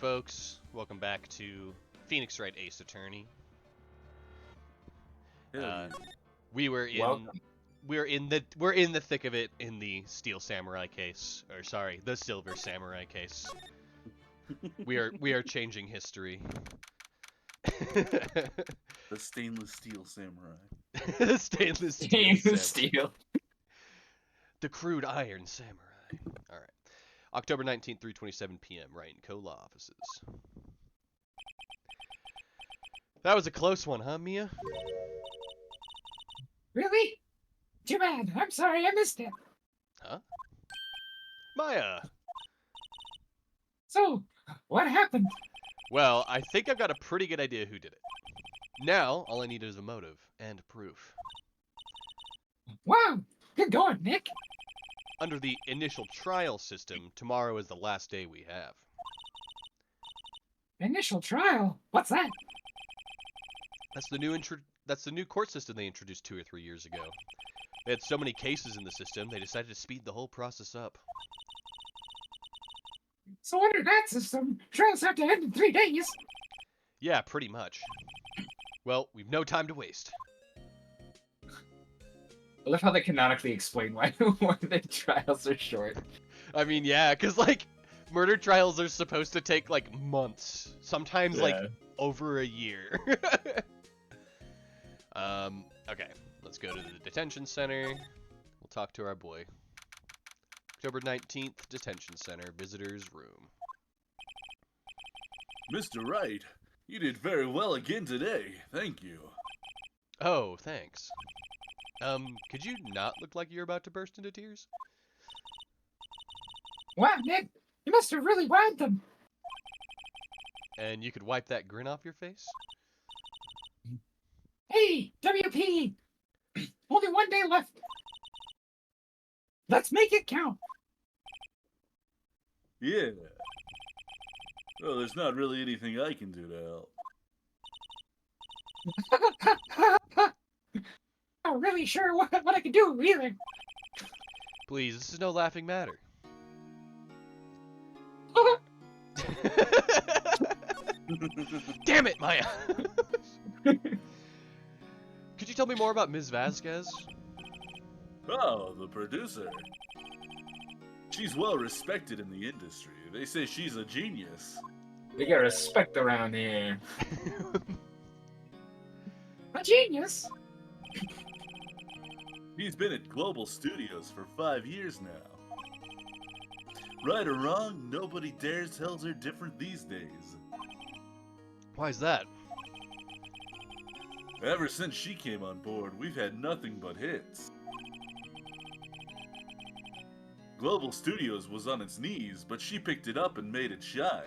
folks. Welcome back to Phoenix Wright Ace Attorney. Hell yeah. We're in the thick of it in the Steel Samurai case, or sorry, the Silver Samurai case. we are changing history. The stainless steel samurai. The stainless steel. Stainless steel. The crude iron samurai. All right. October 19th, 3:27 p.m. Wright & Co. Law offices. That was a close one, huh, Mia? Really? Too bad. I'm sorry, I missed it. Huh? Maya! So, what happened? Well, I think I've got a pretty good idea who did it. Now, all I need is a motive and proof. Wow, good going, Nick. Under the initial trial system, tomorrow is the last day we have. Initial trial? What's that? That's the new court system they introduced 2 or 3 years ago. They had so many cases in the system, they decided to speed the whole process up. So under that system, trials have to end in 3 days. Yeah, pretty much. Well, we've no time to waste. I love how they canonically explain why the trials are short. I mean, yeah, because, like, murder trials are supposed to take, like, months. Sometimes, like, over a year. Okay. Let's go to the detention center. We'll talk to our boy. October 19th, detention center, visitors room. Mr. Wright, you did very well again today. Thank you. Oh, thanks. Could you not look like you're about to burst into tears? Wow, Nick, you must have really wowed them. And you could wipe that grin off your face? Hey, WP! Only 1 day left. Let's make it count. Yeah. Well, there's not really anything I can do to help. Not really sure what I can do either. Please, this is no laughing matter. Damn it, Maya! Could you tell me more about Ms. Vasquez? Oh, the producer. She's well respected in the industry. They say she's a genius. We got respect around here. A genius. He's been at Global Studios for 5 years now. Right or wrong, nobody dares tell her different these days. Why's that? Ever since she came on board, we've had nothing but hits. Global Studios was on its knees, but she picked it up and made it shine.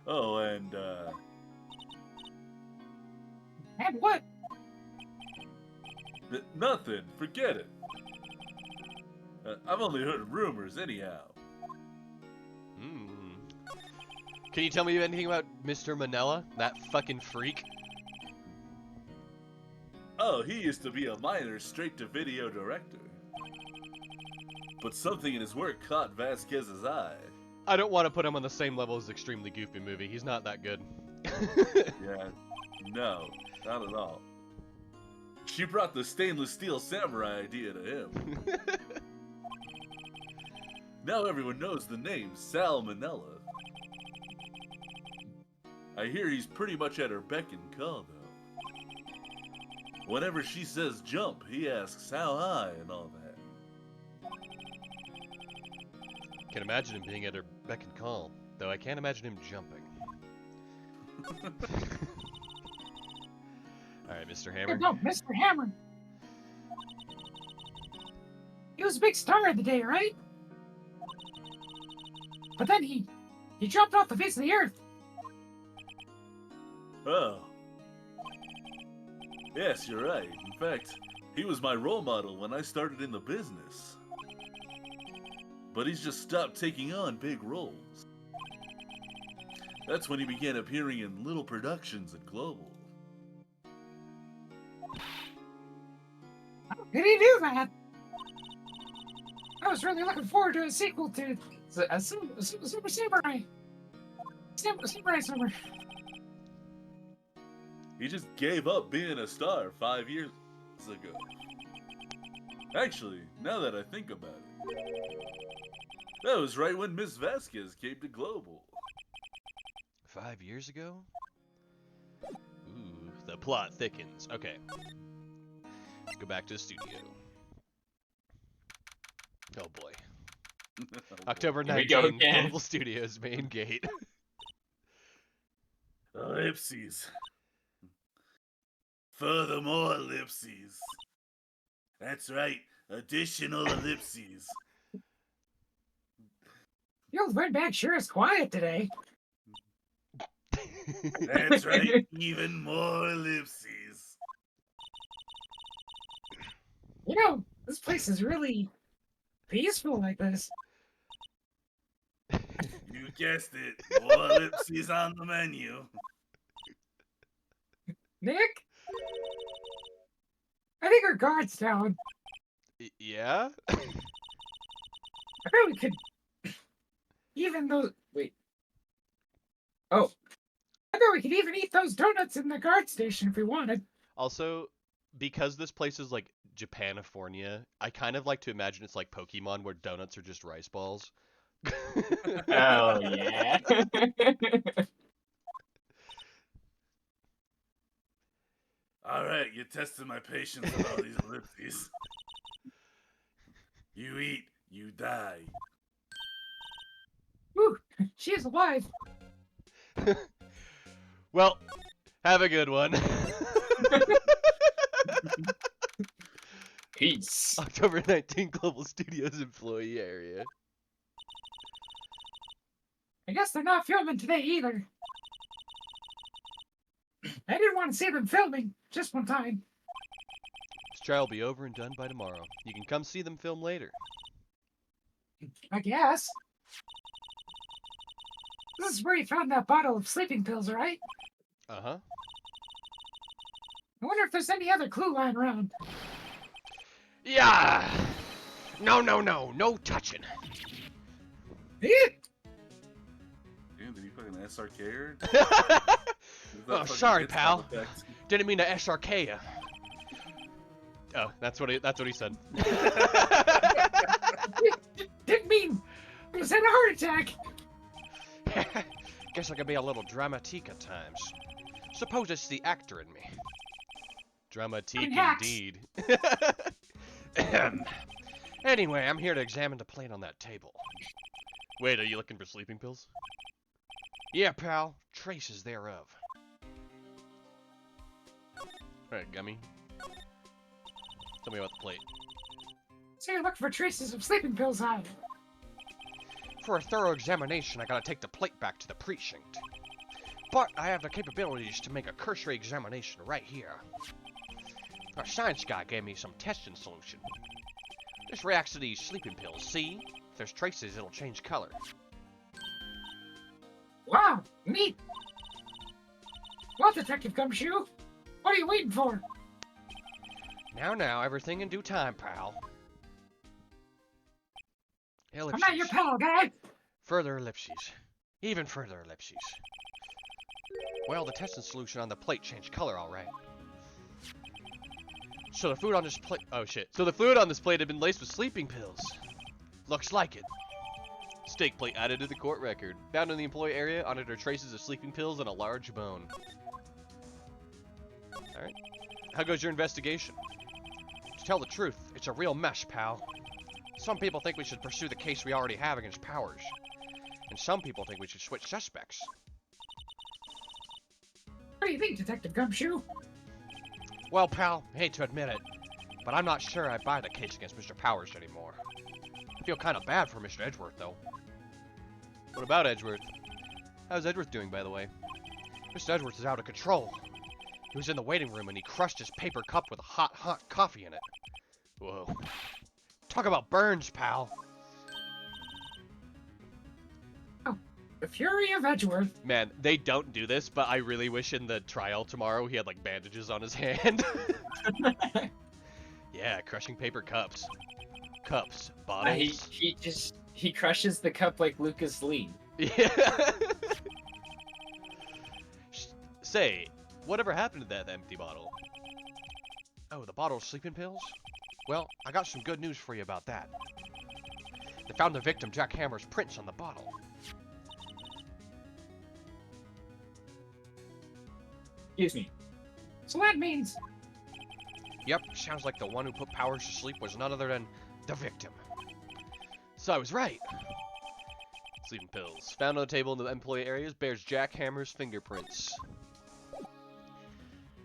Oh, and, And what? Nothing. Forget it. I've only heard rumors anyhow. Can you tell me anything about Mr. Manila? That fucking freak? Oh, he used to be a minor straight-to-video director. But something in his work caught Vasquez's eye. I don't want to put him on the same level as Extremely Goofy Movie. He's not that good. Yeah, no, not at all. She brought the stainless steel samurai idea to him. Now everyone knows the name Sal Manella. I hear he's pretty much at her beck and call, though. Whenever she says jump, he asks how high and all that. Can imagine him being at her beck and call, though I can't imagine him jumping. Alright, Mr. Hammer. No, Mr. Hammer. He was a big star of the day, right? But then he dropped off the face of the earth. Oh. Yes, you're right. In fact, he was my role model when I started in the business. But he's just stopped taking on big roles. That's when he began appearing in little productions at Global. How did he do that? I was really looking forward to a sequel to A super samurai. Samurai summer. He just gave up being a star 5 years ago. Actually, now that I think about it, that was right when Miss Vasquez came to Global. 5 years ago? Ooh, the plot thickens. Okay. Let's go back to the studio. Oh boy. October Here we go 19th, again. Global Studios main gate. Ellipses. Furthermore, ellipses. That's right, additional ellipses. The old redback sure is quiet today. That's right, even more ellipses. You know, this place is really peaceful like this. You guessed it, more ellipses on the menu. Nick? I think our guard's down. Yeah? I bet we could even those. Wait. Oh. I bet we could even eat those donuts in the guard station if we wanted. Also, because this place is like Japanifornia, I kind of like to imagine it's like Pokemon where donuts are just rice balls. Oh, yeah. Alright, you're testing my patience with all these ellipses. You eat, you die. Whew, she is alive. Well, have a good one. Peace. October 19th, Global Studios employee area. I guess they're not filming today either. I didn't want to see them filming just one time. This trial will be over and done by tomorrow. You can come see them film later. I guess. This is where you found that bottle of sleeping pills, right? Uh-huh. I wonder if there's any other clue lying around. Yeah! No touching. Eh? Damn, did he fucking SRK her? Oh, sorry, pal. Didn't mean to SRK ya. Oh, that's what he said. Didn't mean it was in a heart attack. Guess I can be a little dramatique at times. Suppose it's the actor in me. Dramatique indeed. Anyway, I'm here to examine the plate on that table. Wait, are you looking for sleeping pills? Yeah, pal. Traces thereof. Alright, Gummy. Tell me about the plate. So you're looking for traces of sleeping pills on it. For a thorough examination, I gotta take the plate back to the precinct. But I have the capabilities to make a cursory examination right here. Our science guy gave me some testing solution. This reacts to these sleeping pills, see? If there's traces, it'll change color. Wow, neat. Well, Detective Gumshoe, what are you waiting for? Now, everything in due time, pal. Ellipses. I'm not your pal, guy. Further ellipses. Even further ellipses. Well, the testing solution on the plate changed color, alright. So the food on this plate... Oh, shit. So the fluid on this plate had been laced with sleeping pills. Looks like it. Steak plate added to the court record. Found in the employee area, on it are traces of sleeping pills and a large bone. Alright. How goes your investigation? To tell the truth, it's a real mess, pal. Some people think we should pursue the case we already have against Powers. And some people think we should switch suspects. What do you think, Detective Gumshoe? Well, pal, I hate to admit it, but I'm not sure I buy the case against Mr. Powers anymore. I feel kind of bad for Mr. Edgeworth, though. What about Edgeworth? How's Edgeworth doing, by the way? Mr. Edgeworth is out of control. He was in the waiting room and he crushed his paper cup with a hot coffee in it. Whoa. Talk about burns, pal. Oh, the fury of Edgeworth. Man, they don't do this, but I really wish in the trial tomorrow he had, like, bandages on his hand. Yeah, crushing paper cups. Cups, bottles. He just He crushes the cup like Lucas Lee. Yeah. Say, whatever happened to that empty bottle? Oh, the bottle of sleeping pills? Well, I got some good news for you about that. They found the victim, Jack Hammer's prints on the bottle. Excuse me. So that means Yep, sounds like the one who put Powers to sleep was none other than the victim. So I was right. Sleeping pills. Found on the table in the employee areas bears Jack Hammer's fingerprints.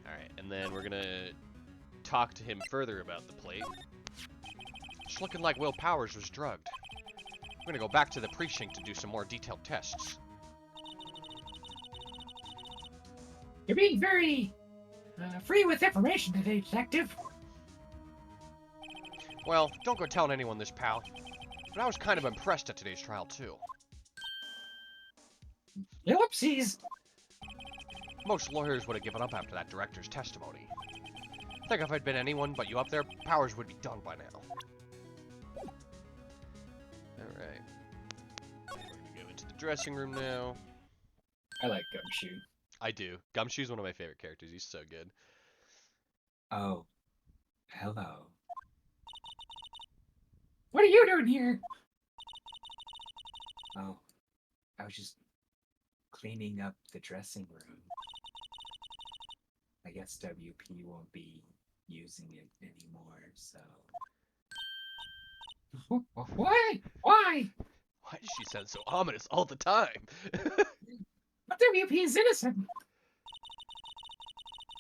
Alright, and then we're gonna talk to him further about the plate. It's looking like Will Powers was drugged. We're gonna go back to the precinct to do some more detailed tests. you're being very free with information today, Detective. Well, don't go telling anyone this, pal. But I was kind of impressed at today's trial, too. Ellipses. Most lawyers would have given up after that director's testimony. I think if I'd been anyone but you up there, Powers would be done by now. Alright. We're gonna go into the dressing room now. I like Gumshoe. I do. Gumshoe's one of my favorite characters. He's so good. Oh, hello. What are you doing here? Oh, I was just cleaning up the dressing room. I guess WP won't be using it anymore, so... What? Why? Why does she sound so ominous all the time? But WP is innocent.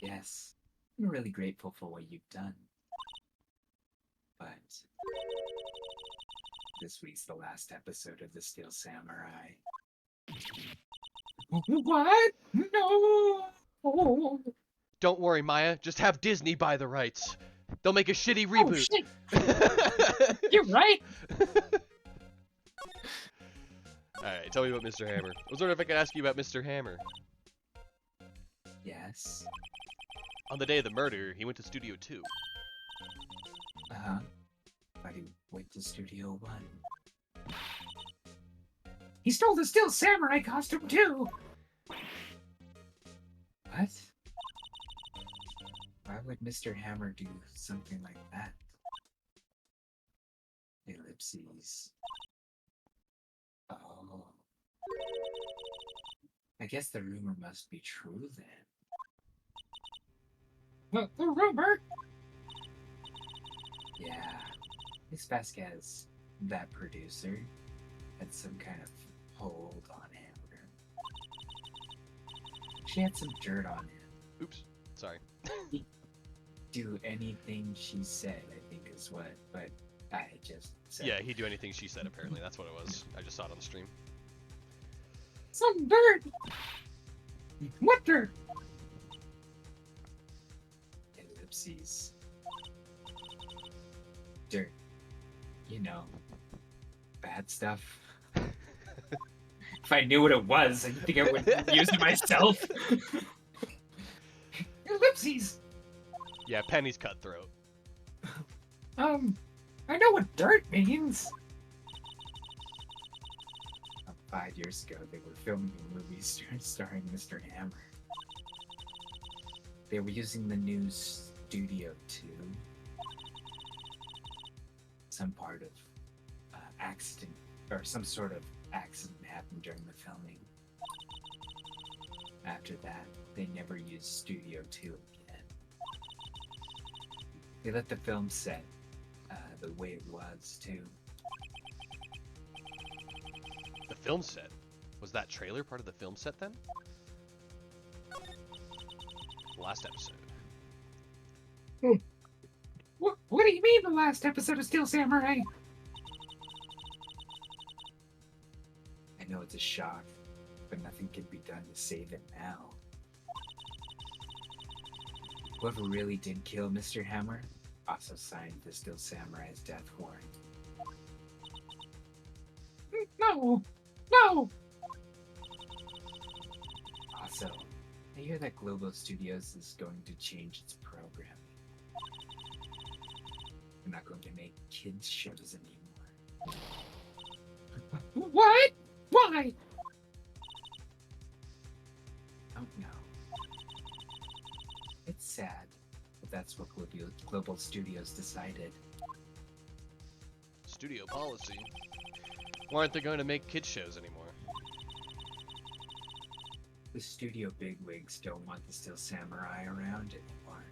Yes, I'm really grateful for what you've done. But... this week's the last episode of The Steel Samurai. What? No. Don't worry, Maya. Just have Disney buy the rights. They'll make a shitty Oh, reboot. shit. You're right. Alright, tell me about Mr. Hammer. I was wondering if I could ask you about Mr. Hammer. Yes. On the day of the murder, he went to Studio 2. Uh-huh. But he went to Studio 1. He stole the Steel Samurai costume, too. What? Why would Mr. Hammer do something like that? Ellipses. Oh. I guess the rumor must be true then. The rumor? Yeah. Miss Vasquez, that producer, had some kind of hold on Hammer. She had some dirt on him. Oops. Sorry. Do anything she said, I think is what, but I just said. Yeah, he'd do anything she said, apparently. That's what it was. I just saw it on the stream. Some dirt. What dirt? Ellipses. Dirt. You know, bad stuff. If I knew what it was, I think I would use it myself. Ellipses. Yeah, Penny's cutthroat. I know what dirt means. 5 years ago, they were filming a movie starring Mr. Hammer. They were using the new Studio 2. Some part of accident, or some sort of accident happened during the filming. After that, they never used Studio 2 again. They let the film set the way it was, too. The film set? Was that trailer part of the film set then? Last episode. What do you mean the last episode of Steel Samurai? I know it's a shock, but nothing can be done to save it now. Whoever really did kill Mr. Hammer also signed the Steel Samurai's death warrant. No. No. Also, I hear that Global Studios is going to change its programming. They're not going to make kids shows anymore. What? Why? Oh no. It's sad, but that's what Global Studios decided. Studio policy. Why aren't they going to make kids shows anymore? The studio bigwigs don't want the Steel Samurai around anymore.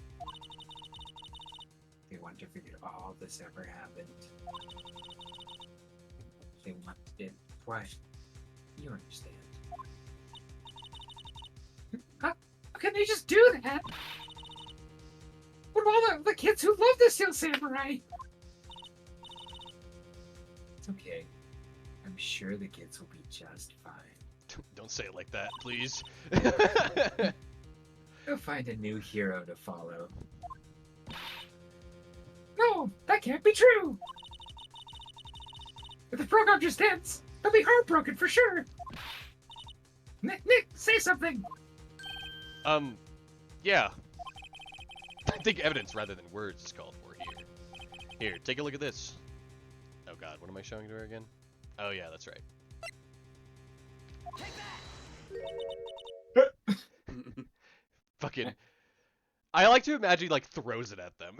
They want to forget all this ever happened. They want it. Why? You understand. How can they just do that? What about all the kids who love the Steel Samurai? It's okay. I'm sure the kids will be just fine. Don't say it like that, please. They'll find a new hero to follow. No, that can't be true. If the program just ends, they'll be heartbroken for sure. Nick, say something. Yeah. I think evidence rather than words is called for here. Here, take a look at this. Oh god, what am I showing to her again? Oh yeah, that's right. Fucking. I like to imagine he, like, throws it at them.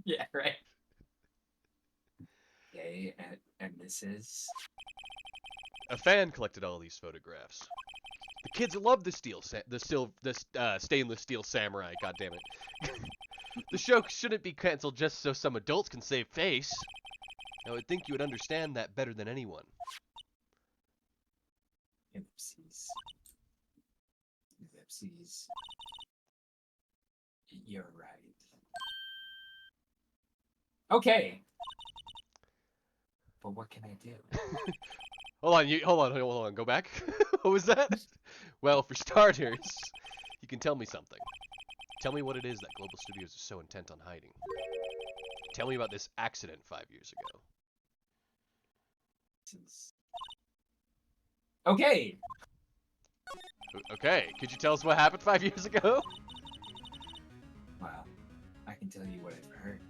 Yeah, right. Okay, and this is... A fan collected all these photographs. The kids love the stainless steel samurai. God damn it! The show shouldn't be canceled just so some adults can save face. I would think you would understand that better than anyone. Ellipses. Ellipses. You're right. Okay. But what can I do? Hold on. Go back. What was that? Well, for starters, you can tell me something. Tell me what it is that Global Studios is so intent on hiding. Tell me about this accident 5 years ago. Okay. Okay, could you tell us what happened 5 years ago? Well, I can tell you what I've heard.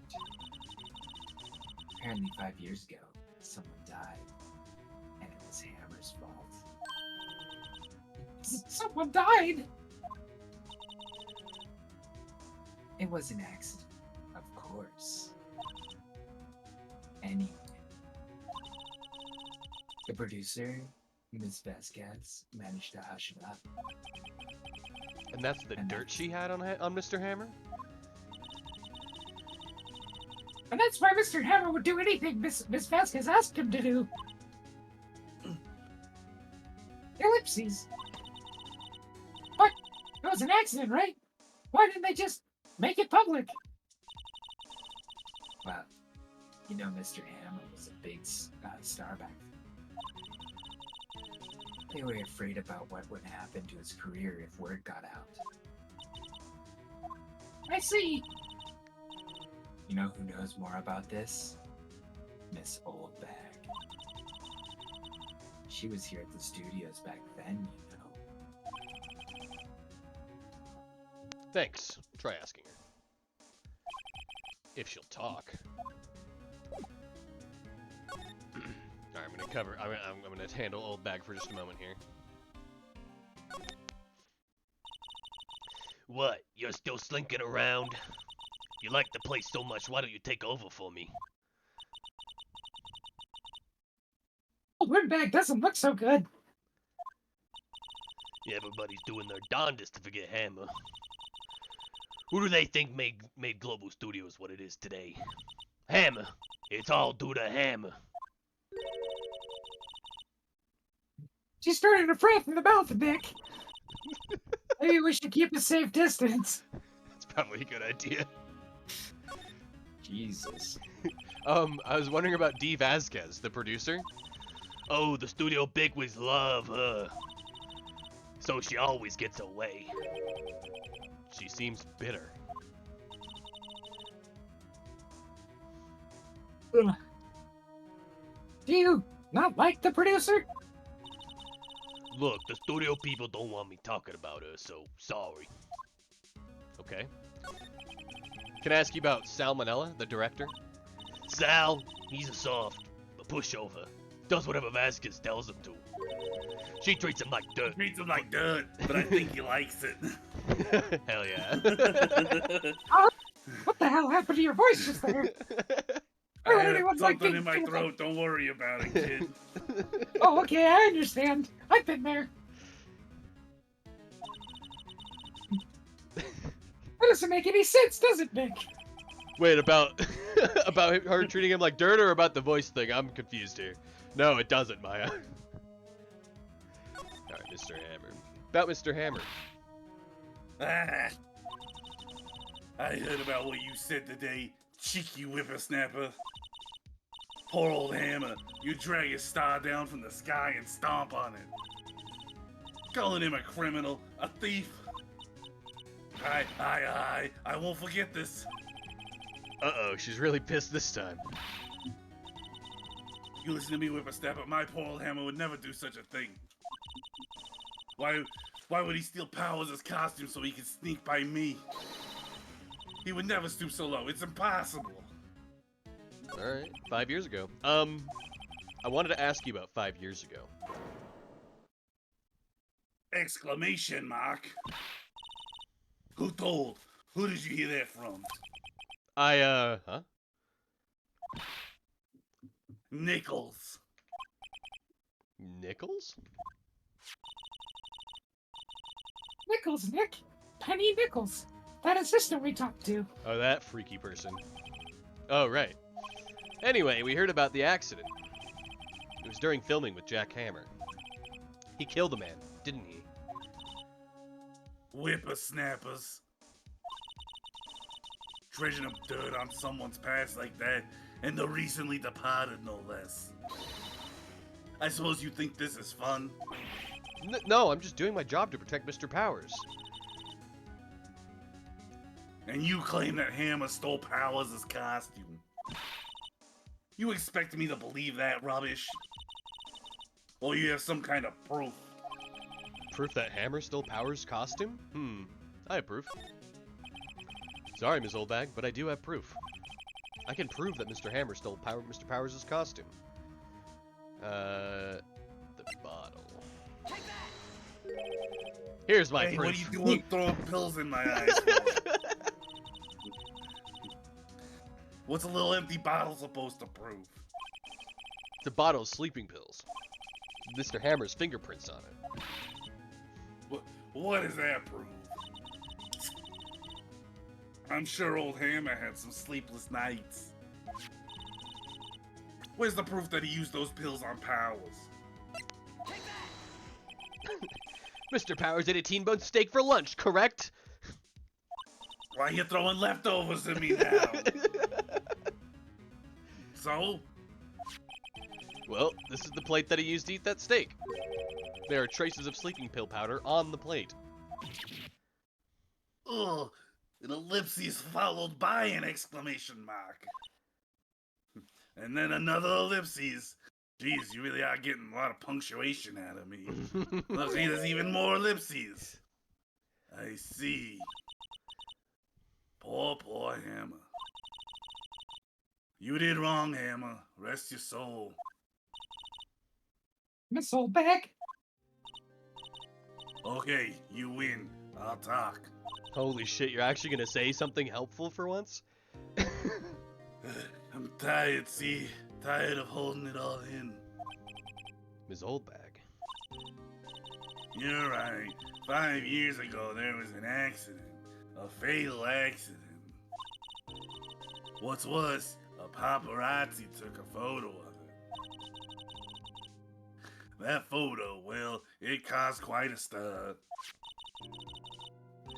Apparently 5 years ago, someone died. And it was Hammer's fault. Someone died. It was an accident, of course. Anyway. The producer, Ms. Vasquez, managed to hush it up. And that's the dirt she had on Mr. Hammer? And that's why Mr. Hammer would do anything Miss Vasquez asked him to do. Ellipses. But it was an accident, right? Why didn't they just make it public? Well, you know Mr. Hammer was a big star back then. They were afraid about what would happen to his career if word got out. I see. You know who knows more about this? Miss Oldbag. She was here at the studios back then, you know. Thanks. Try asking her. If she'll talk. Alright, I'm gonna handle Old Bag for just a moment here. What? You're still slinking around? You like the place so much, why don't you take over for me? Old windbag doesn't look so good. Yeah, everybody's doing their darndest to forget Hammer. Who do they think made Global Studios what it is today? Hammer. It's all due to Hammer. She's starting to froth in the mouth, Nick. Maybe we should keep a safe distance. That's probably a good idea. Jesus. I was wondering about Dee Vasquez, the producer. Oh, the studio bigwigs love her. So she always gets away. She seems bitter. Ugh. Do you not like the producer? Look, the studio people don't want me talking about her, so sorry. Okay. Can I ask you about Salmonella, the director? Sal, he's a soft, but pushover. Does whatever Vasquez tells him to. She treats him like dirt. Treats him like dirt, but I think he likes it. Hell yeah. What the hell happened to your voice just there? I had Anyone's like something in my being- throat. Don't worry about it, kid. Oh, okay, I understand. I've been there. That doesn't make any sense, does it, Nick? Wait, about about her treating him like dirt or about the voice thing? I'm confused here. No, it doesn't, Maya. Alright, Mr. Hammer. About Mr. Hammer. Ah. I heard about what you said today, cheeky whippersnapper. Poor old Hammer, you drag his star down from the sky and stomp on it. Calling him a criminal, a thief. I won't forget this. Uh-oh, she's really pissed this time. You listen to me, whippersnapper, my poor old Hammer would never do such a thing. Why would he steal Powers' costume so he could sneak by me? He would never stoop so low, it's impossible. Alright, 5 years ago. I wanted to ask you about 5 years ago. Exclamation mark. Who told? Who did you hear that from? Huh? Nichols. Nichols? Nichols, Nick. Penny Nichols. That assistant we talked to. Oh, that freaky person. Oh, right. Anyway, we heard about the accident. It was during filming with Jack Hammer. He killed a man, didn't he? Whippersnappers. Dredging up dirt on someone's past like that, and the recently departed, no less. I suppose you think this is fun? No, I'm just doing my job to protect Mr. Powers. And you claim that Hammer stole Powers' costume. You expect me to believe that rubbish? Or you have some kind of proof? Proof that Hammer stole Powers' costume? I have proof. Sorry, Ms. Oldbag, but I do have proof. I can prove that Mr. Hammer stole Mr. Powers' costume. The bottle. Here's my Hey, proof. what are you doing throwing pills in my eyes for? What's a little empty bottle supposed to prove? It's a bottle of sleeping pills. Mr. Hammer's fingerprints on it. What does that prove? I'm sure old Hammer had some sleepless nights. Where's the proof that he used those pills on Powers? Mr. Powers ate a T-bone steak for lunch, correct? Why are you throwing leftovers at me now? So? Well, this is the plate that he used to eat that steak. There are traces of sleeping pill powder on the plate. Ugh, an ellipsis followed by an exclamation mark. And then another ellipsis. Jeez, you really are getting a lot of punctuation out of me. Look, see, there's even more ellipses. I see. Poor Hammer. You did wrong, Hammer. Rest your soul. Miss Oldbag? Okay, you win. I'll talk. Holy shit, you're actually gonna say something helpful for once? I'm tired, see? Tired of holding it all in. Ms. Oldbag. You're right. 5 years ago, there was an accident. A fatal accident. What's worse, a paparazzi took a photo of it. That photo, well, it caused quite a stir.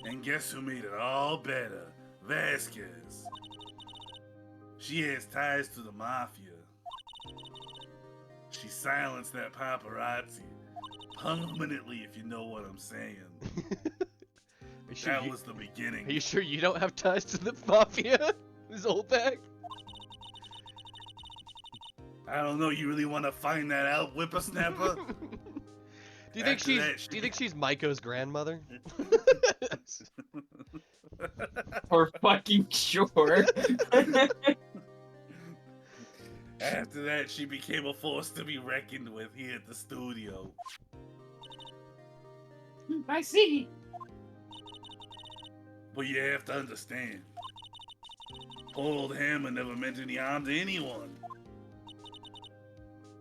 And guess who made it all better? Vasquez. She has ties to the mafia. She silenced that paparazzi. Permanently, if you know what I'm saying. That was the beginning. Are you sure you don't have ties to the mafia, Ms. Oldbag? I don't know, you really want to find that out, whippersnapper? Do you think she's Maiko's grandmother? For fucking sure. After that, she became a force to be reckoned with here at the studio. I see. But you have to understand, poor old Hammer never meant any harm to anyone.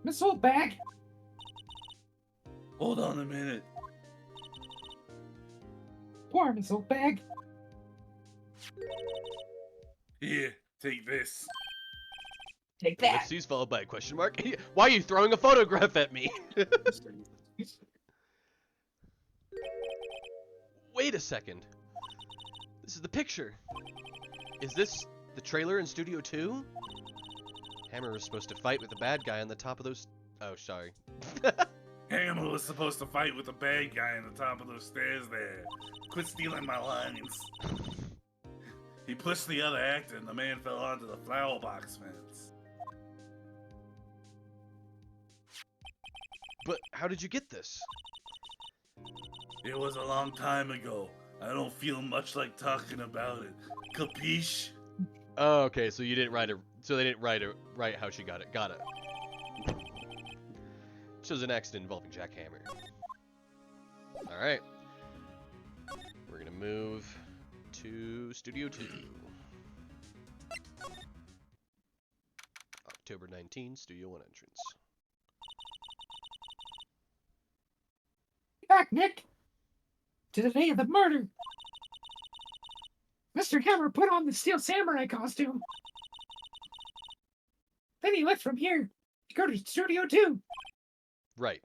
Miss Oldbag. Hold on a minute. Poor Miss Oldbag. Here, take this. Take that. Ellipses followed by a question mark. Why are you throwing a photograph at me? Wait a second. This is the picture. Is this the trailer in Studio 2? Hammer was supposed to fight with the bad guy on the top of those... Oh, sorry. Hammer was supposed to fight with the bad guy on the top of those stairs there. Quit stealing my lines. He pushed the other actor and the man fell onto the flower box fence. But how did you get this? It was a long time ago. I don't feel much like talking about it. Capiche? Oh, okay, so you didn't write it. So they didn't write how she got it. Got it. Shows an accident involving Jack Hammer. Alright. We're gonna move to Studio 2. October 19, Studio 1 entrance. Back, Nick. To the day of the murder. Mr. Hammer put on the Steel Samurai costume. Then he left from here to go to Studio 2. Right.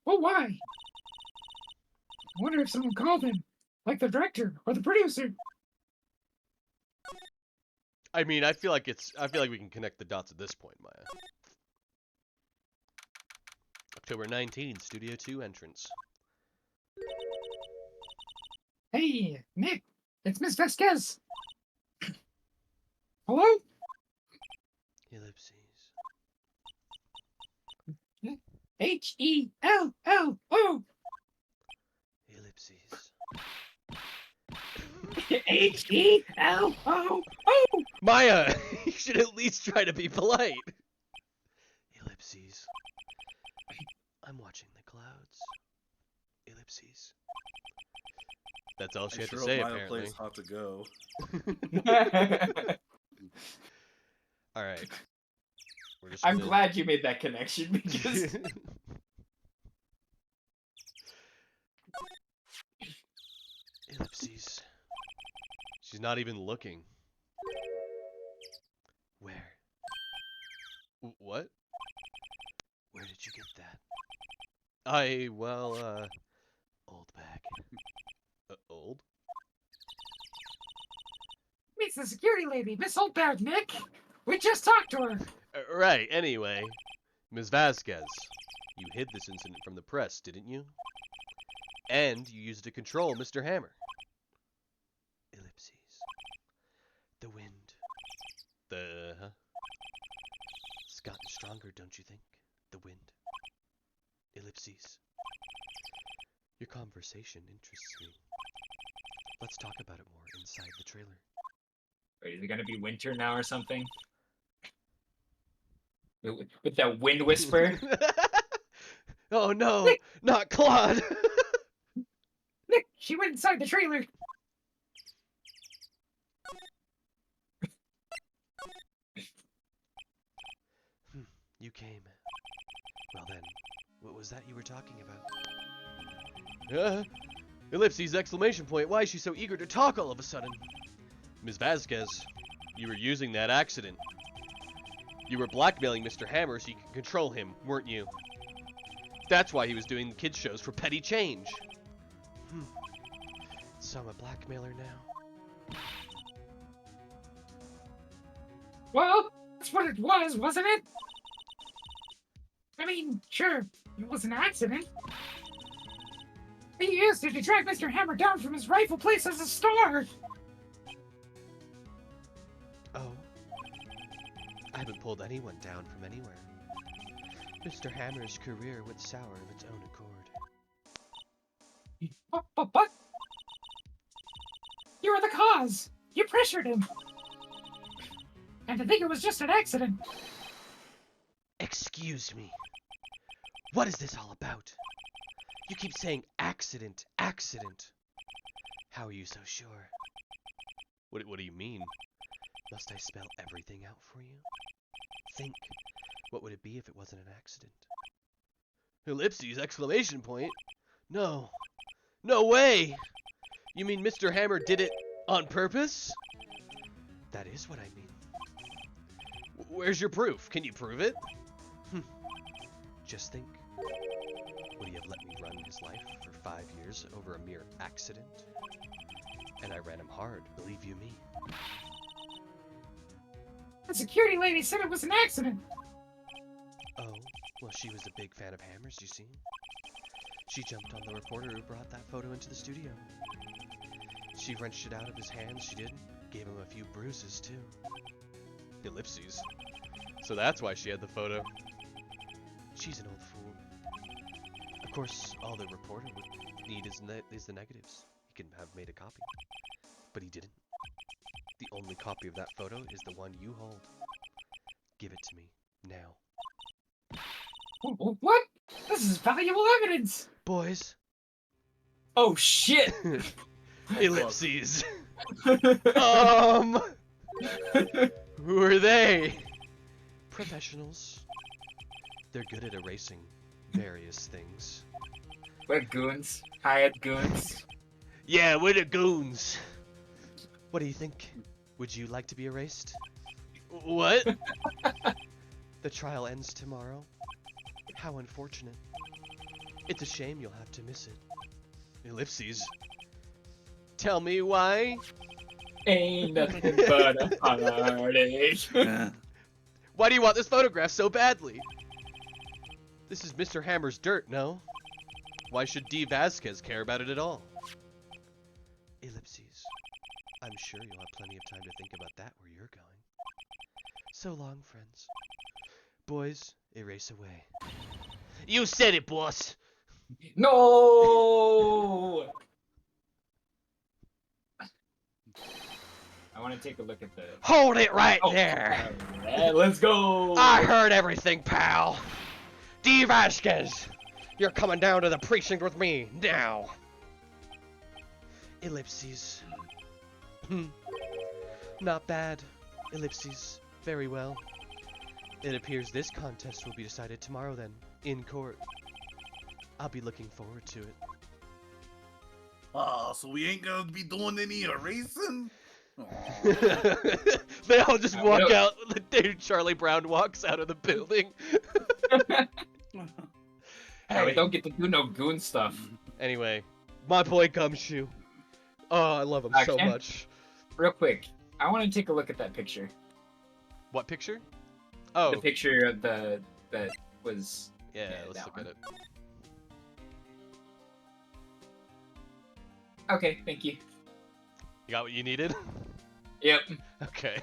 Well, why? I wonder if someone called him, like the director or the producer. I mean, I feel like we can connect the dots at this point, Maya. October 19, Studio 2 entrance. Hey, Nick, it's Miss Vasquez. Hello? Ellipses. H-E-L-L-O. Ellipses. H-E-L-O-O. Maya, you should at least try to be polite. Ellipses. I'm watching the clouds. Ellipses. That's all she had to say, apparently. Plays hot to go. Alright. I'm glad you made that connection because Ellipses. She's not even looking. Where? What? Where did you get that? Old bag. Old? Meets the security lady, Miss Oldbag, Nick. We just talked to her. Right, anyway. Ms. Vasquez, you hid this incident from the press, didn't you? And you used it to control Mr. Hammer. Ellipses. The wind. It's gotten stronger, don't you think? The wind. Ellipses. Your conversation interests me. Let's talk about it more inside the trailer. Wait, is it gonna be winter now or something? With that wind whisper? Oh no, not Claude! Nick, she went inside the trailer. You came. Well then, what was that you were talking about? Ellipses, exclamation point, why is she so eager to talk all of a sudden? Ms. Vasquez, you were using that accident. You were blackmailing Mr. Hammer so you could control him, weren't you? That's why he was doing the kids shows for petty change. So I'm a blackmailer now. Well, that's what it was, wasn't it? I mean, sure, it was an accident. He used it to track Mr. Hammer down from his rightful place as a star. Oh. I haven't pulled anyone down from anywhere. Mr. Hammer's career went sour of its own accord. But? You were the cause. You pressured him. And to think it was just an accident. Excuse me. What is this all about? You keep saying accident, accident. How are you so sure? What do you mean? Must I spell everything out for you? Think. What would it be if it wasn't an accident? Ellipses! Exclamation point! No. No way! You mean Mr. Hammer did it on purpose? That is what I mean. Where's your proof? Can you prove it? Just think. Would he have let me run his life for 5 years over a mere accident? And I ran him hard, believe you me. The security lady said it was an accident. Oh, well, she was a big fan of Hammers, you see. She jumped on the reporter who brought that photo into the studio. She wrenched it out of his hands, she did. Gave him a few bruises, too. Ellipses. So that's why she had the photo. She's an old fool. Of course, all the reporter would need is the negatives. He can have made a copy. But he didn't. The only copy of that photo is the one you hold. Give it to me, now. What? This is valuable evidence. Boys. Oh shit! Ellipses. Who are they? Professionals. They're good at erasing various things. We're goons. Hired goons. Yeah, we're the goons. What do you think? Would you like to be erased? What? The trial ends tomorrow. How unfortunate. It's a shame you'll have to miss it. Ellipses. Tell me why? Ain't nothing but a heartache. Why do you want this photograph so badly? This is Mr. Hammer's dirt, no? Why should D. Vasquez care about it at all? Ellipses. I'm sure you'll have plenty of time to think about that where you're going. So long, friends. Boys, erase away. You said it, boss! No! I want to take a look at the... Hold it right there! Alright, let's go! I heard everything, pal! D. Vasquez! You're coming down to the precinct with me, now! Ellipses. Not bad. Ellipses. Very well. It appears this contest will be decided tomorrow then, in court. I'll be looking forward to it. Ah, so we ain't gonna be doing any erasing? They all just walk out. The dude Charlie Brown walks out of the building. Hey, we don't get to do no goon stuff. Anyway, my boy Gumshoe. Oh, I love him so much. Real quick, I want to take a look at that picture. What picture? Oh. The picture of that was... Yeah, let's look at it. Okay, thank you. You got what you needed? Yep. Okay.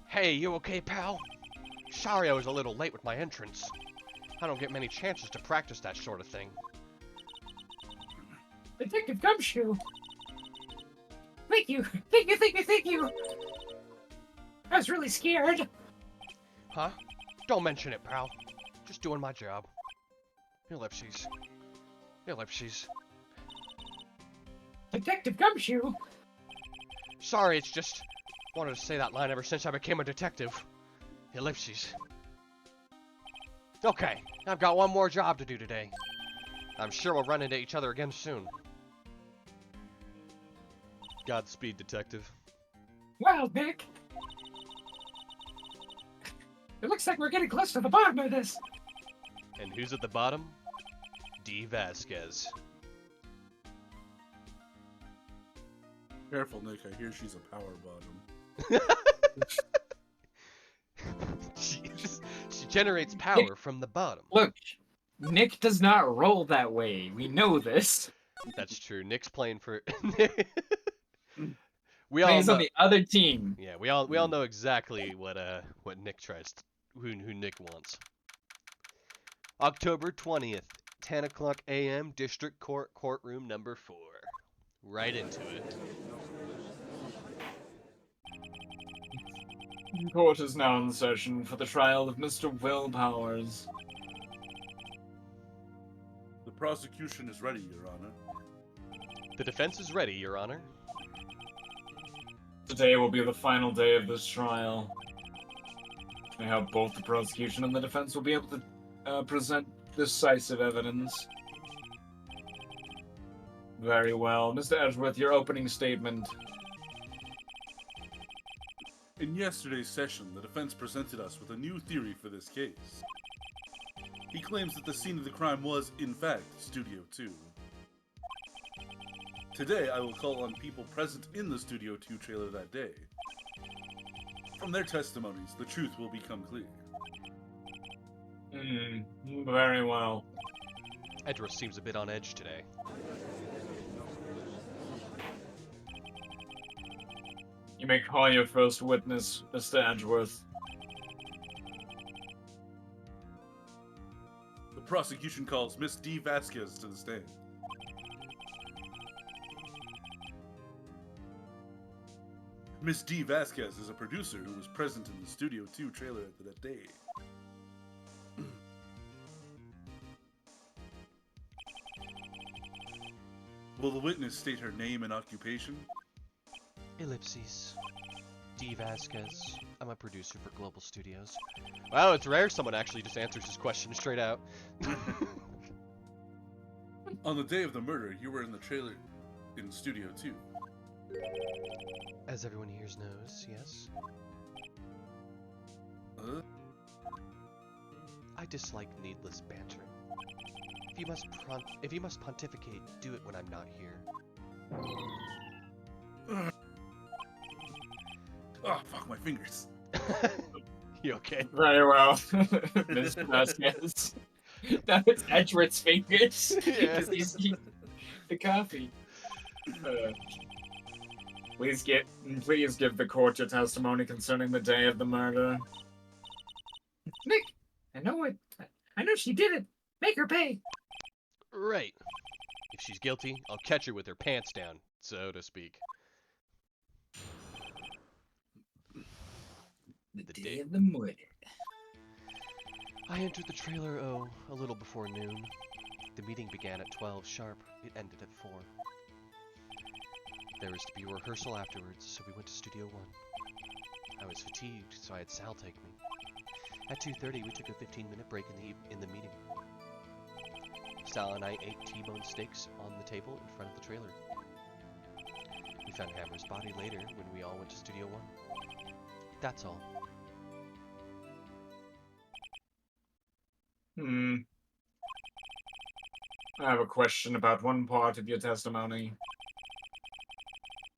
Hey, you okay, pal? Sorry I was a little late with my entrance. I don't get many chances to practice that sort of thing. Detective Gumshoe. Thank you. Thank you, thank you, thank you. I was really scared. Huh? Don't mention it, pal. Just doing my job. Ellipses. Ellipses. Detective Gumshoe. Sorry, it's just... wanted to say that line ever since I became a detective. Ellipses. Okay, I've got one more job to do today. I'm sure we'll run into each other again soon. Godspeed, detective. Well, Nick. It looks like we're getting close to the bottom of this. And who's at the bottom? D. Vasquez. Careful, Nick. I hear she's a power bottom. She generates power from the bottom. Look, Nick does not roll that way. We know this. That's true. Nick's playing for... we all Plays know... on the other team. Yeah, we all know exactly what Nick tries to... who Nick wants. October 20th, 10 o'clock a.m., District Court, courtroom number 4. Right into it. Court is now in session for the trial of Mr. Will Powers. The prosecution is ready, Your Honor. The defense is ready, Your Honor. Today will be the final day of this trial. I hope both the prosecution and the defense will be able to present decisive evidence. Very well. Mr. Edgeworth, your opening statement. In yesterday's session, the defense presented us with a new theory for this case. He claims that the scene of the crime was, in fact, Studio 2. Today, I will call on people present in the Studio 2 trailer that day. From their testimonies, the truth will become clear. Very well. Edgeworth seems a bit on edge today. You may call your first witness, Mr. Edgeworth. The prosecution calls Miss D. Vasquez to the stand. Miss D. Vasquez is a producer who was present in the Studio 2 trailer that day. Will the witness state her name and occupation? Ellipses. D. Vasquez. I'm a producer for Global Studios. Wow, it's rare someone actually just answers this question straight out. On the day of the murder, you were in the trailer in Studio 2. As everyone here knows, yes. I dislike needless banter. If you must pontificate, do it when I'm not here. Oh, fuck my fingers. You okay? Very well, Ms. Vasquez. That was Edgeworth's fingers. Yeah. The coffee. Please give the court your testimony concerning the day of the murder. Nick, I know she did it. Make her pay. Right. If she's guilty, I'll catch her with her pants down, so to speak. The day day of the murder. I entered the trailer, a little before noon. The meeting began at 12 sharp. It ended at 4. There was to be a rehearsal afterwards, so we went to Studio 1. I was fatigued, so I had Sal take me. At 2:30, we took a 15-minute break in the meeting. Sal and I ate T-bone steaks on the table in front of the trailer. We found Hammer's body later when we all went to Studio 1. That's all. I have a question about one part of your testimony.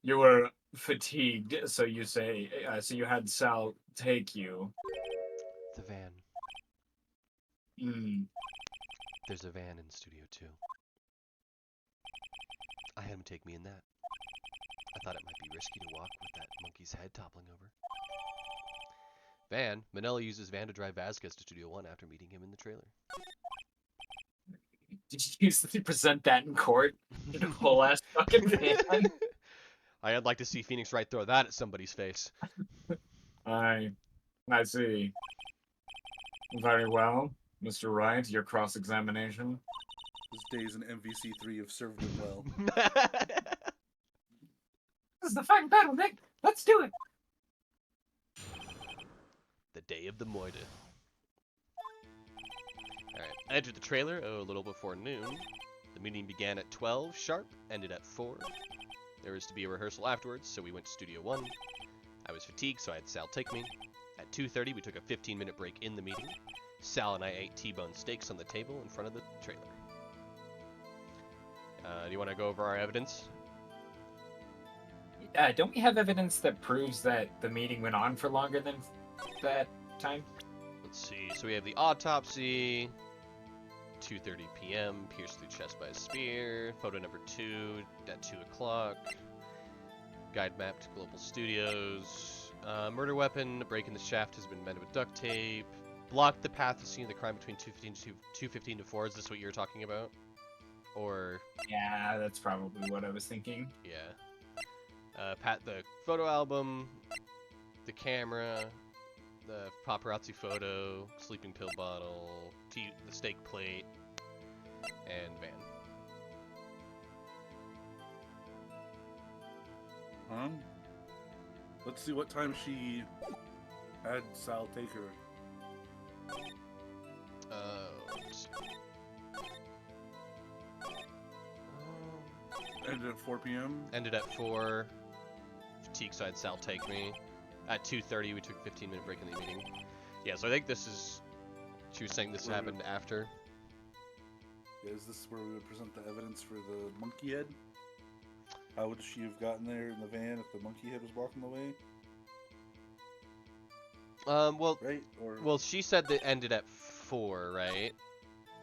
You were fatigued, so you say, so you had Sal take you. The van. There's a van in Studio 2. I had him take me in that. I thought it might be risky to walk with that monkey's head toppling over. Van. Manella uses van to drive Vasquez to Studio 1 after meeting him in the trailer. Did you present that in court? In a whole ass fucking van? I'd like to see Phoenix Wright throw that at somebody's face. I see. Very well. Mr. Wright, your cross-examination. His days in MVC3 have served him well. This is the final battle, Nick. Let's do it. The day of the moida. Alright, I entered the trailer a little before noon. The meeting began at 12 sharp, ended at 4. There was to be a rehearsal afterwards, so we went to Studio 1. I was fatigued, so I had Sal take me. At 2:30, we took a 15-minute break in the meeting. Sal and I ate T-bone steaks on the table in front of the trailer. Do you want to go over our evidence? Don't we have evidence that proves that the meeting went on for longer than that time? Let's see. So we have the autopsy. 2:30 p.m. Pierced through chest by a spear. Photo number 2 at 2 o'clock. Guide map to Global Studios. Murder weapon. A break in the shaft has been mended with duct tape. Blocked the path to scene of the crime between 2:15 to 4. Is this what you were talking about? Or... Yeah, that's probably what I was thinking. Yeah. The photo album. The camera. the paparazzi photo, sleeping pill bottle, the steak plate, and van. Let's see what time she had Sal take her. Let's see. Ended at 4 p.m. Ended at 4. Fatigue side Sal take me. At 2:30 we took a 15-minute break in the meeting. Yeah, so I think this is... She was saying this happened after. Yeah, is this where we would present the evidence for the monkey head? How would she have gotten there in the van if the monkey head was blocking the way? Well, Right? Or... well, she said that ended at 4, right?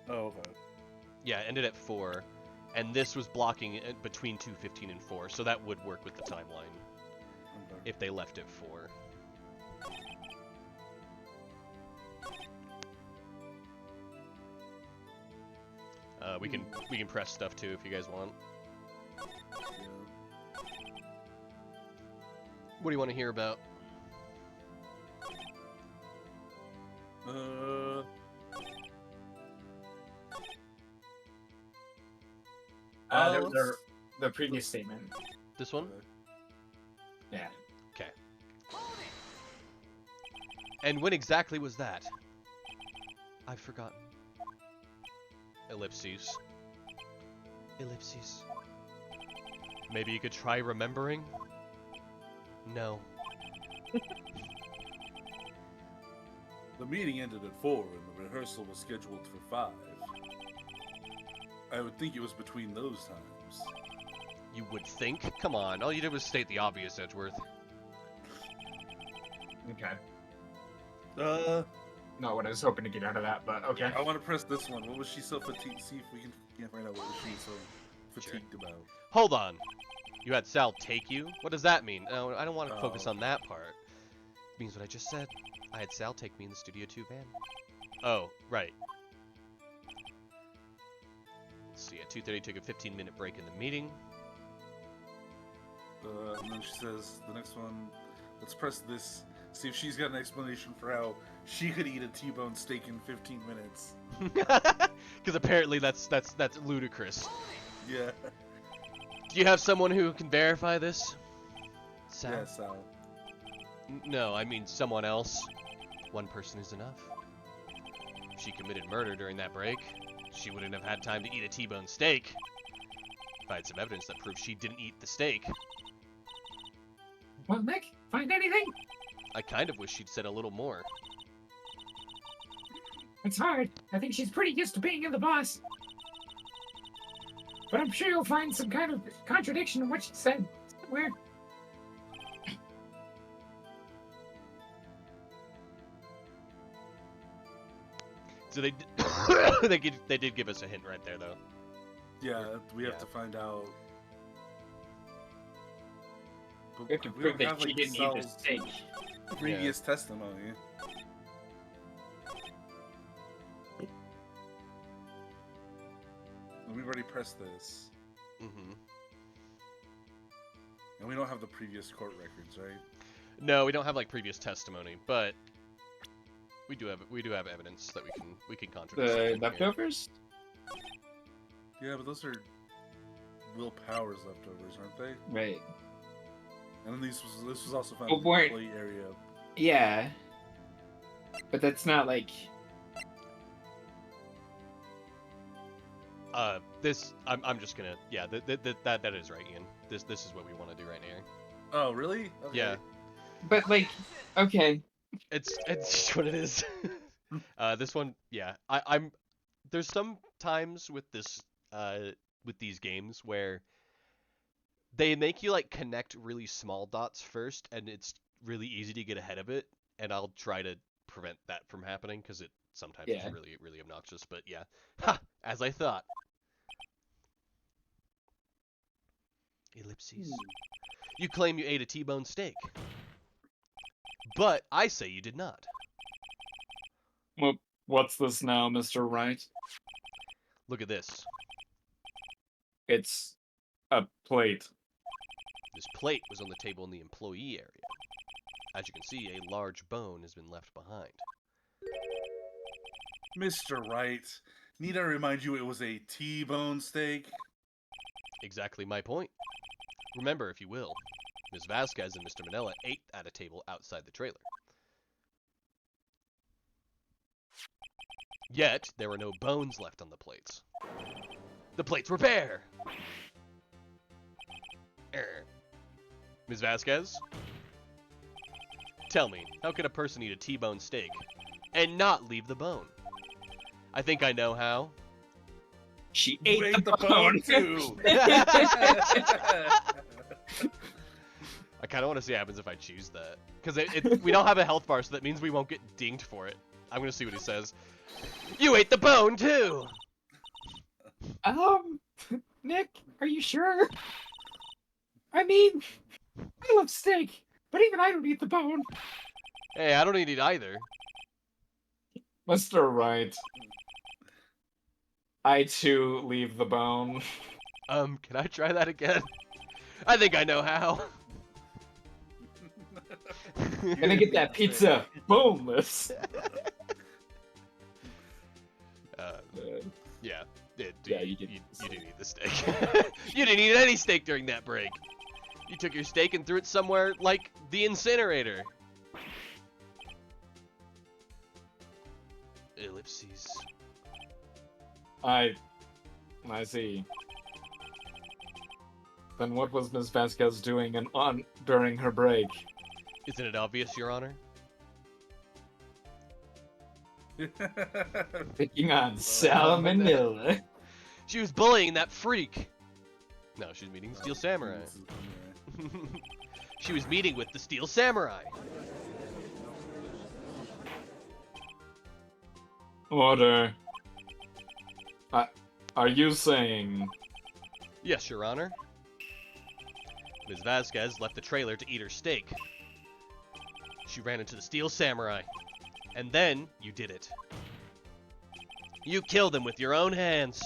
Oh, okay. Yeah, it ended at 4. And this was blocking it between 2:15 and 4, so that would work with the timeline. Okay. If they left at 4. We can press stuff too if you guys want. Yeah. What do you want to hear about? There was the previous statement. This one? Yeah. Okay. And when exactly was that? I've forgotten. Ellipses. Ellipses. Maybe you could try remembering? No. The meeting ended at 4 and the rehearsal was scheduled for 5. I would think it was between those times. You would think? Come on, all you did was state the obvious, Edgeworth. Okay. No, what I was hoping to get out of that, but okay. I want to press this one. What was she so fatigued? See if we can find out what was she so fatigued about. Hold on. You had Sal take you? What does that mean? No, I don't want to focus on that part. It means what I just said. I had Sal take me in the Studio 2 van. Oh, right. Let's see, at 2:30 took a 15-minute break in the meeting. And then she says, the next one, let's press this. See if she's got an explanation for how she could eat a T-bone steak in 15 minutes. Because apparently that's ludicrous. Yeah. Do you have someone who can verify this? Sal? Yeah, Sal. No, I mean someone else. One person is enough. If she committed murder during that break, she wouldn't have had time to eat a T-bone steak. If I had some evidence that proves she didn't eat the steak. Well, Nick, find anything? I kind of wish she'd said a little more. It's hard. I think she's pretty used to being in the boss. But I'm sure you'll find some kind of contradiction in what she said somewhere. So they they did give us a hint right there, though. Yeah, we have to find out. But We have to we prove don't that have, she like, didn't eat the Sal's steak. previous testimony. And we've already pressed this. Mm-hmm. And we don't have the previous court records, right? No, we don't have like previous testimony, but we do have evidence that we can contradict. The something here. leftovers? Yeah, but those are Will Powers leftovers, aren't they? Right. And then this was also found Oh, in the boy. employee area. Yeah. But that's not like... I'm just gonna, yeah, that is right, Ian. This is what we want to do right here. Oh, really? Okay. Yeah, But like, okay. it's just what it is. This one, yeah, I'm. There's some times with this, with these games where they make you like connect really small dots first, and it's really easy to get ahead of it. And I'll try to prevent that from happening because it sometimes is really, really obnoxious. But yeah, ha! As I thought. Ellipses. You claim you ate a T-bone steak. But I say you did not. What's this now, Mr. Wright? Look at this. It's a plate. This plate was on the table in the employee area. As you can see, a large bone has been left behind. Mr. Wright, need I remind you it was a T-bone steak? Exactly my point. Remember, if you will, Ms. Vasquez and Mr. Manila ate at a table outside the trailer. Yet, there were no bones left on the plates. The plates were bare! Ms. Vasquez? Tell me, how could a person eat a T-bone steak and not leave the bone? I think I know how. She You ate ate the bone too! I kind of want to see what happens if I choose that. Because we don't have a health bar, so that means we won't get dinged for it. I'm going to see what he says. You ate the bone, too! Nick, are you sure? I mean, I love steak, but even I don't eat the bone. Hey, I don't eat it either. Mr. Wright. I too leave the bone. Can I try that again? I think I know how. Gonna get that pizza boneless. Yeah. Yeah, you did. You didn't eat the steak. You didn't eat any steak during that break. You took your steak and threw it somewhere like the incinerator. Ellipses. I see. Then what was Miss Vasquez doing during her break? Isn't it obvious, Your Honor? Picking on Salmonella. She was bullying that freak. No, she was meeting the Steel Samurai. She was meeting with the Steel Samurai. Order. Are you saying... Yes, Your Honor. Ms. Vasquez left the trailer to eat her steak. She ran into the Steel Samurai. And then, you did it. You killed him with your own hands.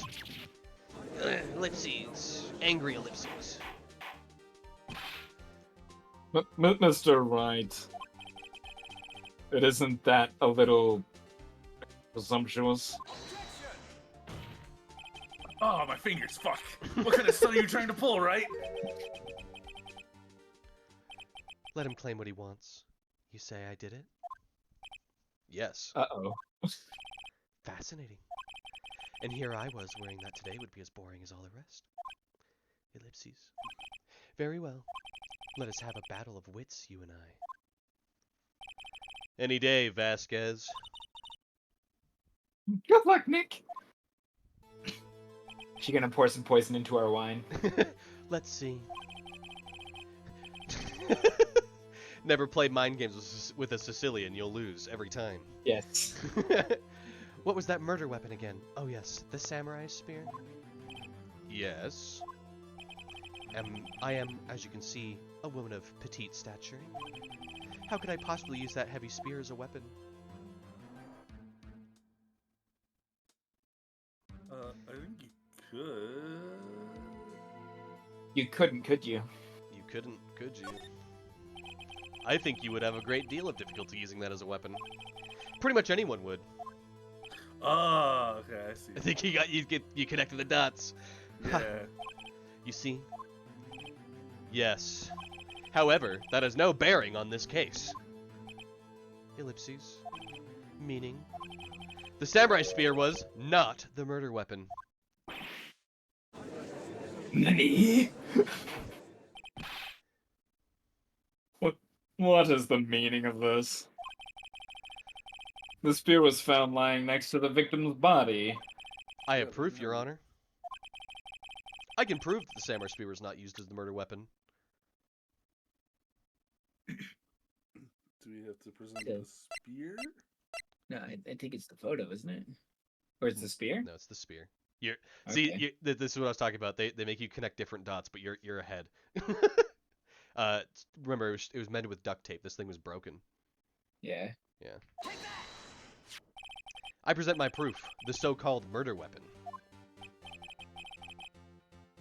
Ellipses. Angry ellipses. Mr. Wright. It isn't that a little... presumptuous? Oh, my fingers, fuck. What kind of stunt are you trying to pull, right? Let him claim what he wants. You say I did it? Yes. Uh-oh. Fascinating. And here I was worrying that today would be as boring as all the rest. Ellipses. Very well. Let us have a battle of wits, you and I. Any day, Vasquez. Good luck, Nick. She gonna pour some poison into our wine? Let's see. Never play mind games with a Sicilian, you'll lose every time. Yes. What was that murder weapon again? Oh yes, the samurai spear? Yes. I am, as you can see, a woman of petite stature. How could I possibly use that heavy spear as a weapon? I think you could. You couldn't, could you? You couldn't, could you? I think you would have a great deal of difficulty using that as a weapon. Pretty much anyone would. Oh, okay, I see. I think you connected the dots. Yeah. You see? Yes. However, that has no bearing on this case. Ellipses. Meaning? The samurai spear was not the murder weapon. Nani? What is the meaning of this? The spear was found lying next to the victim's body. I have proof, Your Honor. I can prove that the samurai spear was not used as the murder weapon. Do we have to present the spear? No, I think it's the photo, isn't it? Or it's the spear? No, it's the spear. See, Okay. this is what I was talking about. They make you connect different dots, but you're ahead. Remember, it was mended with duct tape. This thing was broken. Yeah. Yeah. I present my proof, the so-called murder weapon.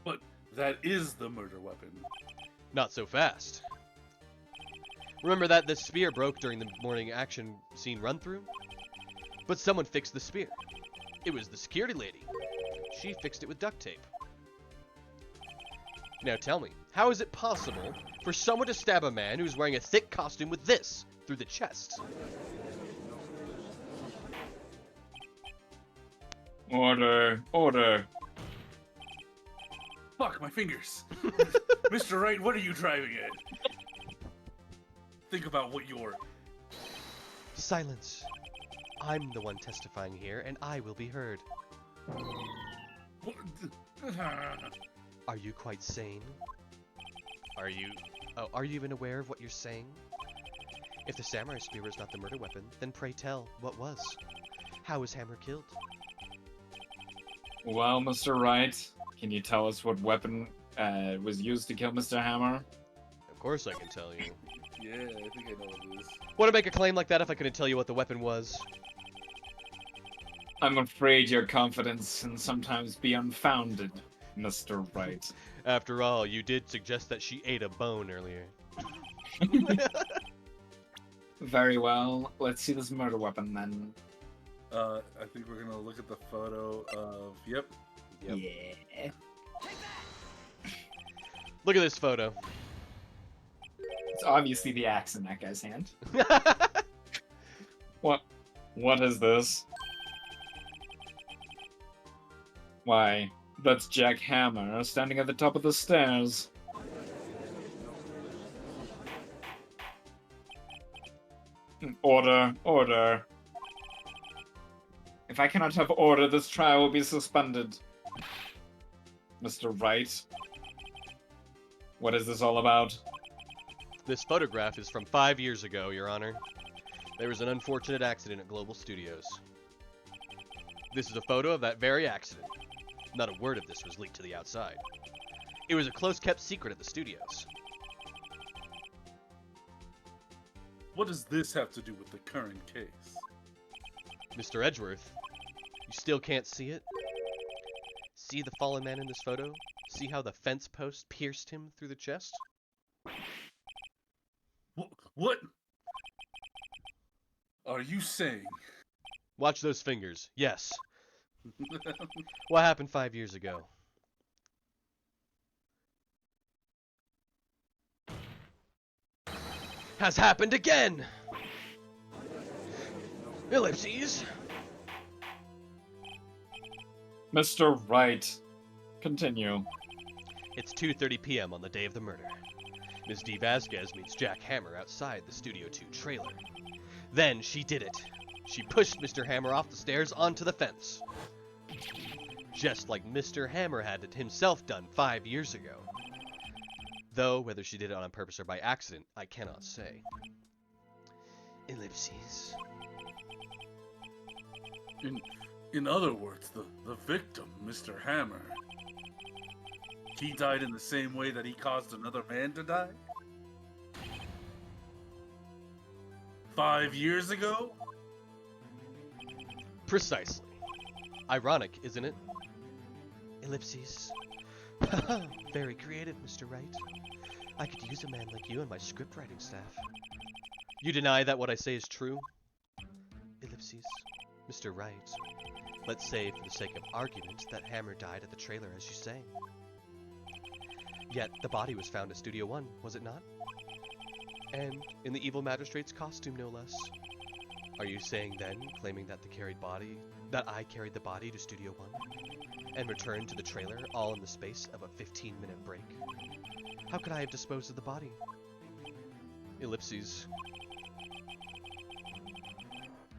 But that is the murder weapon. Not so fast. Remember that the spear broke during the morning action scene run-through? But someone fixed the spear. It was the security lady. She fixed it with duct tape. Now tell me, how is it possible for someone to stab a man who's wearing a thick costume with this through the chest? Order, order. Fuck, my fingers. Mr. Wright, what are you driving at? Think about what you're... Silence. I'm the one testifying here, and I will be heard. Are you quite sane? Are you even aware of what you're saying? If the samurai spear was not the murder weapon, then pray tell, what was? How was Hammer killed? Well, Mr. Wright, can you tell us what weapon was used to kill Mr. Hammer? Of course I can tell you. Yeah, I think I know what it is. Would I make a claim like that if I couldn't tell you what the weapon was? I'm afraid your confidence can sometimes be unfounded, Mr. Wright. After all, you did suggest that she ate a bone earlier. Very well. Let's see this murder weapon then. I think we're gonna look at the photo of... Yep. Yeah. Look at this photo. It's obviously the axe in that guy's hand. What is this? Why, that's Jack Hammer standing at the top of the stairs. Order, order. If I cannot have order, this trial will be suspended. Mr. Wright, what is this all about? This photograph is from 5 years ago, Your Honor. There was an unfortunate accident at Global Studios. This is a photo of that very accident. Not a word of this was leaked to the outside. It was a close-kept secret at the studios. What does this have to do with the current case? Mr. Edgeworth, you still can't see it? See the fallen man in this photo? See how the fence post pierced him through the chest? What are you saying? Watch those fingers. Yes. What happened 5 years ago? Has happened again! Ellipses! Mr. Wright, continue. It's 2:30 p.m. on the day of the murder. Ms. D. Vasquez meets Jack Hammer outside the Studio 2 trailer. Then she did it. She pushed Mr. Hammer off the stairs onto the fence. Just like Mr. Hammer had it himself done 5 years ago. Though, whether she did it on purpose or by accident, I cannot say. Ellipses. In other words, the victim, Mr. Hammer, he died in the same way that he caused another man to die? 5 years ago? Precisely. Ironic, isn't it? Ellipses. Very creative, Mr. Wright. I could use a man like you on my script writing staff. You deny that what I say is true? Ellipses. Mr. Wright. Let's say, for the sake of argument, that Hammer died at the trailer as you say. Yet, the body was found at Studio 1, was it not? And in the evil magistrate's costume, no less. Are you saying then, claiming that I carried the body to Studio 1, and returned to the trailer all in the space of a 15-minute break? How could I have disposed of the body? Ellipses.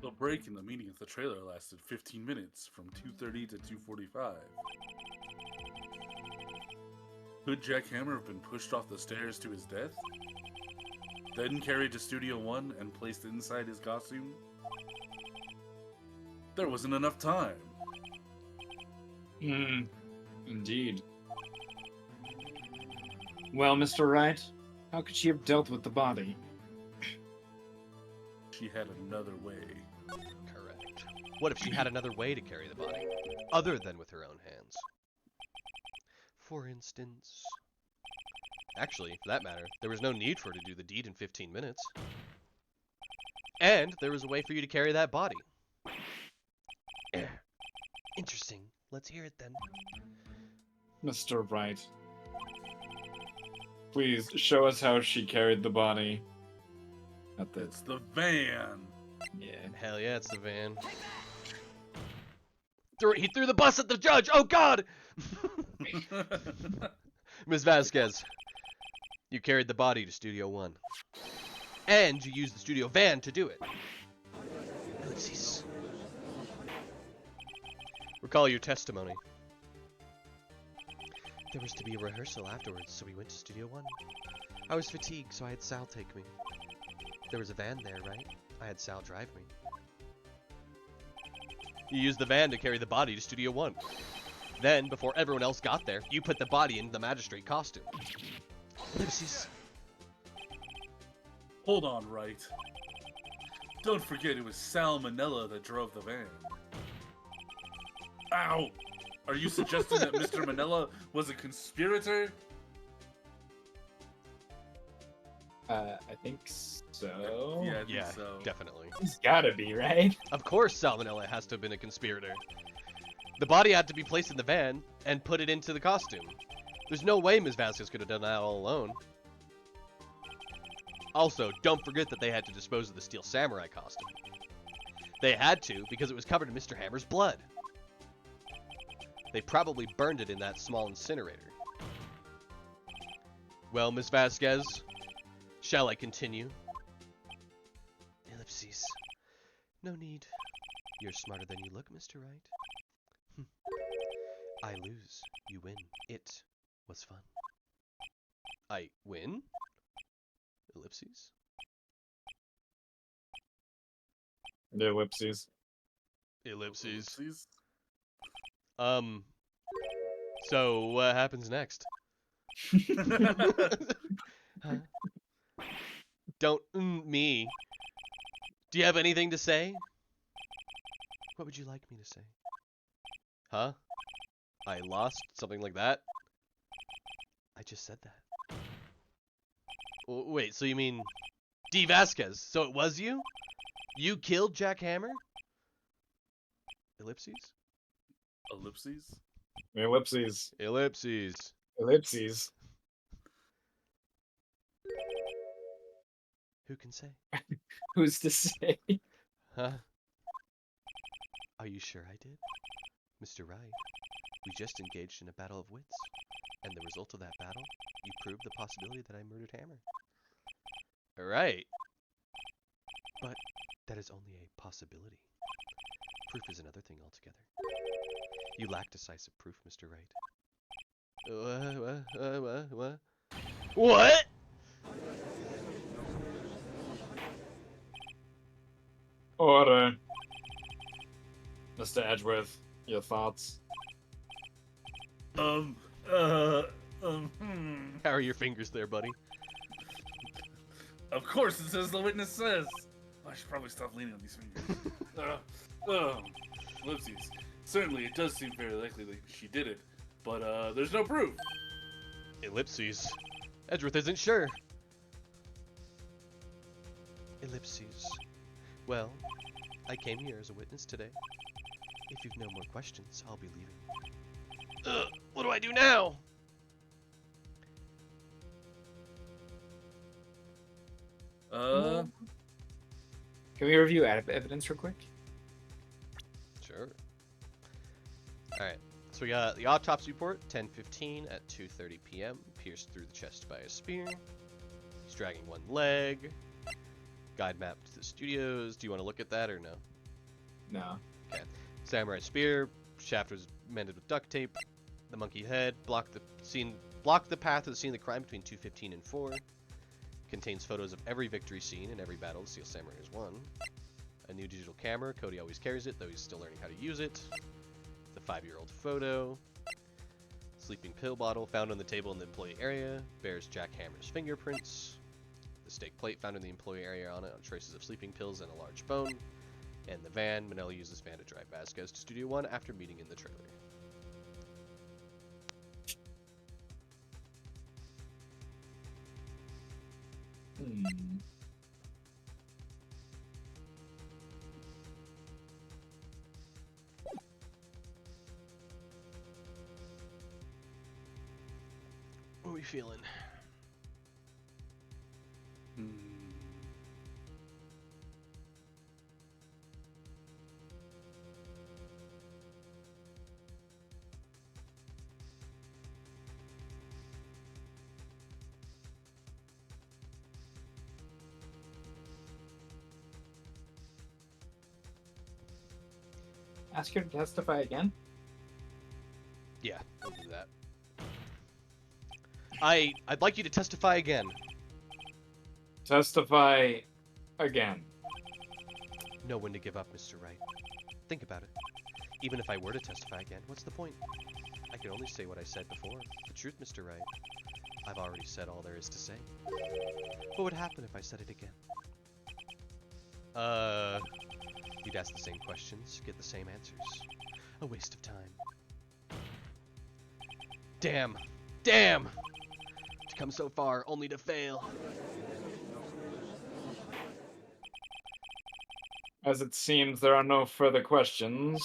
The break in the meeting at the trailer lasted 15 minutes, from 2:30 to 2:45. Could Jack Hammer have been pushed off the stairs to his death? Then carried to Studio 1 and placed inside his costume? There wasn't enough time. Indeed. Well, Mr. Wright, how could she have dealt with the body? She had another way. Correct. What if she had another way to carry the body, other than with her own hands? For instance... Actually, for that matter, there was no need for her to do the deed in 15 minutes. And there was a way for you to carry that body. Interesting. Let's hear it then. Mr. Wright, please show us how she carried the body. At the It's the van. yeah. Hell yeah, it's the van. He threw the bus at the judge! Oh god! Ms. Vasquez, you carried the body to Studio 1. And you used the studio van to do it. Ellipses. Recall your testimony. There was to be a rehearsal afterwards, so we went to Studio 1. I was fatigued, so I had Sal take me. There was a van there, right? I had Sal drive me. You used the van to carry the body to Studio 1. Then, before everyone else got there, you put the body in the magistrate costume. Ellipses. Hold on, Wright. Don't forget it was Salmonella that drove the van. Ow! Are you suggesting that Mr. Manella was a conspirator? I think so. Yeah, I think Yeah, so. definitely. He's gotta be, right? Of course Salmonella has to have been a conspirator. The body had to be placed in the van and put it into the costume. There's no way Ms. Vasquez could have done that all alone. Also, don't forget that they had to dispose of the Steel Samurai costume. They had to because it was covered in Mr. Hammer's blood. They probably burned it in that small incinerator. Well, Ms. Vasquez, shall I continue? Ellipses. No need. You're smarter than you look, Mr. Wright. I lose. You win. It was fun. I win? Ellipses. The ellipses. Ellipses. Oopsies. So what happens next? Huh? Don't me. Do you have anything to say? What would you like me to say? Huh? I lost? Something like that? I just said that. Wait, so you mean D. Vasquez? So it was you? You killed Jack Hammer? Ellipses? Ellipses? Ellipses. Ellipses. Ellipses. Who can say? Who's to say? Huh? Are you sure I did? Mr. Wright, we just engaged in a battle of wits. And the result of that battle, you proved the possibility that I murdered Hammer. Alright. But that is only a possibility. Proof is another thing altogether. You lack decisive proof, Mr. Wright. What? What? Order. Mr. Edgeworth, your thoughts? Hmm. How are your fingers there, buddy? Of course, it says the witness says. I should probably stop leaning on these fingers. Ellipses. Certainly, it does seem very likely that she did it, but there's no proof. Ellipses. Edgeworth isn't sure. Ellipses. Well, I came here as a witness today. If you've no more questions, I'll be leaving. What do I do now? Can we review evidence real quick? Sure. Alright, so we got the autopsy report, 10:15 at 2:30 p.m. Pierced through the chest by a spear. He's dragging one leg. Guide map to the studios. Do you want to look at that or no? No. Samurai spear. Shaft was mended with duct tape. The monkey head blocked the path to the scene of the crime between 2:15 and 4. Contains photos of every victory scene and every battle the Steel Samurai has won. A new digital camera. Cody always carries it, though he's still learning how to use it. The 5-year-old photo. Sleeping pill bottle found on the table in the employee area. Bears Jack Hammer's fingerprints. The steak plate found in the employee area on it on traces of sleeping pills and a large bone. And the van. Manelli used this van to drive Vasquez to Studio 1 after meeting in the trailer. Hmm. What are we feeling? Ask her to testify again? Yeah, we'll do that. I'd like you to testify again. Testify again. Know when to give up, Mr. Wright. Think about it. Even if I were to testify again, what's the point? I can only say what I said before. The truth, Mr. Wright. I've already said all there is to say. What would happen if I said it again? You'd ask the same questions, get the same answers. A waste of time. Damn! Damn! To come so far, only to fail. As it seems there are no further questions,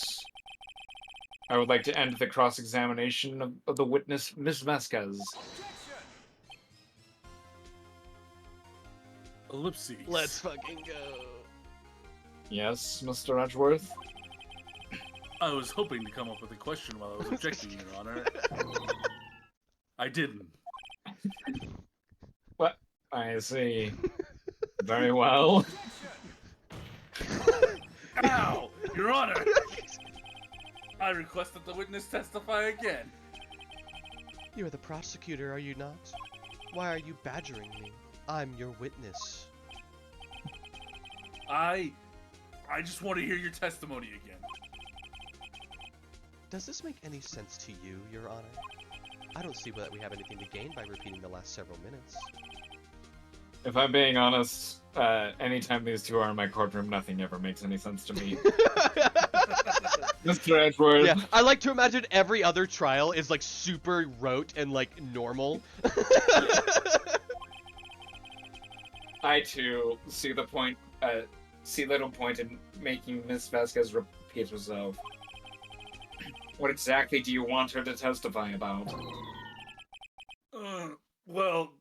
I would like to end the cross-examination of the witness, Miss Vasquez. Ellipses. Let's fucking go. Yes, Mr. Edgeworth? I was hoping to come up with a question while I was objecting, Your Honor. I didn't. What? I see. Very well. Ow! Your Honor! I request that the witness testify again. You're the prosecutor, are you not? Why are you badgering me? I'm your witness. I just want to hear your testimony again. Does this make any sense to you, Your Honor? I don't see that we have anything to gain by repeating the last several minutes. If I'm being honest, anytime these two are in my courtroom, nothing ever makes any sense to me. Mr. Edgeworth. Yeah, I like to imagine every other trial is like super rote and like normal. I too see the point. See little point in making Miss Vasquez repeat herself. What exactly do you want her to testify about? Well,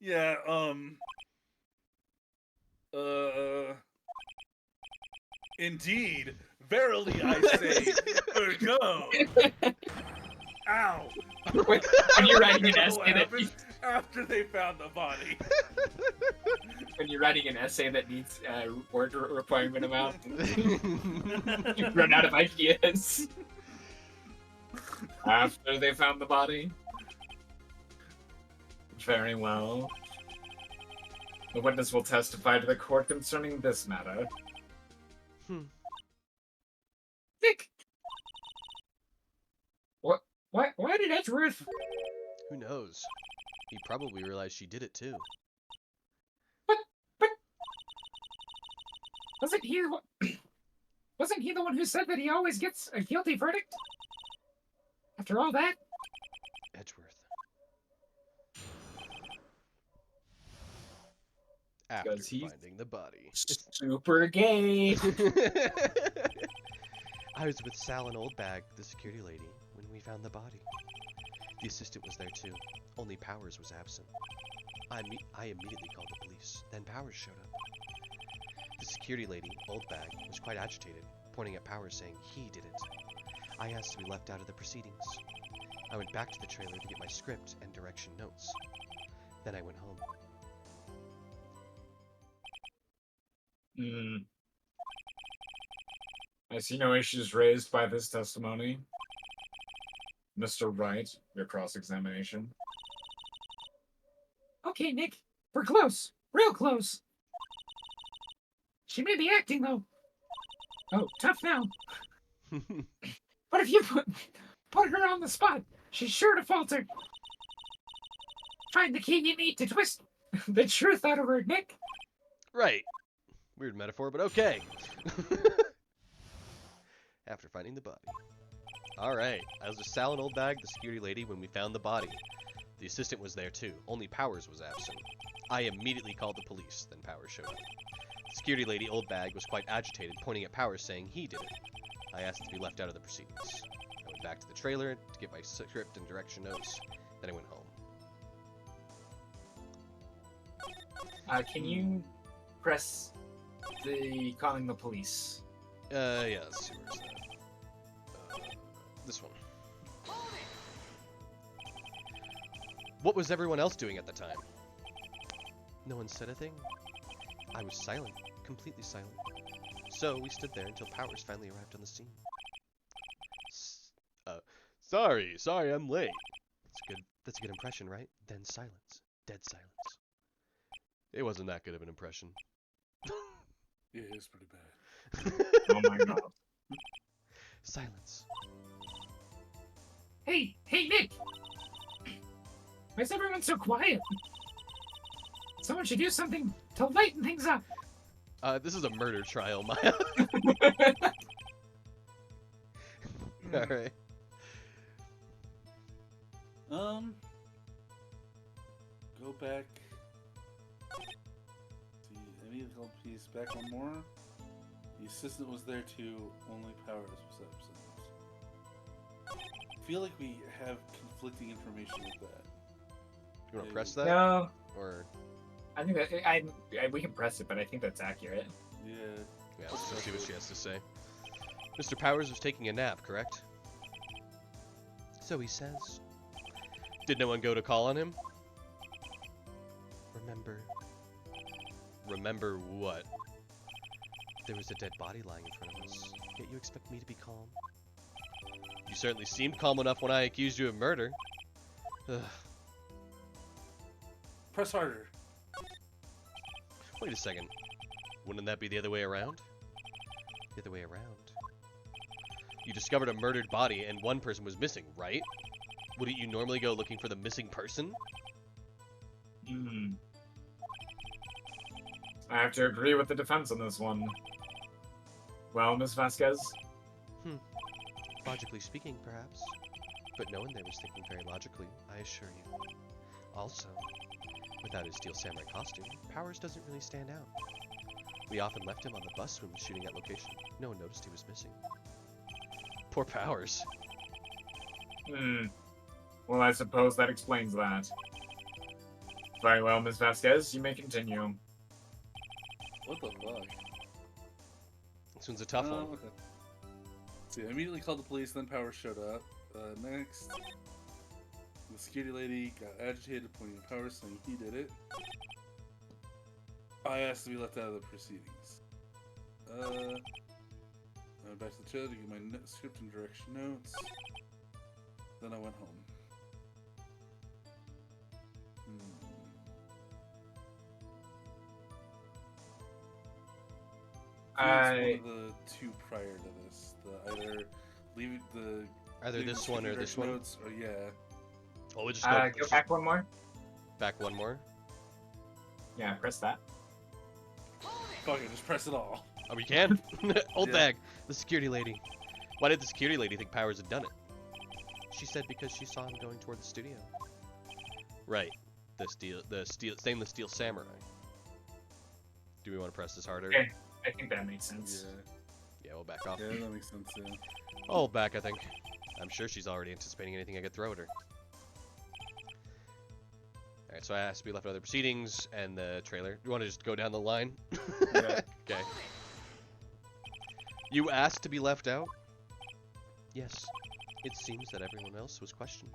yeah, indeed, verily I say, ergo. Ow! When you're writing an What essay that happened after they found the body. when you're writing an essay that needs word requirement amount, you run out of ideas. After they found the body? Very well. The witness will testify to the court concerning this matter. Nick! What? Why did Edgeworth? Who knows? He probably realized she did it too. But wasn't he? Wasn't he the one who said that he always gets a guilty verdict? After all that? Edgeworth. After Because he's finding the body. super gay. I was with Sal and Oldbag, the security lady, when we found the body. The assistant was there too, only Powers was absent. I immediately called the police, then Powers showed up. The security lady, Oldbag, was quite agitated, pointing at Powers saying he did it. I asked to be left out of the proceedings. I went back to the trailer to get my script and direction notes. Then I went home. I see no issues raised by this testimony. Mr. Wright, your cross-examination. Okay, Nick, we're close, real close. She may be acting though. Oh, tough now. But if you put her on the spot, she's sure to falter. Find the key you need to twist the truth out of her, Nick. Right. Weird metaphor, but okay. After finding the body. Alright, I was with Sal and Oldbag, the security lady, when we found the body. The assistant was there too, only Powers was absent. I immediately called the police, then Powers showed up. The security lady, Old Bag, was quite agitated, pointing at Powers saying he did it. I asked to be left out of the proceedings. I went back to the trailer to get my script and direction notes, then I went home. Can you press the calling the police? Yeah, let's see, where's that? This one. What was everyone else doing at the time? No one said a thing. I was silent, completely silent. So we stood there until Powers finally arrived on the scene. Sorry, I'm late. That's a good impression, right? Then silence. Dead silence. It wasn't that good of an impression. Yeah, it was pretty bad. Oh my god. Silence. Hey, Nick! Why is everyone so quiet? Someone should do something to lighten things up. This is a murder trial, Maya. Alright. Go back. See, I need to help piece back one more. The assistant was there too, only Powers was absent. I feel like we have conflicting information with that. You want to press that? No, Or I think that we can press it, but I think that's accurate. Yeah. yeah, let's see what she has to say. Mr. Powers was taking a nap, correct? So he says. Did no one go to call on him? Remember what? There was a dead body lying in front of us. Yet you expect me to be calm? You certainly seemed calm enough when I accused you of murder. Ugh. Press harder. Wait a second. Wouldn't that be the other way around? The other way around. You discovered a murdered body and one person was missing, right? Wouldn't you normally go looking for the missing person? I have to agree with the defense on this one. Well, Miss Vasquez? Logically speaking, perhaps. But no one there was thinking very logically, I assure you. Also, without his Steel Samurai costume, Powers doesn't really stand out. We often left him on the bus when we were shooting at location. No one noticed he was missing. Poor Powers. Well, I suppose that explains that. Very well, Miss Vasquez, you may continue. What the fuck? This one's a tough one. Okay. See, I immediately called the police, then Powers showed up. Next, the security lady got agitated, pointing at Powers, saying he did it. I asked to be left out of the proceedings. I went back to the trailer to get my script and direction notes. Then I went home. It's one of the two prior to this. Either this one or this one. Notes, or yeah. Oh, we just Go back one more. Back one more. Yeah, press that. Fuck it, just press it all. Oh, we can? Old Yeah. Bag, the security lady. Why did the security lady think Powers had done it? She said because she saw him going toward the studio. Right. The stainless steel samurai. Do we want to press this harder? Okay. I think that makes sense. Yeah, we'll back off. Yeah, that makes sense, yeah. I'll back, I think. I'm sure she's already anticipating anything I could throw at her. Alright, so I asked to be left out of the proceedings and the trailer. You want to just go down the line? Yeah. Okay. You asked to be left out? Yes. It seems that everyone else was questioned.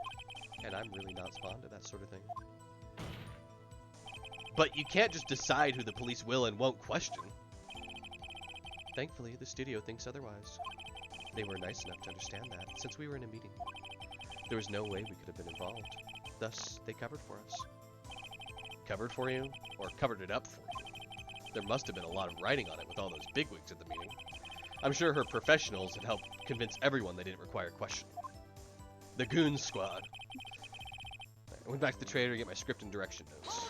And I'm really not fond of that sort of thing. But you can't just decide who the police will and won't question. Thankfully, the studio thinks otherwise. They were nice enough to understand that, since we were in a meeting. There was no way we could have been involved. Thus, they covered for us. Covered for you? Or covered it up for you? There must have been a lot of writing on it with all those bigwigs at the meeting. I'm sure her professionals had helped convince everyone they didn't require questioning. The Goon Squad. I went back to the trailer to get my script and direction notes.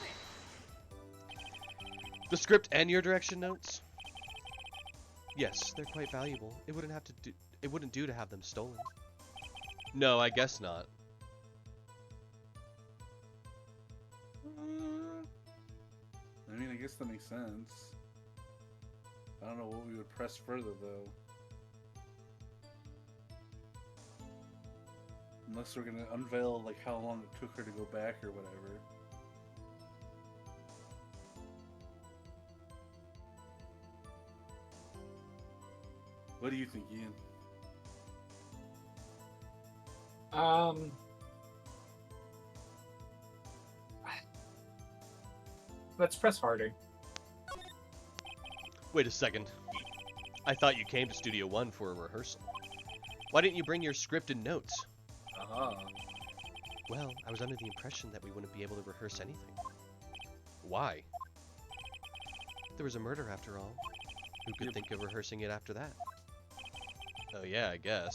The script and your direction notes? Yes, they're quite valuable. It wouldn't do to have them stolen. No, I guess not. guess that makes sense. I don't know what we would press further, though. Unless we're gonna unveil, like, how long it took her to go back or whatever. What do you think, Ian? Let's press harder. Wait a second. I thought you came to Studio One for a rehearsal. Why didn't you bring your script and notes? Well, I was under the impression that we wouldn't be able to rehearse anything. Why? There was a murder after all. Who could think of rehearsing it after that? Oh yeah, I guess.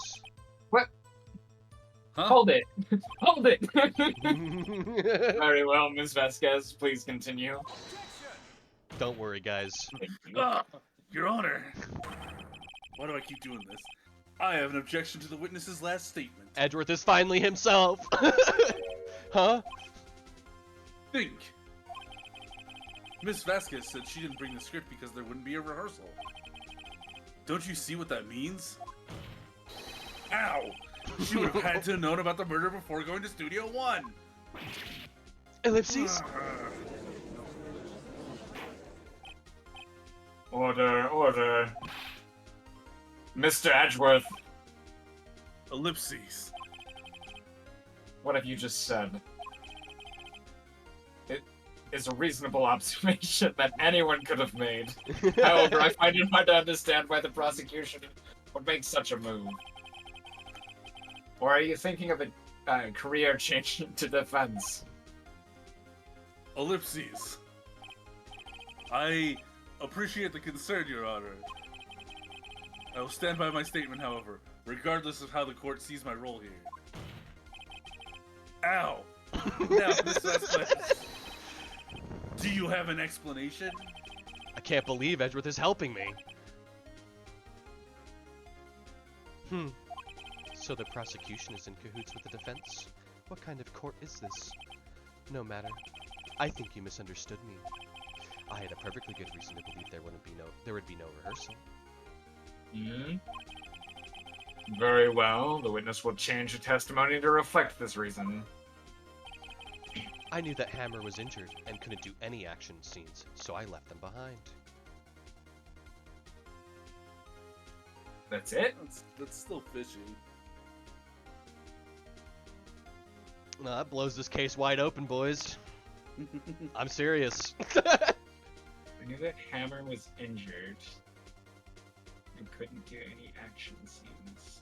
What? Huh? Hold it. Hold it. Very well, Ms. Vasquez. Please continue. Don't worry, guys. Your Honor! Why do I keep doing this? I have an objection to the witness's last statement. Edgeworth is finally himself. Huh? Think! Miss Vasquez said she didn't bring the script because there wouldn't be a rehearsal. Don't you see what that means? Ow! She would have had to have known about the murder before going to Studio One! Ellipses? Order, order. Mr. Edgeworth, Ellipses. what have you just said? It is a reasonable observation that anyone could have made. However, I find it hard to understand why the prosecution would make such a move. Or are you thinking of a career change to defense? Ellipses. I appreciate the concern, Your Honor. I will stand by my statement, however, regardless of how the court sees my role here. Ow! Now, Miss Vasquez, do you have an explanation? I can't believe Edgeworth is helping me. So the prosecution is in cahoots with the defense? What kind of court is this? No matter. I think you misunderstood me. I had a perfectly good reason to believe there would be no rehearsal. Hmm? Very well. The witness will change the testimony to reflect this reason. I knew that Hammer was injured and couldn't do any action scenes, so I left them behind. That's it? That's still fishy. No, that blows this case wide open, boys. I'm serious. I knew that Hammer was injured and couldn't do any action scenes.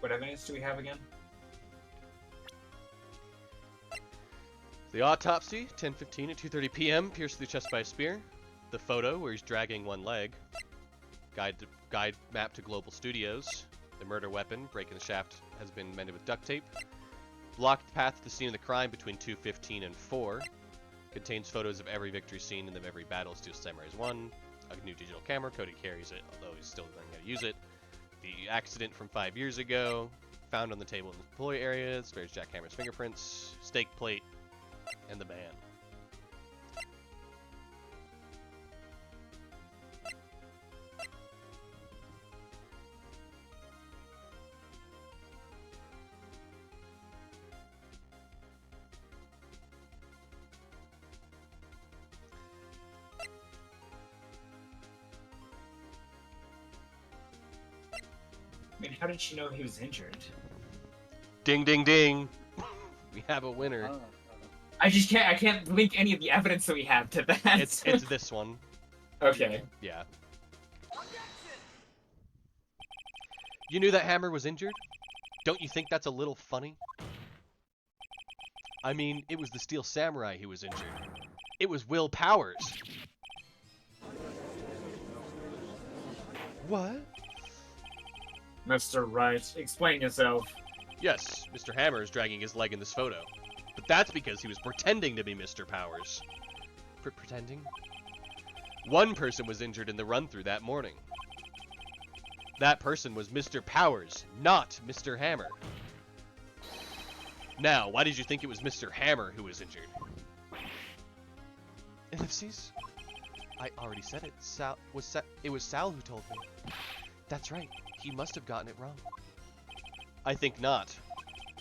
What evidence do we have again? The autopsy, 10:15 at 2:30 p.m., pierced through the chest by a spear. The photo, where he's dragging one leg. Guide map to Global Studios. The murder weapon, breaking the shaft, has been mended with duct tape. Blocked path to the scene of the crime between 2:15 and 4. Contains photos of every victory scene and of every battle Steel Samurai's won. A new digital camera, Cody carries it, although he's still learning how to use it. The accident from 5 years ago, found on the table in the employee area, spares Jack Hammer's fingerprints, steak plate, and the band. I mean, how did she know he was injured? Ding, ding, ding. We have a winner. I can't link any of the evidence that we have to that. It's this one. Okay. Yeah. You knew that Hammer was injured? Don't you think that's a little funny? I mean, it was the Steel Samurai who was injured. It was Will Powers. What? Mr. Wright, explain yourself. Yes, Mr. Hammer is dragging his leg in this photo. But that's because he was pretending to be Mr. Powers. Pretending? One person was injured in the run-through that morning. That person was Mr. Powers, not Mr. Hammer. Now, why did you think it was Mr. Hammer who was injured? Ellipses? I already said it. It was Sal who told me. That's right. He must have gotten it wrong. I think not.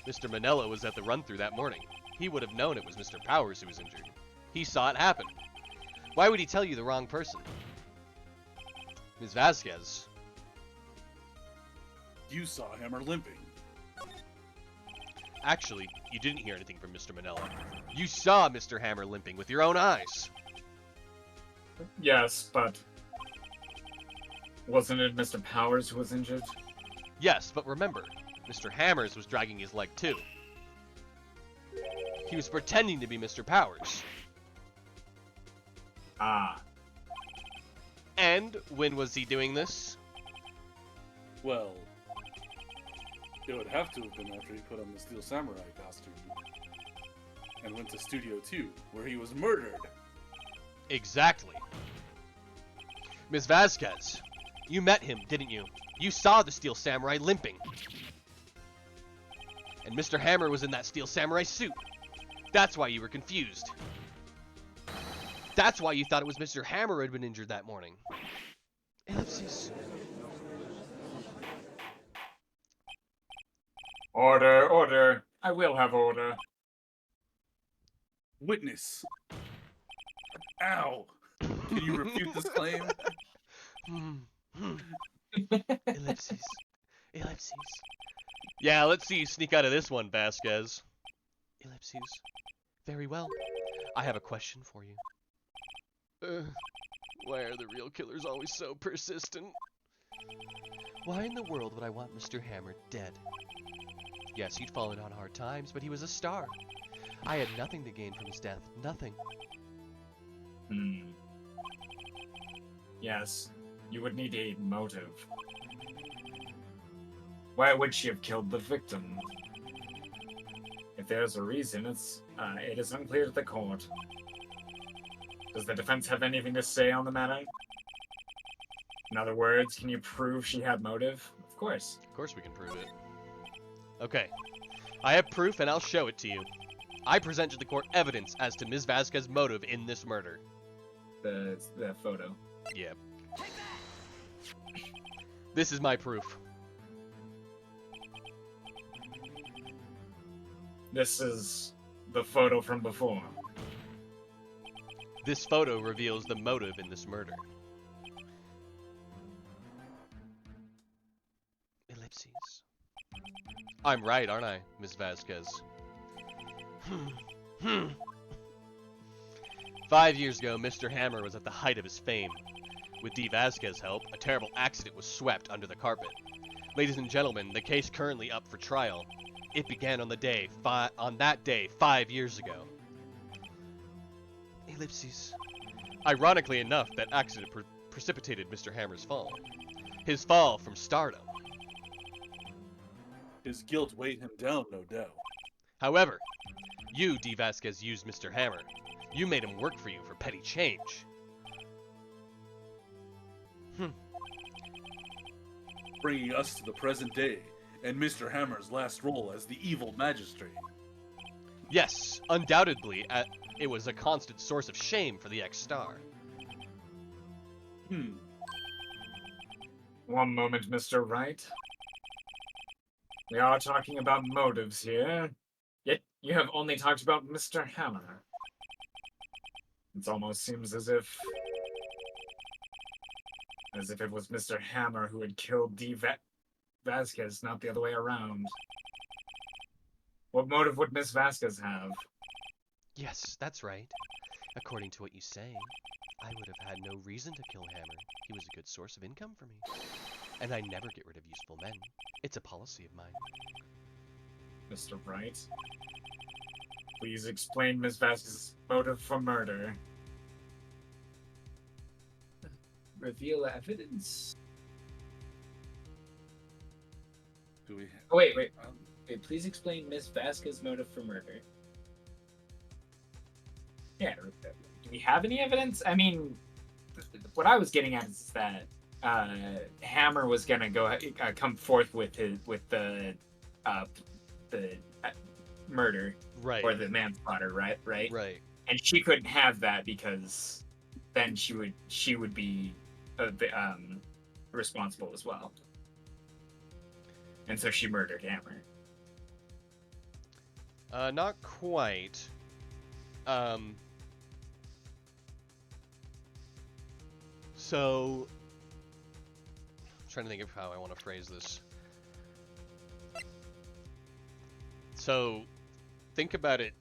Mr. Manella was at the run-through that morning. He would have known it was Mr. Powers who was injured. He saw it happen. Why would he tell you the wrong person? Ms. Vasquez. You saw Hammer limping. Actually, you didn't hear anything from Mr. Manella. You saw Mr. Hammer limping with your own eyes. Yes, but wasn't it Mr. Powers who was injured? Yes, but remember, Mr. Hammers was dragging his leg too. He was pretending to be Mr. Powers. Ah. And when was he doing this? Well, it would have to have been after he put on the Steel Samurai costume and went to Studio 2, where he was murdered. Exactly. Ms. Vasquez, you met him, didn't you? You saw the Steel Samurai limping. And Mr. Hammer was in that Steel Samurai suit. That's why you were confused. That's why you thought it was Mr. Hammer who had been injured that morning. Ellipses. Order, order. I will have order. Witness. Ow! Can you refute this claim? Ellipses. Ellipses. Yeah, let's see you sneak out of this one, Vasquez. Ellipses. Very well. I have a question for you. Why are the real killers always so persistent? Why in the world would I want Mr. Hammer dead? Yes, he'd fallen on hard times, but he was a star. I had nothing to gain from his death. Nothing. Yes, you would need a motive. Why would she have killed the victim? If there's a reason, it is unclear to the court. Does the defense have anything to say on the matter? In other words, can you prove she had motive? Of course. Of course we can prove it. Okay. I have proof and I'll show it to you. I present to the court evidence as to Ms. Vasquez's motive in this murder. The photo. Yeah. This is my proof. This is the photo from before. This photo reveals the motive in this murder. Ellipses. I'm right, aren't I, Ms. Vasquez? 5 years ago, Mr. Hammer was at the height of his fame. With D. Vasquez's help, a terrible accident was swept under the carpet. Ladies and gentlemen, the case currently up for trial. It began on that day 5 years ago. Ellipses. Ironically enough, that accident precipitated Mr. Hammer's fall. His fall from stardom. His guilt weighed him down, no doubt. However, you, D. Vasquez, used Mr. Hammer. You made him work for you for petty change. Bringing us to the present day, and Mr. Hammer's last role as the evil magistrate. Yes, undoubtedly, it was a constant source of shame for the ex-star. One moment, Mr. Wright. We are talking about motives here, yet you have only talked about Mr. Hammer. It almost seems as if it was Mr. Hammer who had killed D. Vasquez, not the other way around. What motive would Miss Vasquez have? Yes, that's right. According to what you say, I would have had no reason to kill Hammer. He was a good source of income for me. And I never get rid of useful men. It's a policy of mine. Mr. Wright, please explain Miss Vasquez's motive for murder. Reveal evidence? Do we? Oh, wait. Please explain Miss Vasquez's motive for murder. Yeah, do we have any evidence? I mean, what I was getting at is that Hammer was gonna come forth with the murder Right. or the manslaughter, right? Right. And she couldn't have that because then she would be responsible as well. And so she murdered Hammer. Not quite. So, I'm trying to think of how I want to phrase this. So, think about it.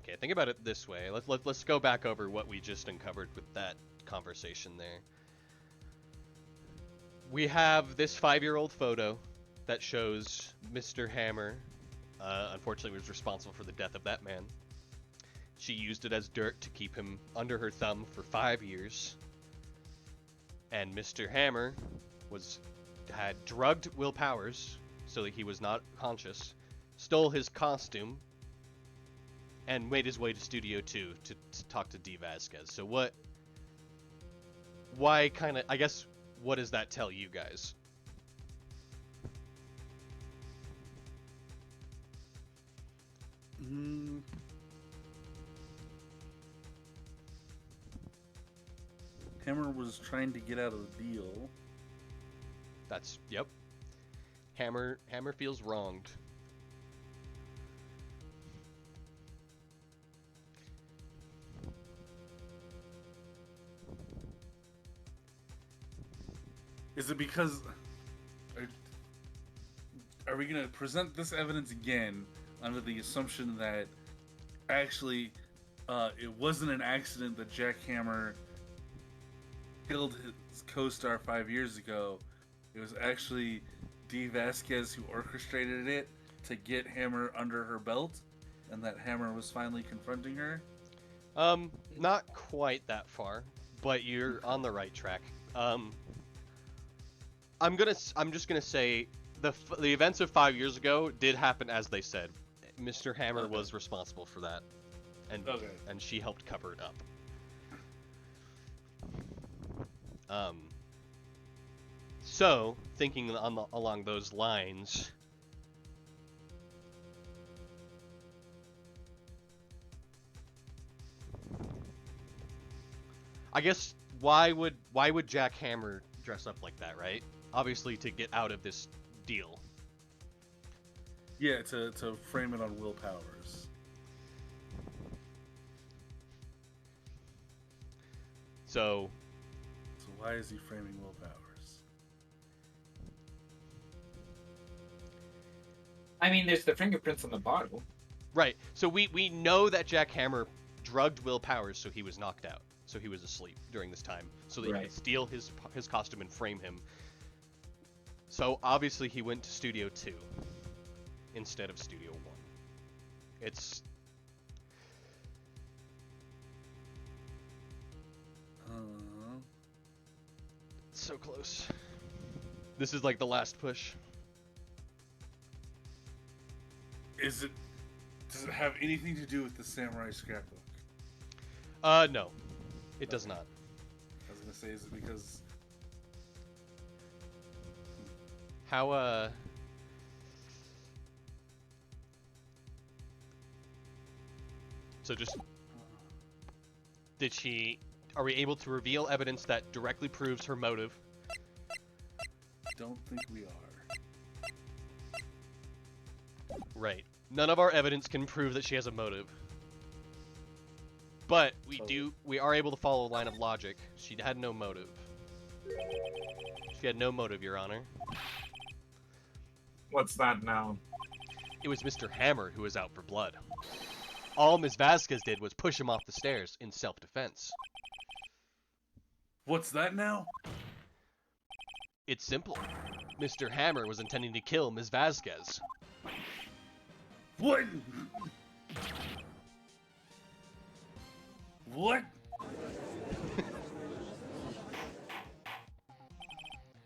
Okay, think about it this way. Let's go back over what we just uncovered with that conversation there. We have this 5-year-old photo that shows Mr. Hammer, unfortunately, was responsible for the death of that man. She used it as dirt to keep him under her thumb for 5 years. And Mr. Hammer had drugged Will Powers so that he was not conscious, stole his costume, and made his way to Studio 2 to talk to D. Vasquez. So what does that tell you guys? Hammer was trying to get out of the deal. Yep. Hammer feels wronged. Is it because... Are we going to present this evidence again under the assumption that actually it wasn't an accident that Jack Hammer killed his co-star 5 years ago? It was actually D. Vasquez who orchestrated it to get Hammer under her belt, and that Hammer was finally confronting her? Not quite that far, but you're on the right track. I'm just gonna say the events of 5 years ago did happen as they said. Mr. Hammer was responsible for that, and she helped cover it up. So thinking along those lines, I guess why would Jack Hammer dress up like that, right? Obviously to get out of this deal. Yeah, to frame it on Will Powers. So why is he framing Will Powers? I mean, there's the fingerprints on the bottle. right. So we know that Jack Hammer drugged Will Powers so he was knocked out. So he was asleep during this time, so that he could steal his costume and frame him. So obviously he went to Studio 2 instead of Studio 1. It's... so close. This is like the last push. Does it have anything to do with the samurai scrapbook? No. It does not. I was gonna say, is it because... How, So just... Are we able to reveal evidence that directly proves her motive? Don't think we are. Right. None of our evidence can prove that she has a motive. But we are able to follow a line of logic. She had no motive. She had no motive, Your Honor. What's that now? It was Mr. Hammer who was out for blood. All Ms. Vasquez did was push him off the stairs in self-defense. What's that now? It's simple. Mr. Hammer was intending to kill Ms. Vasquez. What? What?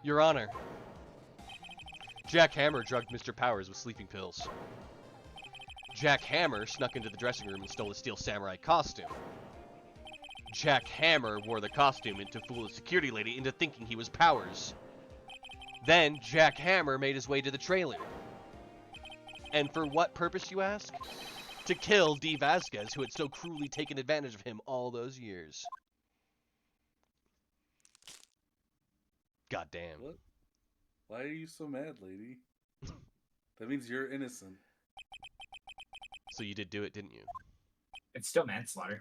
Your Honor, Jack Hammer drugged Mr. Powers with sleeping pills. Jack Hammer snuck into the dressing room and stole a steel samurai costume. Jack Hammer wore the costume to fool a security lady into thinking he was Powers. Then Jack Hammer made his way to the trailer. And for what purpose, you ask? To kill D. Vasquez, who had so cruelly taken advantage of him all those years. God damn. What? Why are you so mad, lady? That means you're innocent. So you did do it, didn't you? It's still manslaughter.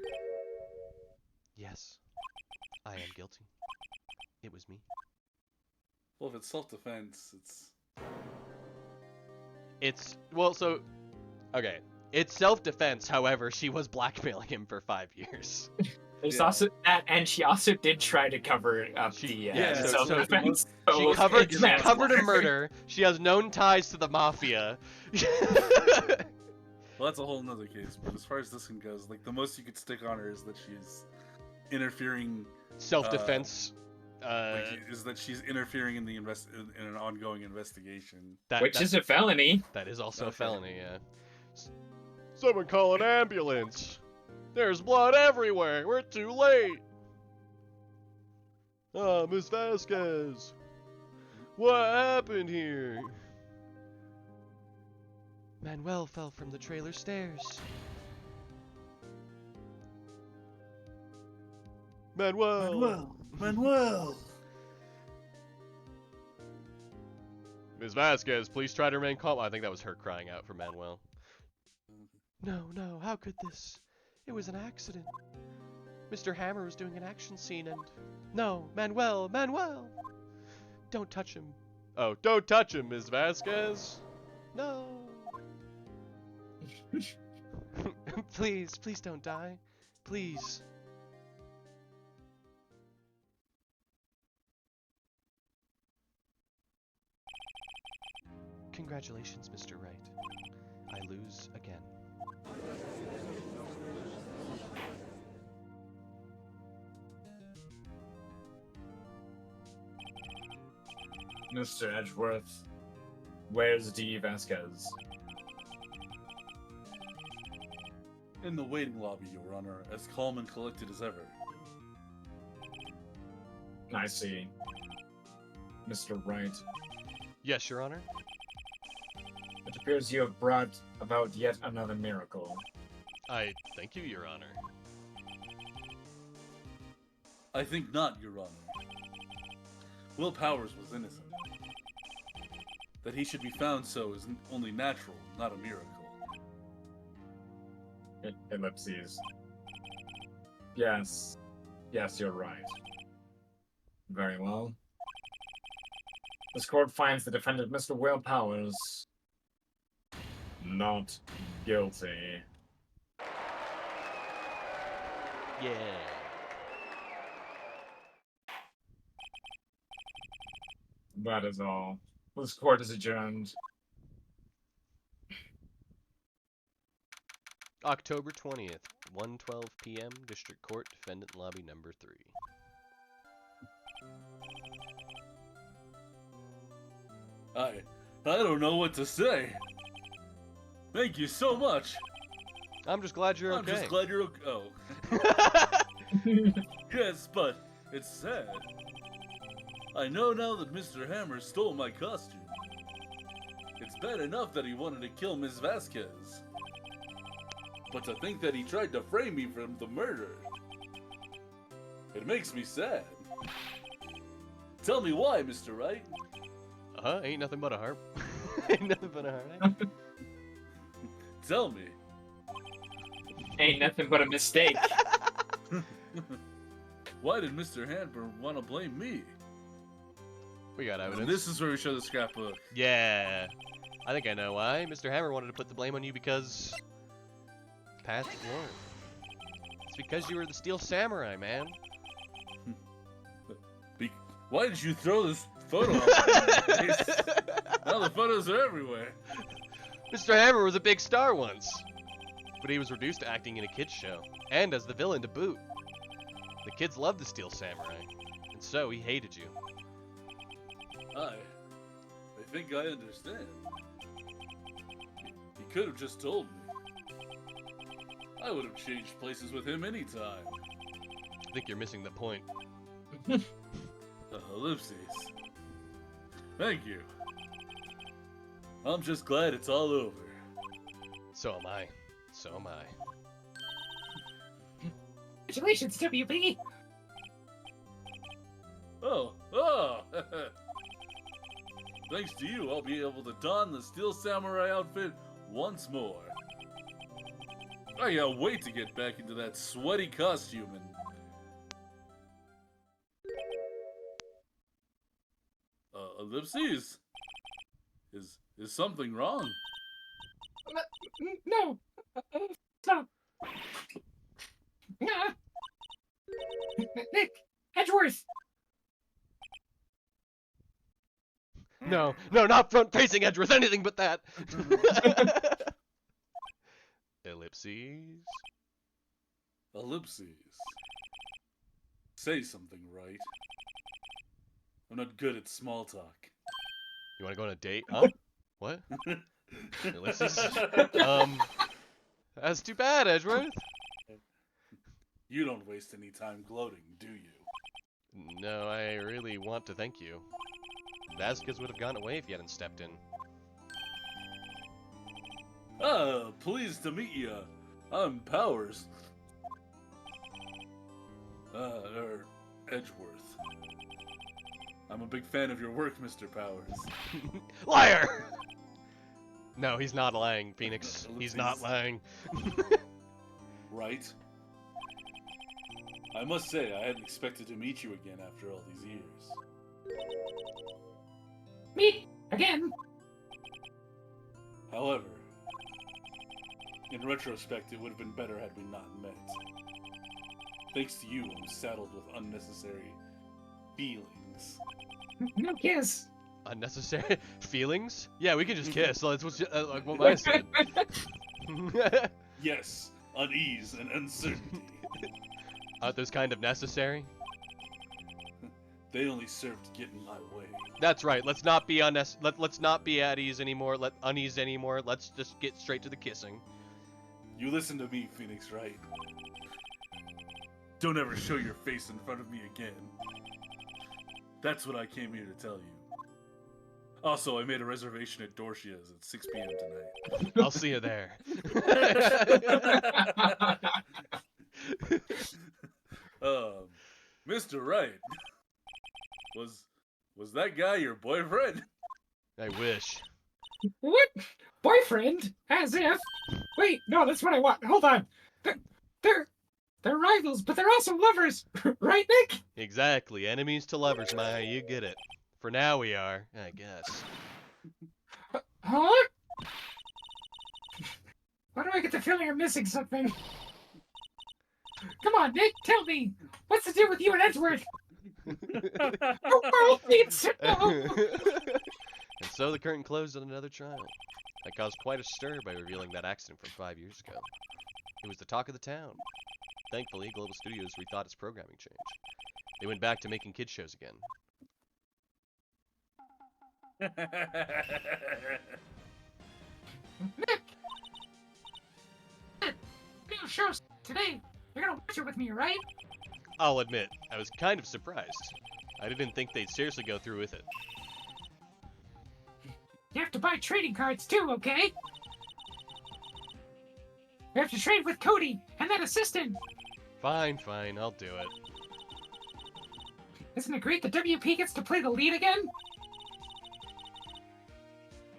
Yes. I am guilty. It was me. Well, if it's self-defense, It's, well, so, okay. It's self-defense, however, she was blackmailing him for 5 years. There's Yeah. also that, and she also did try to cover up She- the yeah, so self-defense. She So covered it's she covered a manslaughter. murder. She has known ties to the mafia. well, that's a whole nother case. But as far as this one goes, like, the most you could stick on her is that she's interfering. Self-defense. Is that she's interfering in the in an ongoing investigation. Which is a felony. that is also a Okay. felony, yeah. Someone call an ambulance. There's blood everywhere. We're too late. Oh, Miss Vasquez. What happened here? Manuel fell from the trailer stairs. Manuel. Manuel. Ms. Vasquez, please try to remain calm. I think that was her crying out for Manuel. No, no, how could this? It was an accident. Mr. Hammer was doing an action scene and... No, Manuel, Manuel! Don't touch him. Oh, don't touch him, Ms. Vasquez! No! Please, please don't die. Please. Congratulations, Mr. Wright. I lose again. Mr. Edgeworth, where's D. Vasquez? In the waiting lobby, Your Honor, as calm and collected as ever. I see. Mr. Wright, Yes, Your Honor? it appears you have brought about yet another miracle. I thank you, Your Honor. I think not, Your Honor. Will Powers was innocent. That he should be found so is only natural, not a miracle. Ellipses. Yes. Yes, you're right. Very well. This court finds the defendant, Mr. Will Powers, not guilty. Yeah. That is all. This court is adjourned. October 20th, 1:12 p.m., District Court, Defendant Lobby Number 3. I don't know what to say. Thank you so much. I'm just glad you're I'm okay. just glad you're okay. Oh. Yes, but it's sad. I know now that Mr. Hammer stole my costume. It's bad enough that he wanted to kill Ms. Vasquez. But to think that he tried to frame me from the murder, it makes me sad. Tell me why, Mr. Wright. Ain't nothing but a harp. Ain't nothing but a heartache. Tell me. Ain't nothing but a mistake. Why did Mr. Hammer want to blame me? We got evidence. And this is where we show the scrapbook. Yeah. I think I know why. Mr. Hammer wanted to put the blame on you because... Past Warren. It's because you were the Steel Samurai, man. Why did you throw this photo out? Now the photos are everywhere. Mr. Hammer was a big star once. But he was reduced to acting in a kid's show. And as the villain to boot. The kids loved the Steel Samurai. And so he hated you. I think I understand. He could have just told me. I would have changed places with him anytime. I think you're missing the point. Ellipses. Thank you. I'm just glad it's all over. So am I. So am I. Congratulations, WB. Oh. Thanks to you, I'll be able to don the Steel Samurai outfit once more. I can't wait to get back into that sweaty costume and... Ellipses? Is something wrong? No. Stop. Nick, Edgeworth. No, not front-facing Edgeworth, anything but that. Ellipses. Ellipses. Say something, right? I'm not good at small talk. You want to go on a date? Huh? What? Ellipses? That's too bad, Edgeworth. You don't waste any time gloating, do you? No, I really want to thank you. Vasquez would have gone away if you hadn't stepped in. Pleased to meet you. I'm Powers. Edgeworth. I'm a big fan of your work, Mr. Powers. Liar! No, he's not lying, Phoenix. He's not lying. Right? I must say, I hadn't expected to meet you again after all these years. Meet again. However, in retrospect, it would have been better had we not met. Thanks to you, I'm saddled with unnecessary feelings. No kiss. Unnecessary feelings? Yeah, we can just kiss. That's what's like what I said. Yes, unease and uncertainty. Aren't those kind of necessary? They only serve to get in my way. That's right. Let's not be let's not be at ease anymore. Unease anymore. Let's just get straight to the kissing. You listen to me, Phoenix Wright. Don't ever show your face in front of me again. That's what I came here to tell you. Also, I made a reservation at Dorcia's at 6 p.m. tonight. I'll see you there. Mr. Wright, was that guy your boyfriend? I wish. What? Boyfriend? As if. Wait, no, that's what I want. Hold on. They're rivals, but they're also lovers, right, Nick? Exactly. Enemies to lovers, Maya. You get it. For now, we are, I guess. Huh? Why do I get the feeling I'm missing something? Come on, Nick, tell me. What's the deal with you and Edgeworth? The world needs to know. And so the curtain closed on another trial. I caused quite a stir by revealing that accident from 5 years ago. It was the talk of the town. Thankfully, Global Studios rethought its programming change. They went back to making kids shows again. Nick! New shows today. You're gonna watch it with me, right? I'll admit, I was kind of surprised. I didn't think they'd seriously go through with it. You have to buy trading cards too, okay? You have to trade with Cody and that assistant. Fine, I'll do it. Isn't it great that WP gets to play the lead again?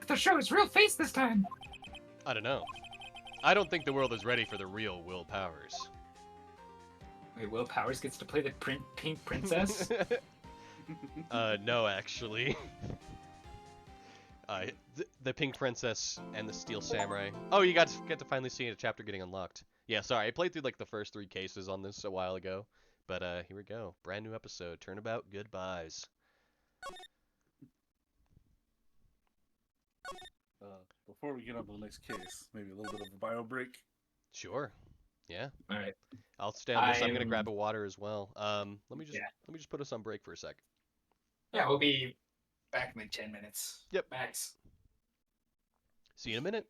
The show is real face this time. I don't know. I don't think the world is ready for the real Will Powers. Wait, Will Powers gets to play the Pink Princess? No, actually. The Pink Princess and the Steel Samurai. Oh, you get to finally see a chapter getting unlocked. Yeah, sorry, I played through like the first 3 cases on this a while ago. But here we go. Brand new episode. Turnabout goodbyes. Before we get on to the next case, maybe a little bit of a bio break. Sure. Yeah. All right. I'll stay on this. I'm gonna grab a water as well. Let me just put us on break for a sec. Yeah, we'll be back in like 10 minutes. Yep. Max. See you in a minute.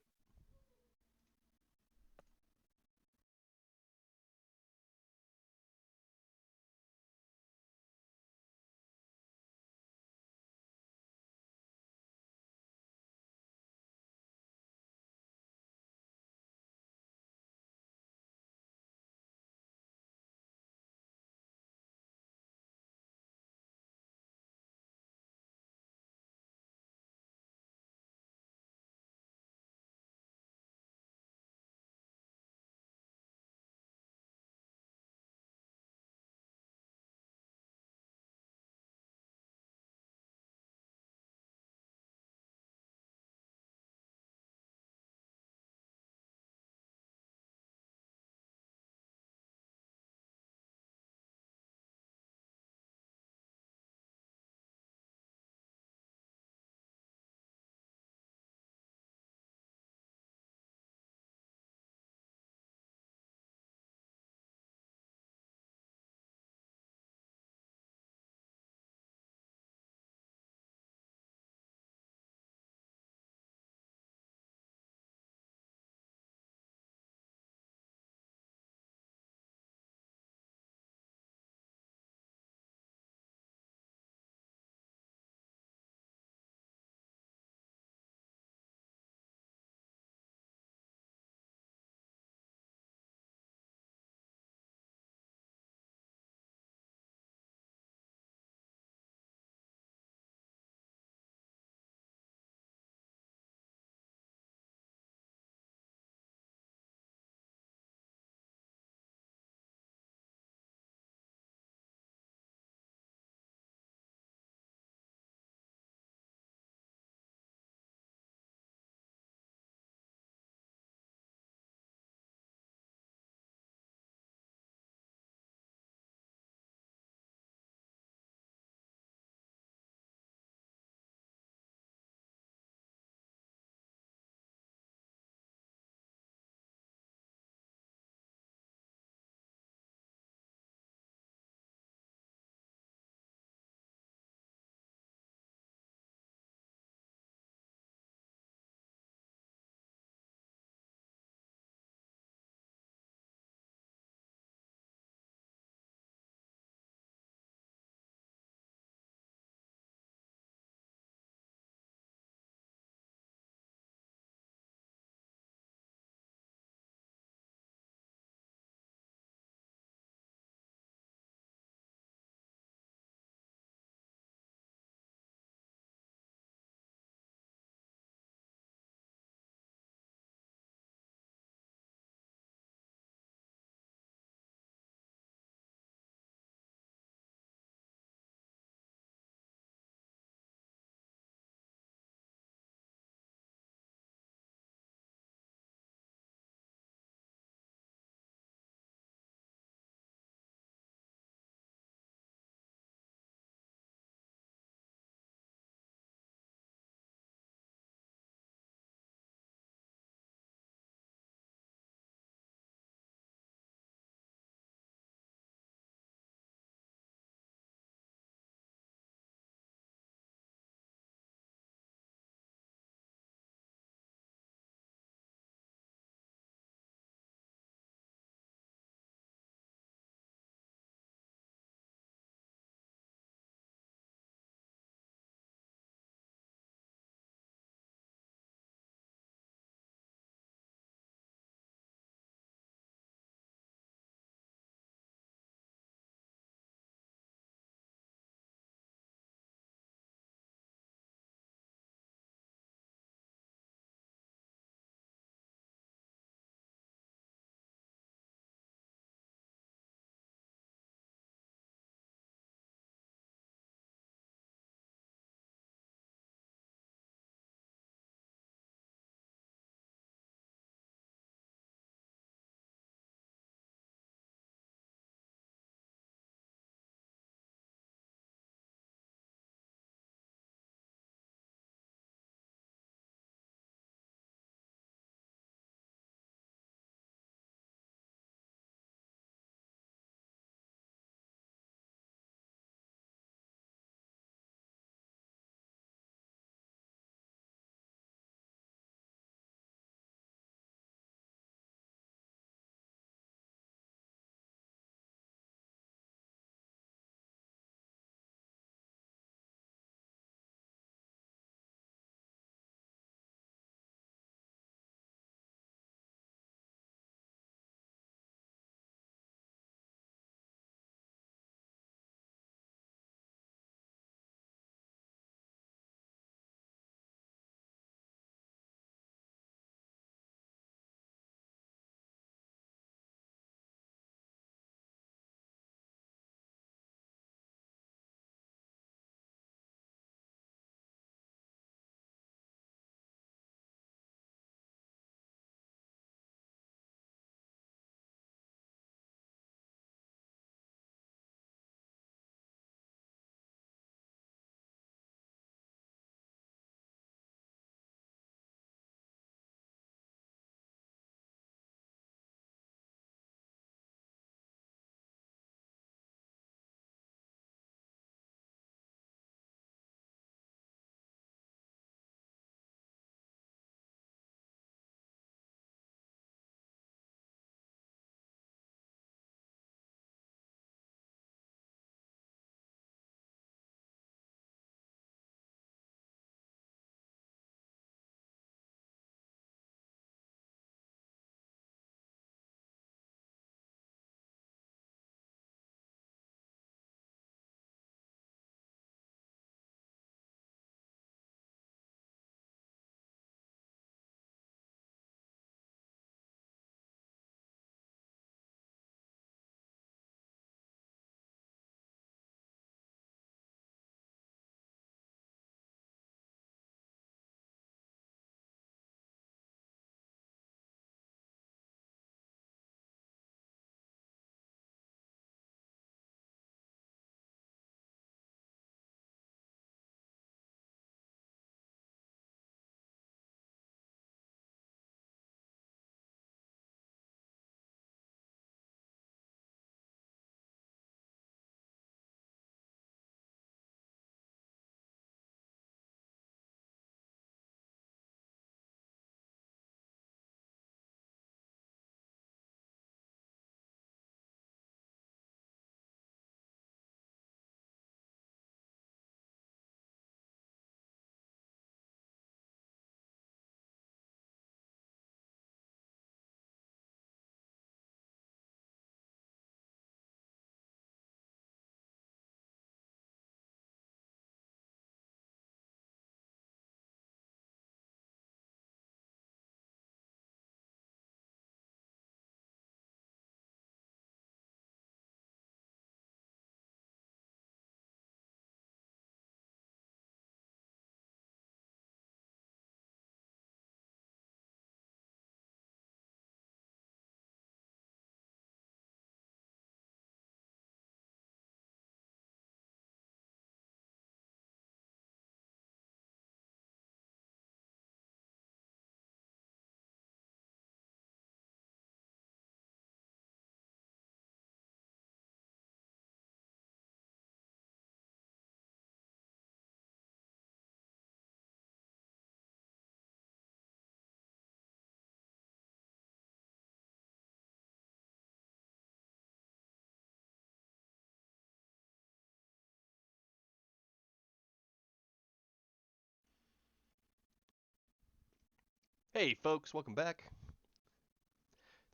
Hey, folks, welcome back.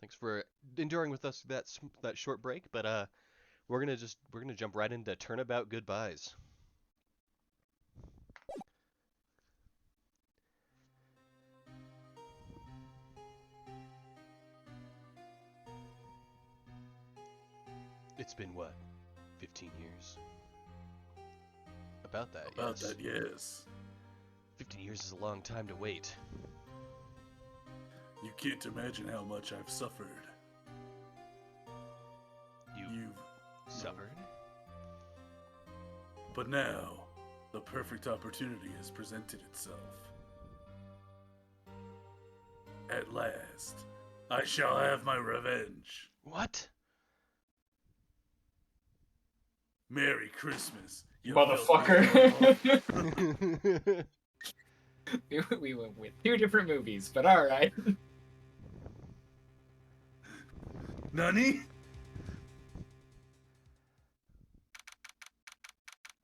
Thanks for enduring with us that short break, but we're gonna jump right into turnabout goodbyes. It's been what, 15 years? About that, About yes. that, yes. 15 years is a long time to wait. You can't imagine how much I've suffered. You've Suffered? But now, the perfect opportunity has presented itself. At last, I shall have my revenge. What? Merry Christmas, you Motherfucker. filthy- We went with 2 different movies, but alright. Nani?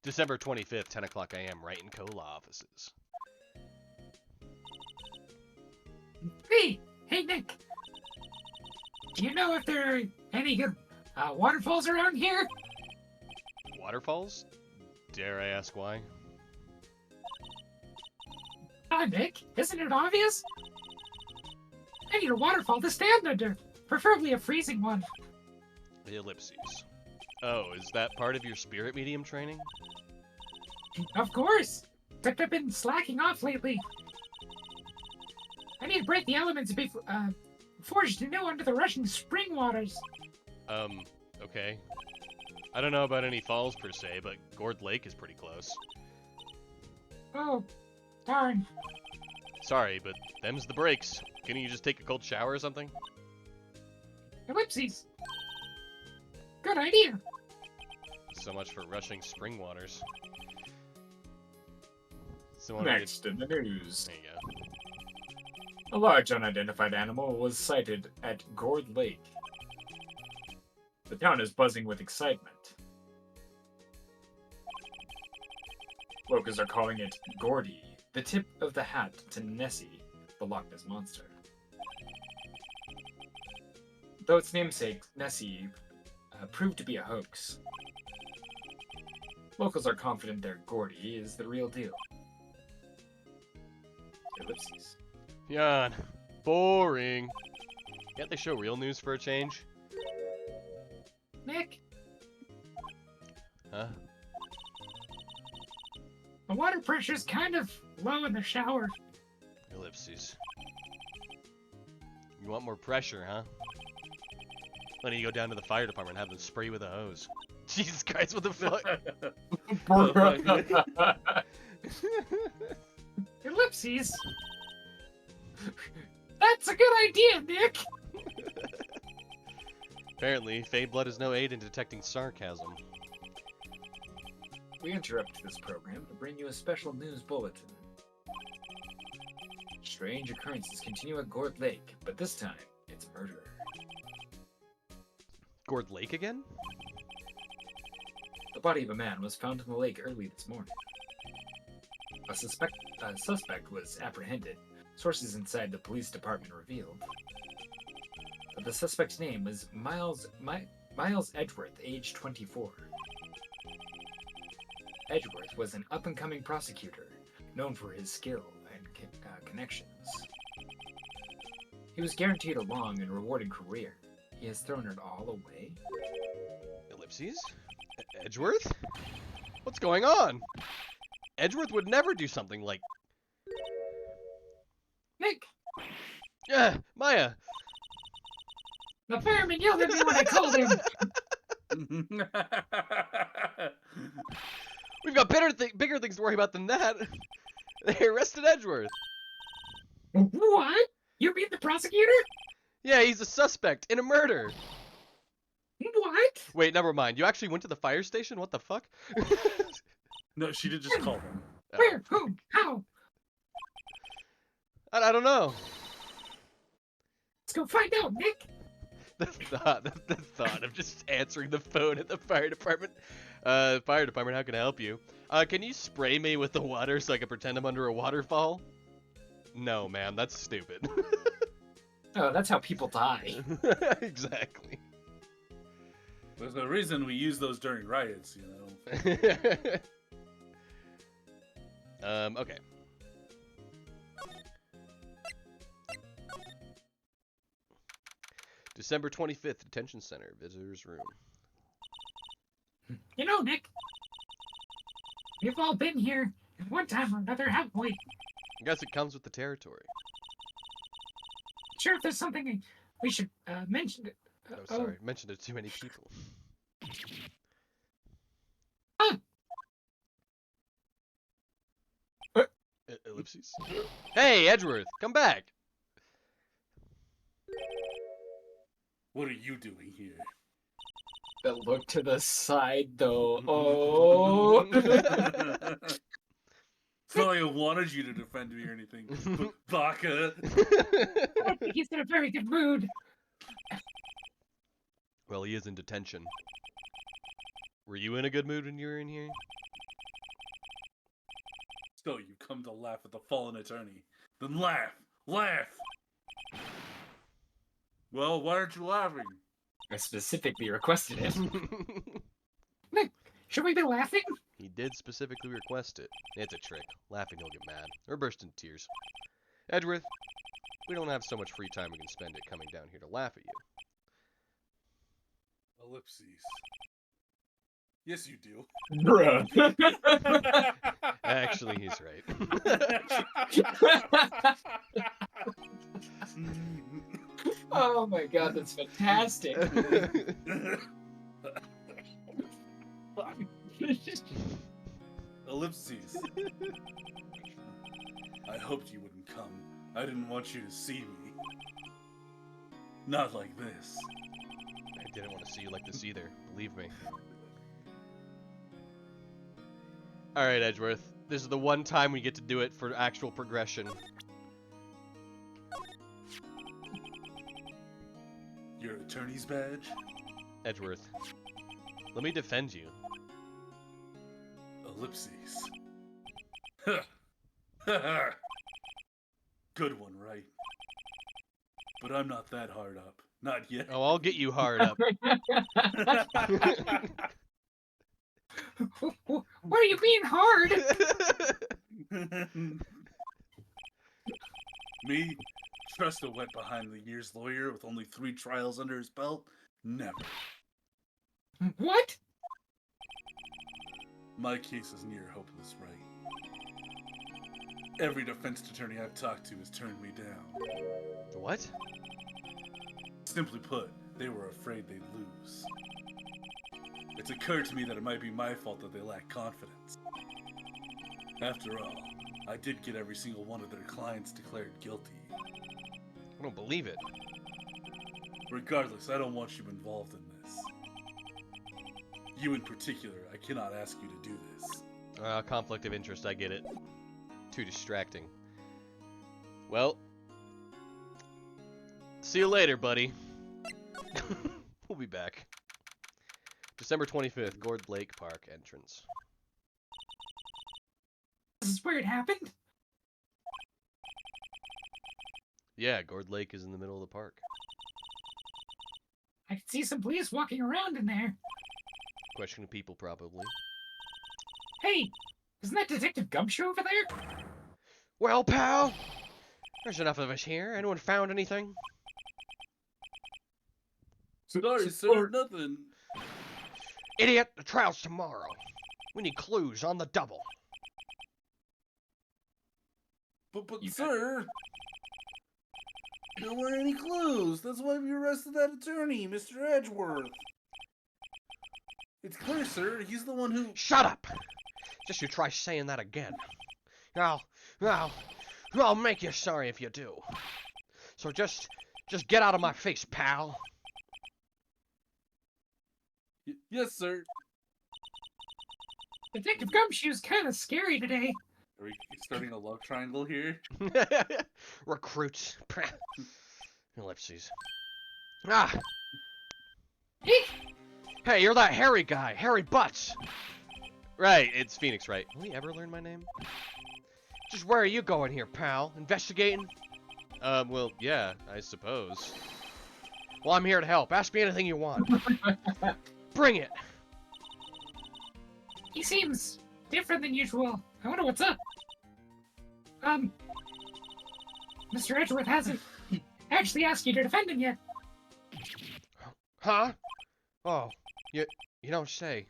December 25th, 10 o'clock a.m., Wright and Cola offices. Hey, Nick. Do you know if there are any good waterfalls around here? Waterfalls? Dare I ask why? Nick, isn't it obvious? I need a waterfall to stand under, preferably a freezing one. Ellipses. Oh, is that part of your spirit medium training? Of course, except I've been slacking off lately. I need to break the elements and be forged anew under the rushing spring waters. Okay. I don't know about any falls per se, but Gord Lake is pretty close. Oh, darn. Sorry, but them's the breaks. Couldn't you just take a cold shower or something? Ellipses. Good idea. So much for rushing spring waters. So wanna Next in the news. There you go. A large unidentified animal was sighted at Gord Lake. The town is buzzing with excitement. Locals are calling it Gordy, the tip of the hat to Nessie, the Loch Ness Monster. Though its namesake, Nessie, proved to be a hoax. Locals are confident their Gordy is the real deal. Ellipses. Yawn. Boring. Can't they show real news for a change? Nick, Huh? the water pressure's kind of low in the shower. Ellipses. You want more pressure, huh? Why don't you go down to the fire department and have them spray you with a hose? Jesus Christ, what the fuck? Ellipses. That's a good idea, Nick. Apparently, Fey Blood is no aid in detecting sarcasm. We interrupt this program to bring you a special news bulletin. Strange occurrences continue at Gord Lake, but this time, it's murder. Gord Lake again? The body of a man was found in the lake early this morning. A suspect was apprehended, sources inside the police department revealed. But the suspect's name was Miles Edgeworth, age 24. Edgeworth was an up-and-coming prosecutor, known for his skill and connections. He was guaranteed a long and rewarding career. He has thrown it all away. Ellipses? Edgeworth? What's going on? Edgeworth would never do something like... Nick, Maya! the fireman yelled at me when I called him. We've got bigger things to worry about than that. They arrested Edgeworth. What? You mean the prosecutor? Yeah, he's a suspect in a murder. What? Wait, never mind. You actually went to the fire station? What the fuck? No, she did just call them. Oh. Where? Who? How? I don't know. Let's go find out, Nick. The thought of just answering the phone at the fire department. Fire department, how can I help you? Can you spray me with the water so I can pretend I'm under a waterfall? No, man, that's stupid. Oh, that's how people die. Exactly. There's a reason we use those during riots, you know. Okay. December 25th, Detention Center, Visitors Room. You know, Nick, we've all been here at one time or another, haven't we? I guess it comes with the territory. Sure, if there's something we should mention. Oh, sorry. Mentioned it to too many people. Ellipses? Hey, Edgeworth, come back! What are you doing here? The look to the side, though. Oh. It's not like I wanted you to defend me or anything. Baka. I don't think he's in a very good mood. Well, he is in detention. Were you in a good mood when you were in here? So you come to laugh at the fallen attorney. Then laugh! Laugh! Well, why aren't you laughing? I specifically requested it. Nick, should we be laughing? He did specifically request it. It's a trick. Laughing, he'll get mad. Or burst into tears. Edgeworth, we don't have so much free time we can spend it coming down here to laugh at you. Ellipses. Yes, you do. Bruh. Actually, he's right. Oh my god, that's fantastic. Ellipses. I hoped you wouldn't come. I didn't want you to see me. Not like this. I didn't want to see you like this either, believe me. Alright, Edgeworth. This is the one time we get to do it for actual progression. Your attorney's badge? Edgeworth, let me defend you. Ellipses. Good one, right? But I'm not that hard up. Not yet. Oh, I'll get you hard up. Why are you being hard? Me? Trust a wet behind the ears lawyer with only 3 trials under his belt? Never. What? My case is near hopeless, right? Every defense attorney I've talked to has turned me down. What? Simply put, they were afraid they'd lose. It's occurred to me that it might be my fault that they lack confidence. After all, I did get every single one of their clients declared guilty. I don't believe it. Regardless, I don't want you involved in this. You in particular, I cannot ask you to do this. Conflict of interest, I get it. Too distracting. Well, see you later, buddy. We'll be back. December 25th, Gord Lake Park entrance. This is where it happened? Yeah, Gord Lake is in the middle of the park. I can see some police walking around in there. Questioning people, probably. Hey, isn't that Detective Gumshoe over there? Well, pal, there's enough of us here. Anyone found anything? Sorry, sir, nothing. Idiot, the trial's tomorrow. We need clues on the double. But sir, there weren't any clues. That's why we arrested that attorney, Mr. Edgeworth. It's clear, sir. He's the one who... Shut up! Just you try saying that again. I'll make you sorry if you do. So just get out of my face, pal. Yes, sir. Detective Gumshoe's kind of scary today. Are we starting a love triangle here? Recruits. Ellipses. Ah! Hey, you're that hairy guy, Harry Butts. Right, it's Phoenix, right? Will he ever learn my name? Just where are you going here, pal? Investigating? Well, yeah, I suppose. Well, I'm here to help. Ask me anything you want. Bring it! He seems different than usual. I wonder what's up. Mr. Edgeworth hasn't actually asked you to defend him yet. Huh? Oh, you don't say.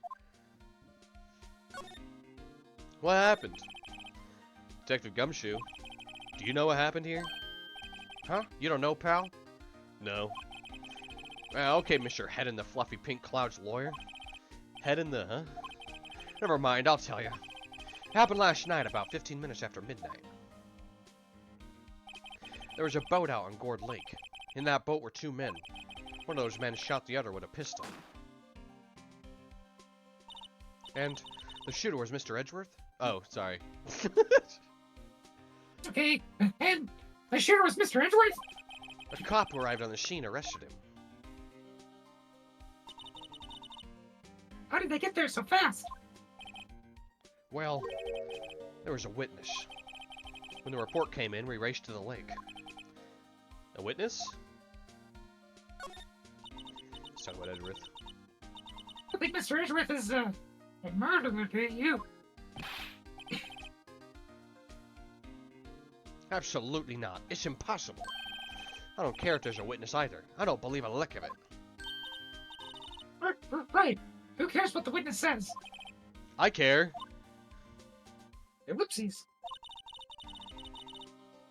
What happened? Detective Gumshoe, do you know what happened here? Huh? You don't know, pal? No. Okay, Mr. Head in the Fluffy Pink Cloud's lawyer. Head in the, huh? Never mind, I'll tell you. It happened last night about 15 minutes after midnight. There was a boat out on Gourd Lake. In that boat were 2 men. One of those men shot the other with a pistol. And the shooter was Mr. Edgeworth? Oh, sorry. Okay, and the shooter was Mr. Edgeworth? A cop who arrived on the scene arrested him. How did they get there so fast? Well, there was a witness. When the report came in, we raced to the lake. A witness? Sound about Edgeworth. I think Mr. Edgeworth is a murderer to you. Absolutely not. It's impossible. I don't care if there's a witness either. I don't believe a lick of it. Right. Who cares what the witness says? I care. Whoopsies.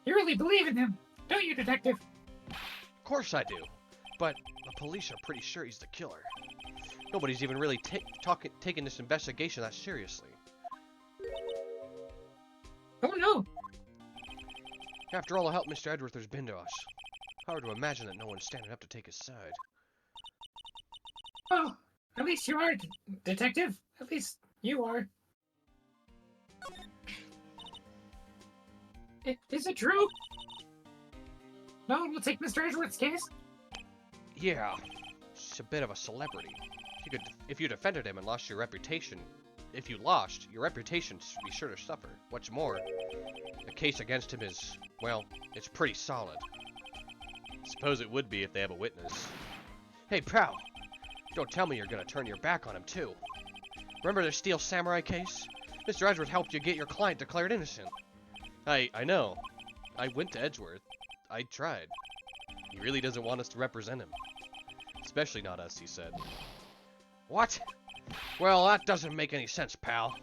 You really believe in him, don't you, Detective? Of course I do. But the police are pretty sure he's the killer. Nobody's even really taking this investigation that seriously. Oh no. After all the help Mr. Edgeworth has been to us, hard to imagine that no one's standing up to take his side. Oh, at least you are, Detective. At least you are. Is it true? No one will take Mr. Edgeworth's case? Yeah, he's a bit of a celebrity. If you defended him and lost your reputation, if you lost, your reputation would be sure to suffer. What's more, the case against him is, well, it's pretty solid. Suppose it would be if they have a witness. Hey, pal, don't tell me you're gonna turn your back on him, too. Remember the Steel Samurai case? Mr. Edgeworth helped you get your client declared innocent. I know. I went to Edgeworth. I tried. He really doesn't want us to represent him. Especially not us, he said. What? Well, that doesn't make any sense, pal.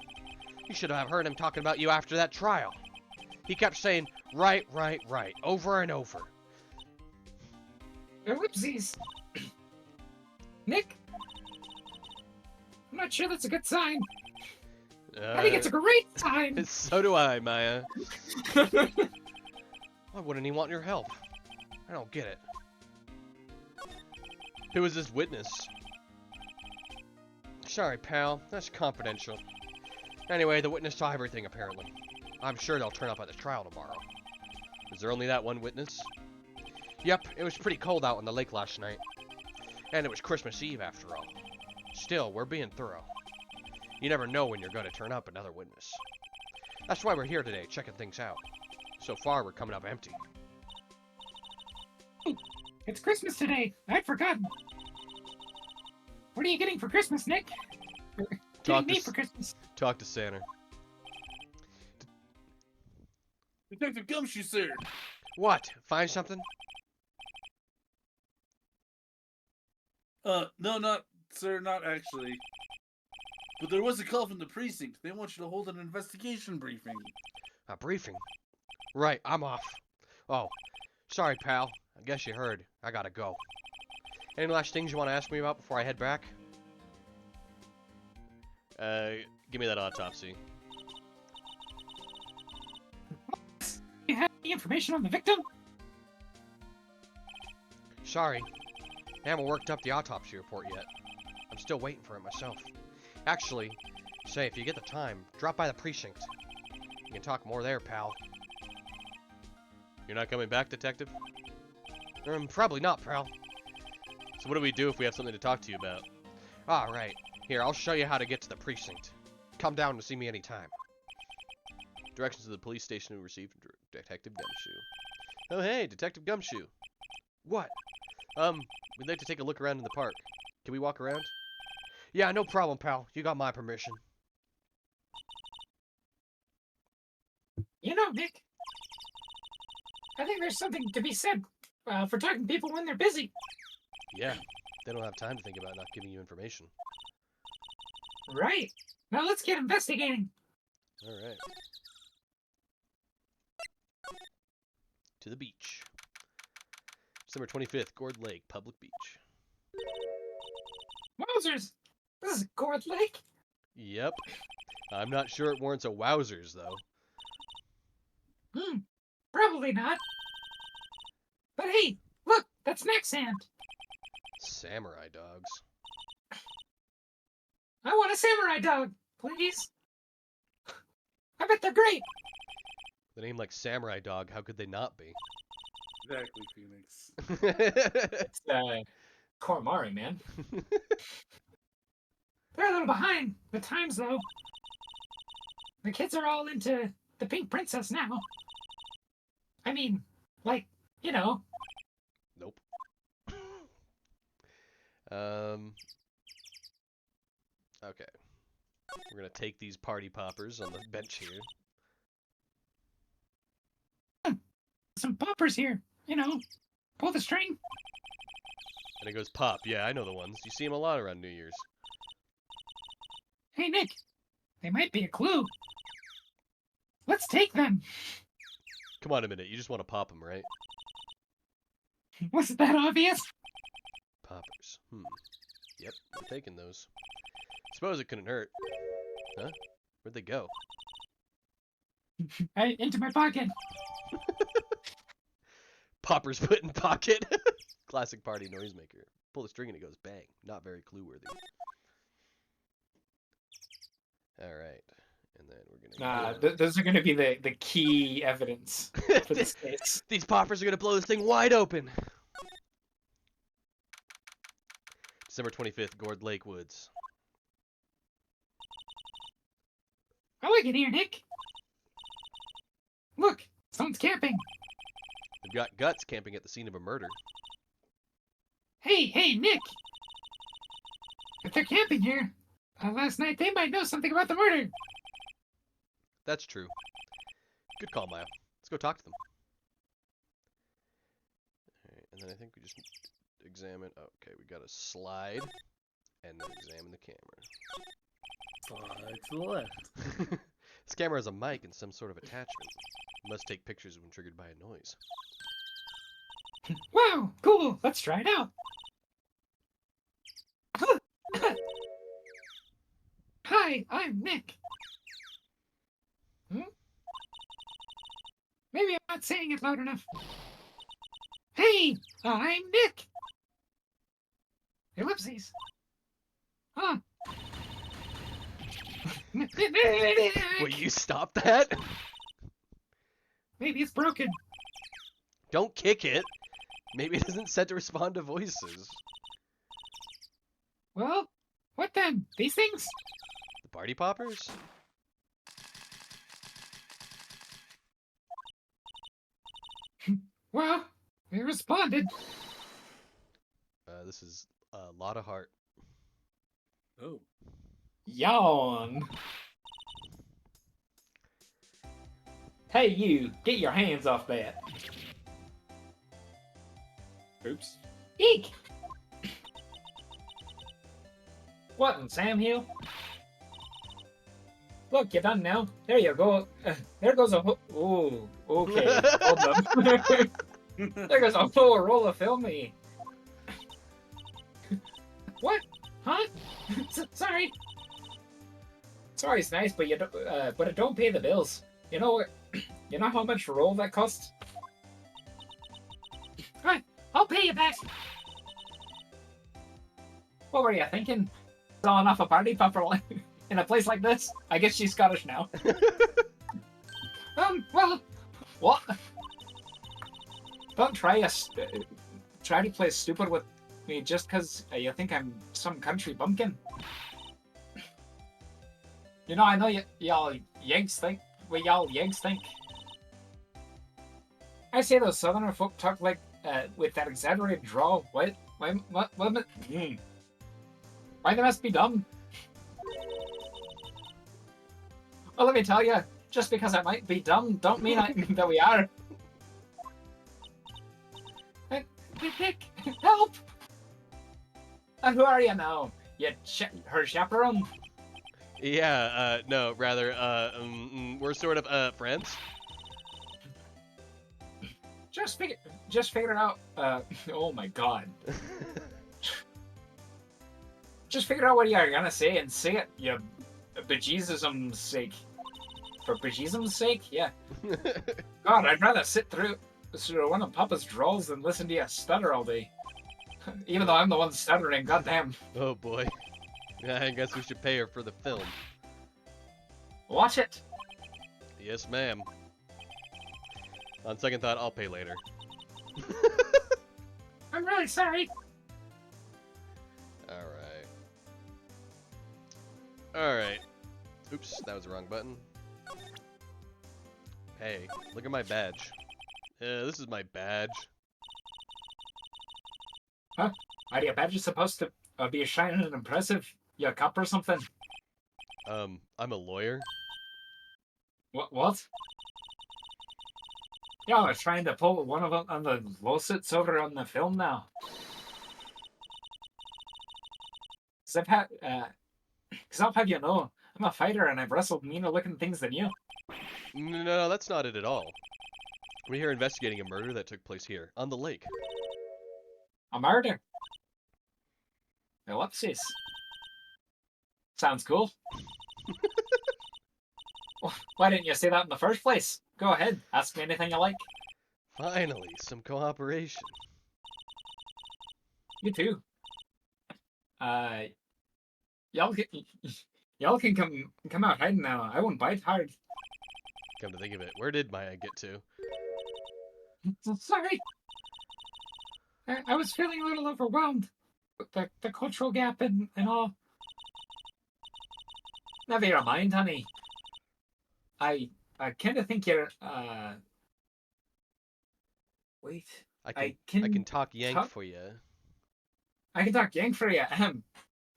You should have heard him talking about you after that trial. He kept saying, right, over and over. Whoopsies. Nick? I'm not sure that's a good sign. I think it's a great sign. So do I, Maya. Why wouldn't he want your help? I don't get it. Who is this witness? Sorry, pal. That's confidential. Anyway, the witness saw everything, apparently. I'm sure they'll turn up at the trial tomorrow. Is there only that one witness? Yep, it was pretty cold out on the lake last night. And it was Christmas Eve, after all. Still, we're being thorough. You never know when you're going to turn up another witness. That's why we're here today, checking things out. So far, we're coming up empty. It's Christmas today. I'd forgotten. What are you getting for Christmas, Nick? Getting me for Christmas. Talk to Santa. Detective Gumshoe, sir. What? Find something? No, not actually. But there was a call from the precinct. They want you to hold an investigation briefing. A briefing? Right, I'm off. Oh, sorry, pal. I guess you heard. I gotta go. Any last things you want to ask me about before I head back? Give me that autopsy. You have any information on the victim? Sorry. I haven't worked up the autopsy report yet. I'm still waiting for it myself. Actually, say, if you get the time, drop by the precinct. You can talk more there, pal. You're not coming back, Detective? Probably not, pal. So what do we do if we have something to talk to you about? Ah, right. Here, I'll show you how to get to the precinct. Come down to see me anytime. Directions to the police station we received from Detective Gumshoe. Oh, hey, Detective Gumshoe. What? We'd like to take a look around in the park. Can we walk around? Yeah, no problem, pal. You got my permission. You know, Nick, I think there's something to be said for talking to people when they're busy. Yeah, they don't have time to think about not giving you information. Right. Now let's get investigating. All right. To the beach. December 25th, Gourd Lake, Public Beach. Wowzers! This is Gourd Lake. Yep. I'm not sure it warrants a wowzers, though. Probably not. But hey, look, that's neck sand. Samurai dogs. I want a samurai dog, please. I bet they're great. The name like Samurai Dog, how could they not be? Exactly, Phoenix. It's Koromari, man. They're a little behind the times, though. The kids are all into the Pink Princess now. I mean, like, you know. Nope. Okay. We're gonna take these party poppers on the bench here. Some poppers here. You know, pull the string. And it goes pop. Yeah, I know the ones. You see them a lot around New Year's. Hey, Nick, they might be a clue. Let's take them. Come on a minute. You just want to pop them, right? Wasn't that obvious? Poppers. Yep, we're taking those. Suppose it couldn't hurt. Huh? Where'd they go? Into my pocket. Poppers put in pocket. Classic party noisemaker. Pull the string and it goes bang. Not very clue worthy. Alright. And then we're gonna Those are going to be the key evidence for this case. These poppers are gonna blow this thing wide open. December 25th, Gourd Lake Woods. I like it here, Nick. Look, someone's camping. They've got guts camping at the scene of a murder. Hey, Nick. If they're camping here, last night they might know something about the murder. That's true. Good call, Maya. Let's go talk to them. Alright, and then I think we just examine... Okay, we gotta slide and then examine the camera. Slide to the left. This camera has a mic and some sort of attachment. It must take pictures when triggered by a noise. Wow, cool. Let's try it out. Hi, I'm Nick. Maybe I'm not saying it loud enough. Hey, I'm Nick. Ellipses. Huh. Will you stop that? Maybe it's broken. Don't kick it. Maybe it isn't set to respond to voices. Well, what then? These things? The party poppers? Well, they responded. This is a lot of heart. Oh. Yawn. Hey, you! Get your hands off that. Oops. Eek! What in Sam Hill? Look, you're done now. There you go. There goes a ooh, okay. Hold on. There goes a whole roll of film me. What? Huh? Sorry. Sorry's nice, but but it don't pay the bills. You know what? You know how much roll that cost? I'll pay you back. What were you thinking? Selling off a party popper in a place like this? I guess she's Scottish now. Well, What? Don't try to play stupid with me just because you think I'm some country bumpkin. You know, I know y'all Yanks think what y'all yigs think. I say those southerner folk talk like, with that exaggerated drawl. What? Why they must be dumb? Well, let me tell you, just because I might be dumb, don't mean that we are. Nick, help! And who are you now? You her chaperone? Yeah, no, rather, we're sort of, friends. Just figure out. Oh my god. Just figure out what you're gonna say and say it, you bejesusum's sake. For bejesusum's sake, yeah. God, I'd rather sit through one of Papa's drawls than listen to you stutter all day. Even though I'm the one stuttering, goddamn. Oh boy. Yeah, I guess we should pay her for the film. Watch it. Yes, ma'am. On second thought, I'll pay later. I'm really sorry. Alright. Alright. Oops, that was the wrong button. Hey, look at my badge. This is my badge. Huh? Are your badges supposed to be shining and impressive? You a cop or something? I'm a lawyer. What? Y'all are trying to pull one of them on the lawsuits over on the film now. Cause I'll have you know, I'm a fighter and I've wrestled meaner looking things than you. No, that's not it at all. We're here investigating a murder that took place here, on the lake. A murder? Ellipsis. Sounds cool. Why didn't you say that in the first place? Go ahead, ask me anything you like. Finally, some cooperation. You too. Y'all can come out hiding now. I won't bite hard. Come to think of it, where did Maya get to? Sorry. I was feeling a little overwhelmed with the cultural gap and all. Never your mind, honey. I kind of think you're, Wait. I can talk Yank for you. I can talk Yank for you,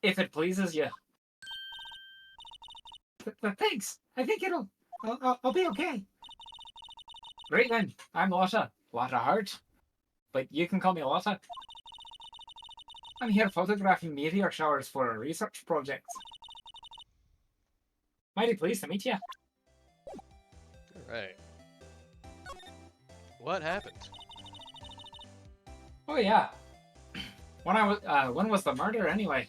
if it pleases you. But thanks. I think I'll be okay. Great then. I'm Lotta Hart. But you can call me Lotta. I'm here photographing meteor showers for a research project. Mighty pleased to meet you. Alright. What happened? Oh yeah. When was the murder anyway?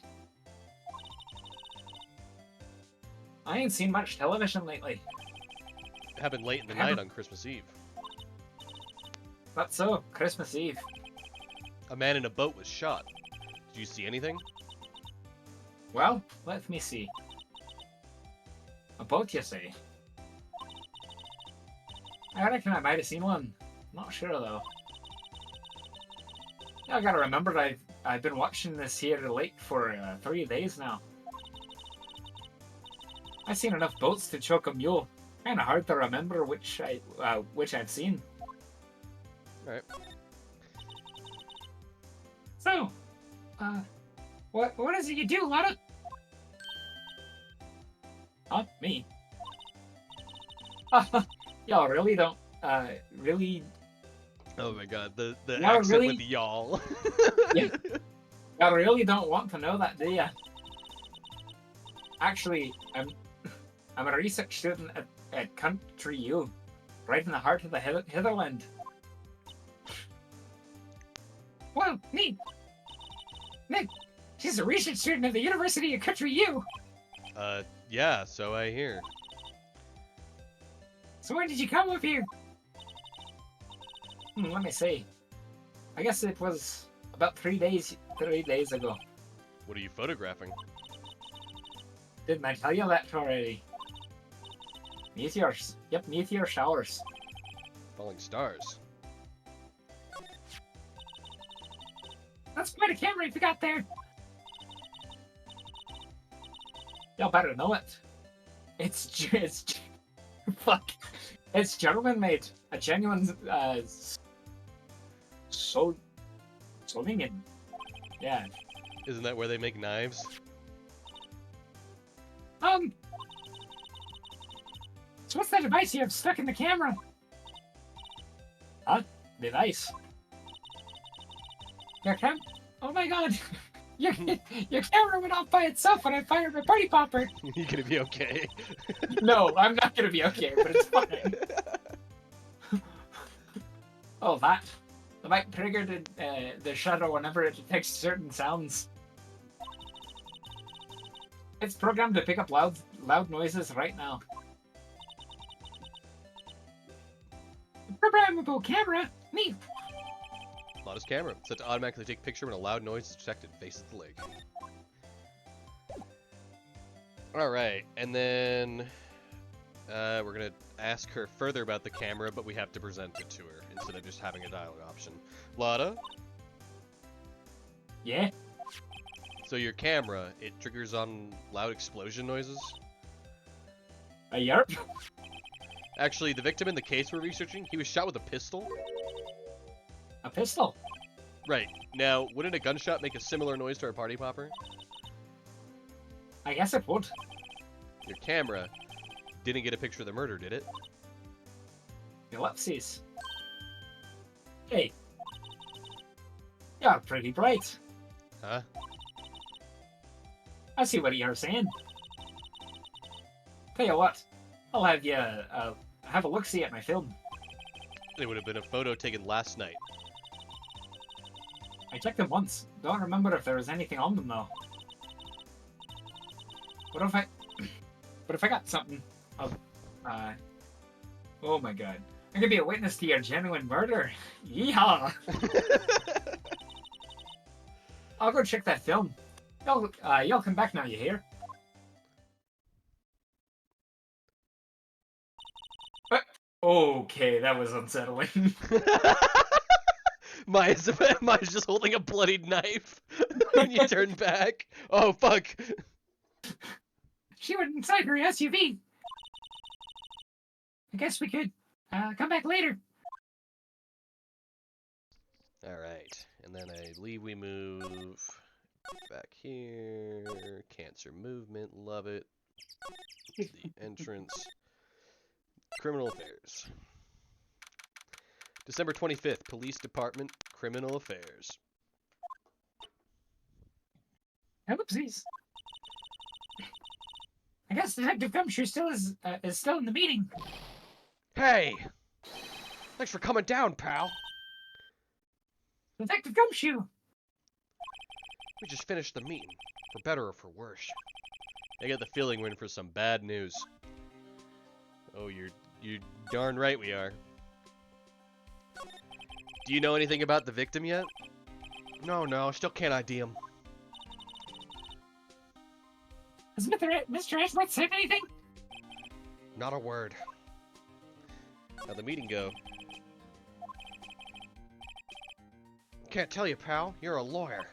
I ain't seen much television lately. It happened late in the night on Christmas Eve. That's so. Christmas Eve. A man in a boat was shot. Did you see anything? Well, let me see. A boat, you say? I reckon I might have seen one. Not sure though. I gotta remember I've been watching this here lake for 3 days now. I've seen enough boats to choke a mule. Kinda hard to remember which I've seen. Alright. So, what is it you do, Lotta? Huh? Me? Y'all really don't, really... Oh my god, the Y'all accent really... with y'all. Yeah. Y'all really don't want to know that, do ya? Actually, I'm a research student at Country U, right in the heart of the Hitherland. Well, neat. Nick, she's a research student at the University of Country U. Yeah, so I hear. So when did you come up here? Let me see. I guess it was about 3 days ago. What are you photographing? Didn't I tell you that already? Meteors. Yep, meteor showers. Falling stars. That's quite a camera you got there. Y'all better know it. Fuck. It's gentleman made. A genuine, Solingen. Yeah. Isn't that where they make knives? So what's that device you have stuck in the camera? Device. Oh my god! Your camera went off by itself when I fired my party popper. You gonna be okay? No, I'm not gonna be okay, but it's fine. Oh, that. The might trigger the shutter whenever it detects certain sounds. It's programmed to pick up loud noises right now. Programmable camera? Neat. Not his camera. Set to automatically take picture when a loud noise is detected. Faces the lake. Alright, and then we're gonna ask her further about the camera, but we have to present it to her instead of just having a dialogue option. Lotta? Yeah? So your camera, it triggers on loud explosion noises? A yarp? Actually, the victim in the case we're researching, he was shot with a pistol. A pistol? Right. Now, wouldn't a gunshot make a similar noise to our party popper? I guess it would. Your camera didn't get a picture of the murder, did it? Ellipses. Hey. You're pretty bright. Huh? I see what you're saying. Tell you what, I'll have you have a look-see at my film. It would have been a photo taken last night. I checked them once. Don't remember if there was anything on them though. What if I got something of, oh my god. I'm gonna be a witness to your genuine murder. Yeehaw! I'll go check that film. Y'all come back now, you hear? Okay, that was unsettling. Maya's just holding a bloodied knife when you turn back. Oh, fuck. She went inside her SUV. I guess we could come back later. Alright, and then I leave, we move back here. Cancer movement, love it. The entrance. Criminal Affairs. December 25th, Police Department, Criminal Affairs. Oopsies. I guess Detective Gumshoe still is still in the meeting. Hey! Thanks for coming down, pal. Detective Gumshoe. We just finished the meeting, for better or for worse. I get the feeling we're in for some bad news. Oh, you're darn right we are. Do you know anything about the victim yet? No, still can't ID him. Has Mr. Ashworth said anything? Not a word. How'd the meeting go? Can't tell you, pal. You're a lawyer.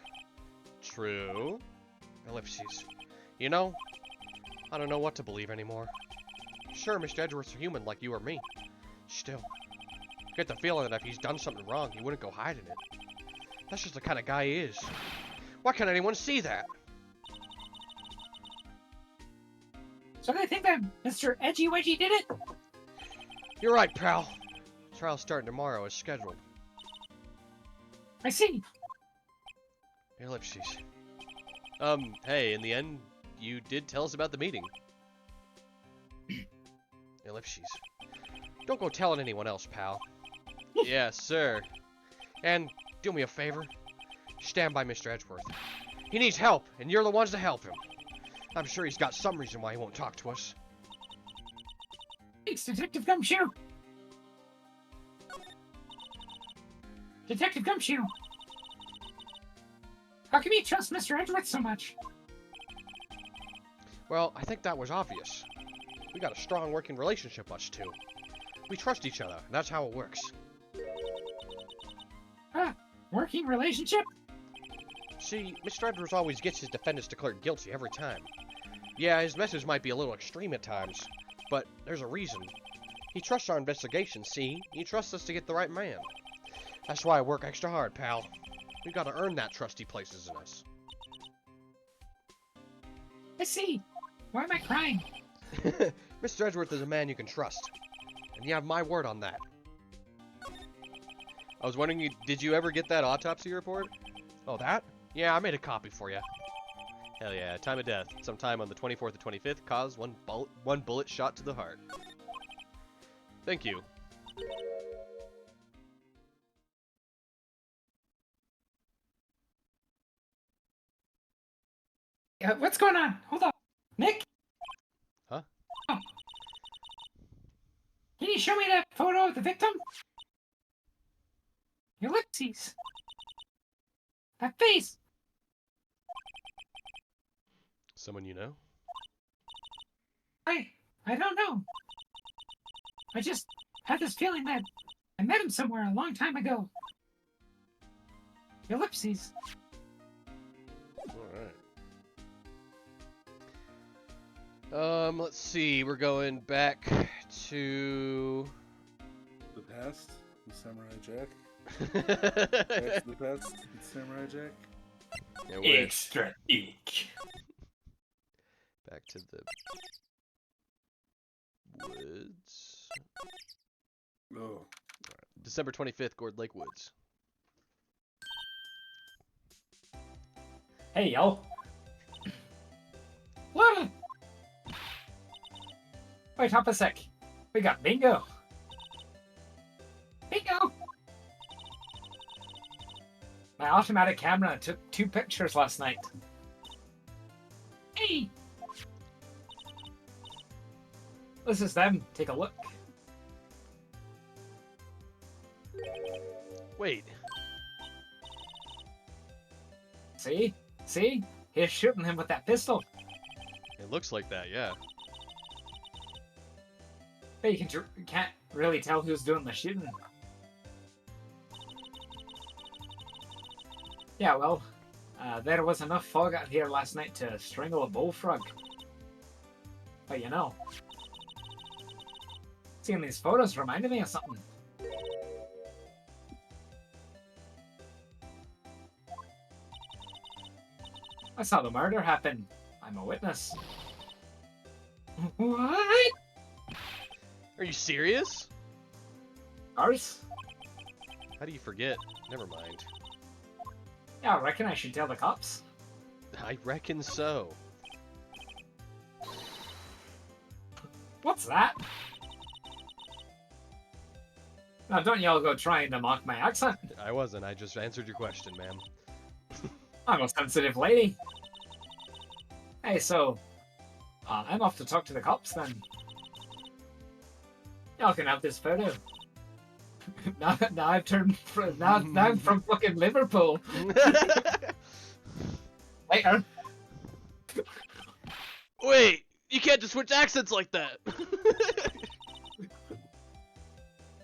True. Ellipses. You know, I don't know what to believe anymore. Sure, Mr. Edgeworth's a human like you or me. Still, I get the feeling that if he's done something wrong, he wouldn't go hiding it. That's just the kind of guy he is. Why can't anyone see that? So they think that Mr. Edgy Wedgy did it? You're right, pal. Trial's starting tomorrow as scheduled. I see. Ellipses. Hey, in the end, you did tell us about the meeting. Ellipses. Don't go telling anyone else, pal. Yes, sir. And do me a favor. Stand by Mr. Edgeworth. He needs help, and you're the ones to help him. I'm sure he's got some reason why he won't talk to us. Thanks, Detective Gumshoe. Detective Gumshoe. How come you trust Mr. Edgeworth so much? Well, I think that was obvious. We got a strong working relationship, us two. We trust each other, and that's how it works. Working relationship? See, Mr. Edwards always gets his defendants declared guilty every time. Yeah, his message might be a little extreme at times, but there's a reason. He trusts our investigation, see? He trusts us to get the right man. That's why I work extra hard, pal. We've got to earn that trust he places in us. I see. Why am I crying? Mr. Edgeworth is a man you can trust. And you have my word on that. I was wondering, did you ever get that autopsy report? Oh, that? Yeah, I made a copy for you. Hell yeah, time of death. Sometime on the 24th or 25th, caused one bullet shot to the heart. Thank you. What's going on? Hold on. Nick? Huh? Oh. Can you show me that photo of the victim? Ellipses. That face. Someone you know? I don't know. I just had this feeling that I met him somewhere a long time ago. Ellipses. Alright. Let's see. We're going back to... The past? The Samurai Jack? Back to the past? The Samurai Jack? Yeah, we're Extra eek. back to the woods. Oh. December 25th, Gourd Lake Woods. Hey, yo. What? Wait, hop a sec. We got bingo. Bingo. My automatic camera took 2 pictures last night. Hey. This is them. Take a look. Wait. See? See? He's shooting him with that pistol. It looks like that, yeah. But you can't really tell who's doing the shooting. Yeah, well, there was enough fog out here last night to strangle a bullfrog. But you know, seeing these photos reminded me of something. I saw the murder happen. I'm a witness. What? Are you serious? Ours? How do you forget? Never mind. Yeah, I reckon I should tell the cops. I reckon so. What's that? Now don't y'all go trying to mock my accent. I wasn't. I just answered your question, ma'am. I'm a sensitive lady. Hey, so, I'm off to talk to the cops then. Y'all can have this photo. now I've turned now I'm from fucking Liverpool. Later. Wait! You can't just switch accents like that!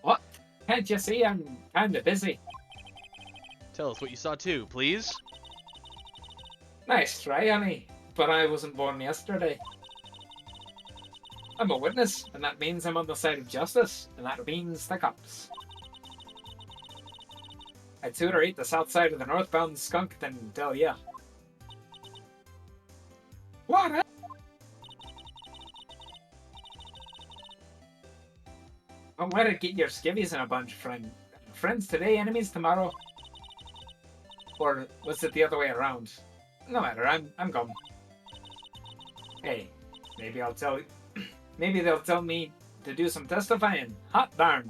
What? Can't you see I'm kinda busy? Tell us what you saw too, please. Nice try, honey. But I wasn't born yesterday. I'm a witness, and that means I'm on the side of justice, and that means the cops. I'd sooner eat the south side of the northbound skunk than tell ya. What? I'm going to get your skivvies in a bunch, friend. Friends today, enemies tomorrow. Or was it the other way around? No matter, I'm gone. Hey, maybe I'll tell. Maybe they'll tell me to do some testifying. Hot darn.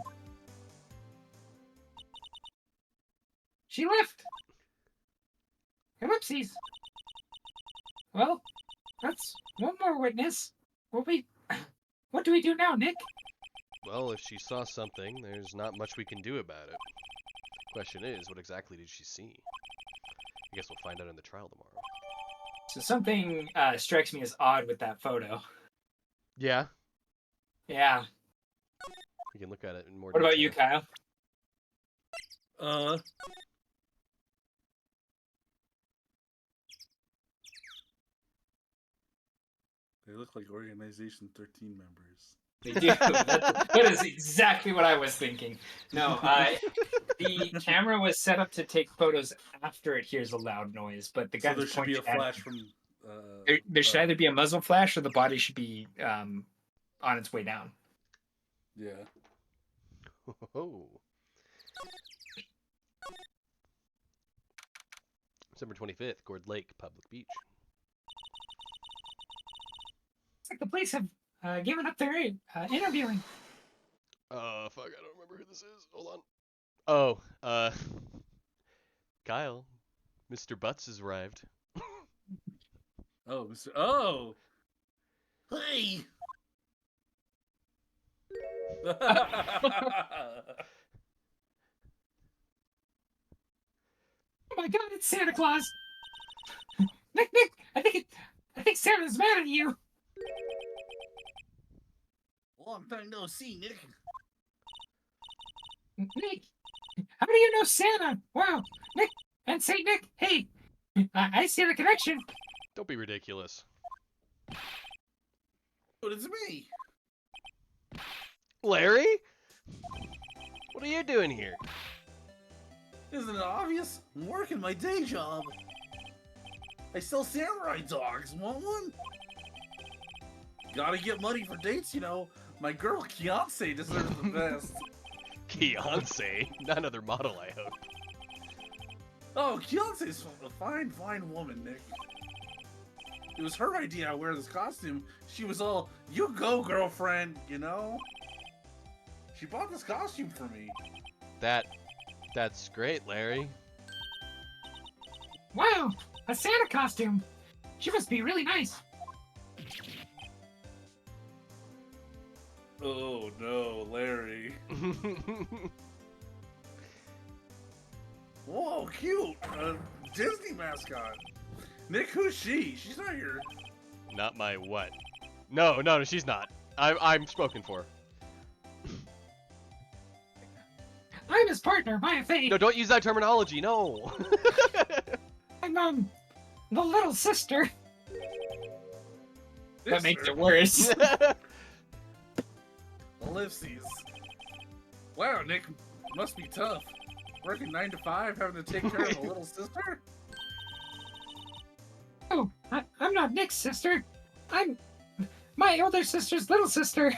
She left. Ellipses. Well, that's one more witness. What do we do now, Nick? Well, if she saw something, there's not much we can do about it. Question is, what exactly did she see? I guess we'll find out in the trial tomorrow. So something strikes me as odd with that photo. Yeah, Yeah. we can look at it in more What detail. about you, Kyle? They look like Organization 13 members. They do. That is exactly what I was thinking. No, the camera was set up to take photos after it hears a loud noise, but the So gun there is should be a pointed at flash it. from. There should either be a muzzle flash or the body should be on its way down. Yeah. Oh. December 25th, Gord Lake, Public Beach. It's like the police have given up their interviewing. Fuck, I don't remember who this is. Hold on. Oh, Kyle, Mr. Butts has arrived. Oh, Mr. Oh. Hey. Oh my God, it's Santa Claus. Nick, I think Santa's mad at you. Long time no see, Nick. Nick, how do you know Santa? Wow, Nick and Saint Nick. Hey, I see the connection. Don't be ridiculous. But it's me. Larry? What are you doing here? Isn't it obvious? I'm working my day job. I sell samurai dogs. Want one? Gotta get money for dates, you know. My girl Kianse deserves the best. Beyonce? Not another model, I hope. Oh, Kianse's a fine, fine woman, Nick. It was her idea I wear this costume. She was all, "You go, girlfriend," you know? She bought this costume for me. That's great, Larry. Wow, a Santa costume. She must be really nice. Oh no, Larry. Whoa, cute! Disney mascot. Nick, who's she? She's not here. Not my what? No, she's not. I'm spoken for. I'm his partner, Maya Fey. No, don't use that terminology, no! I'm, the little sister. That makes it worse. Ellipses. Wow, Nick, must be tough. Working 9 to 5, having to take care of a little sister? Oh, I'm not Nick's sister. I'm my older sister's little sister.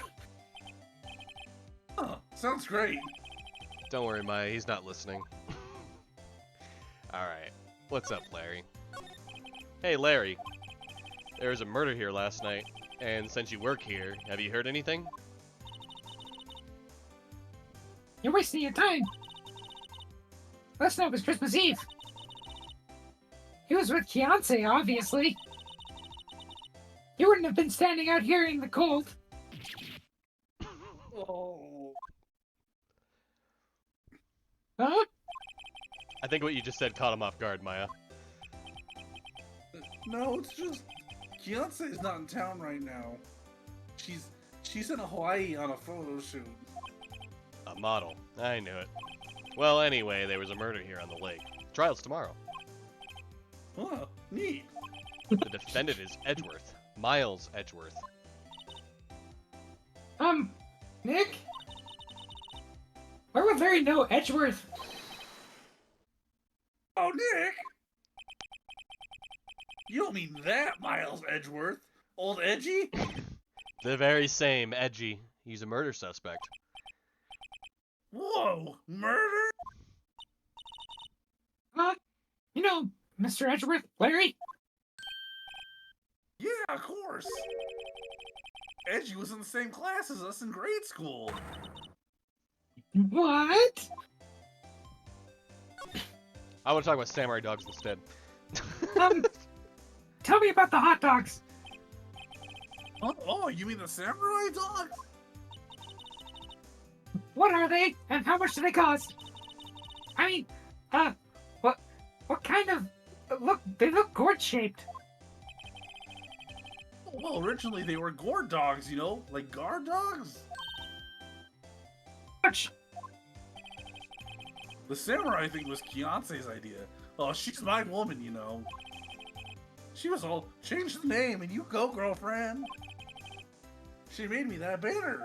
Oh, sounds great. Don't worry, Maya, he's not listening. Alright, what's up, Larry? Hey, Larry. There was a murder here last night, and since you work here, have you heard anything? You're wasting your time. Last night was Christmas Eve. He was with Kianse, obviously. You wouldn't have been standing out here in the cold. Oh. Huh? I think what you just said caught him off guard, Maya. No, it's just Kianse is not in town right now. She's in Hawaii on a photo shoot. A model. I knew it. Well, anyway, there was a murder here on the lake. Trial's tomorrow. Huh, neat. The defendant is Edgeworth. Miles Edgeworth. Nick? Where would Larry know Edgeworth? Oh, Nick! You don't mean that, Miles Edgeworth? Old Edgy? The very same, Edgy. He's a murder suspect. Whoa, murder? You know, Mr. Edgeworth, Larry? Yeah, of course. Edgy was in the same class as us in grade school. What? I want to talk about samurai dogs instead. Tell me about the hot dogs. Oh, you mean the samurai dog? What are they, and how much do they cost? I mean, what kind of they look gourd-shaped. Well, originally they were gourd dogs, you know? Like guard dogs? Ouch. The samurai thing was Kianse's idea. Oh, she's my woman, you know. She was all, change the name and you go, girlfriend. She made me that banner.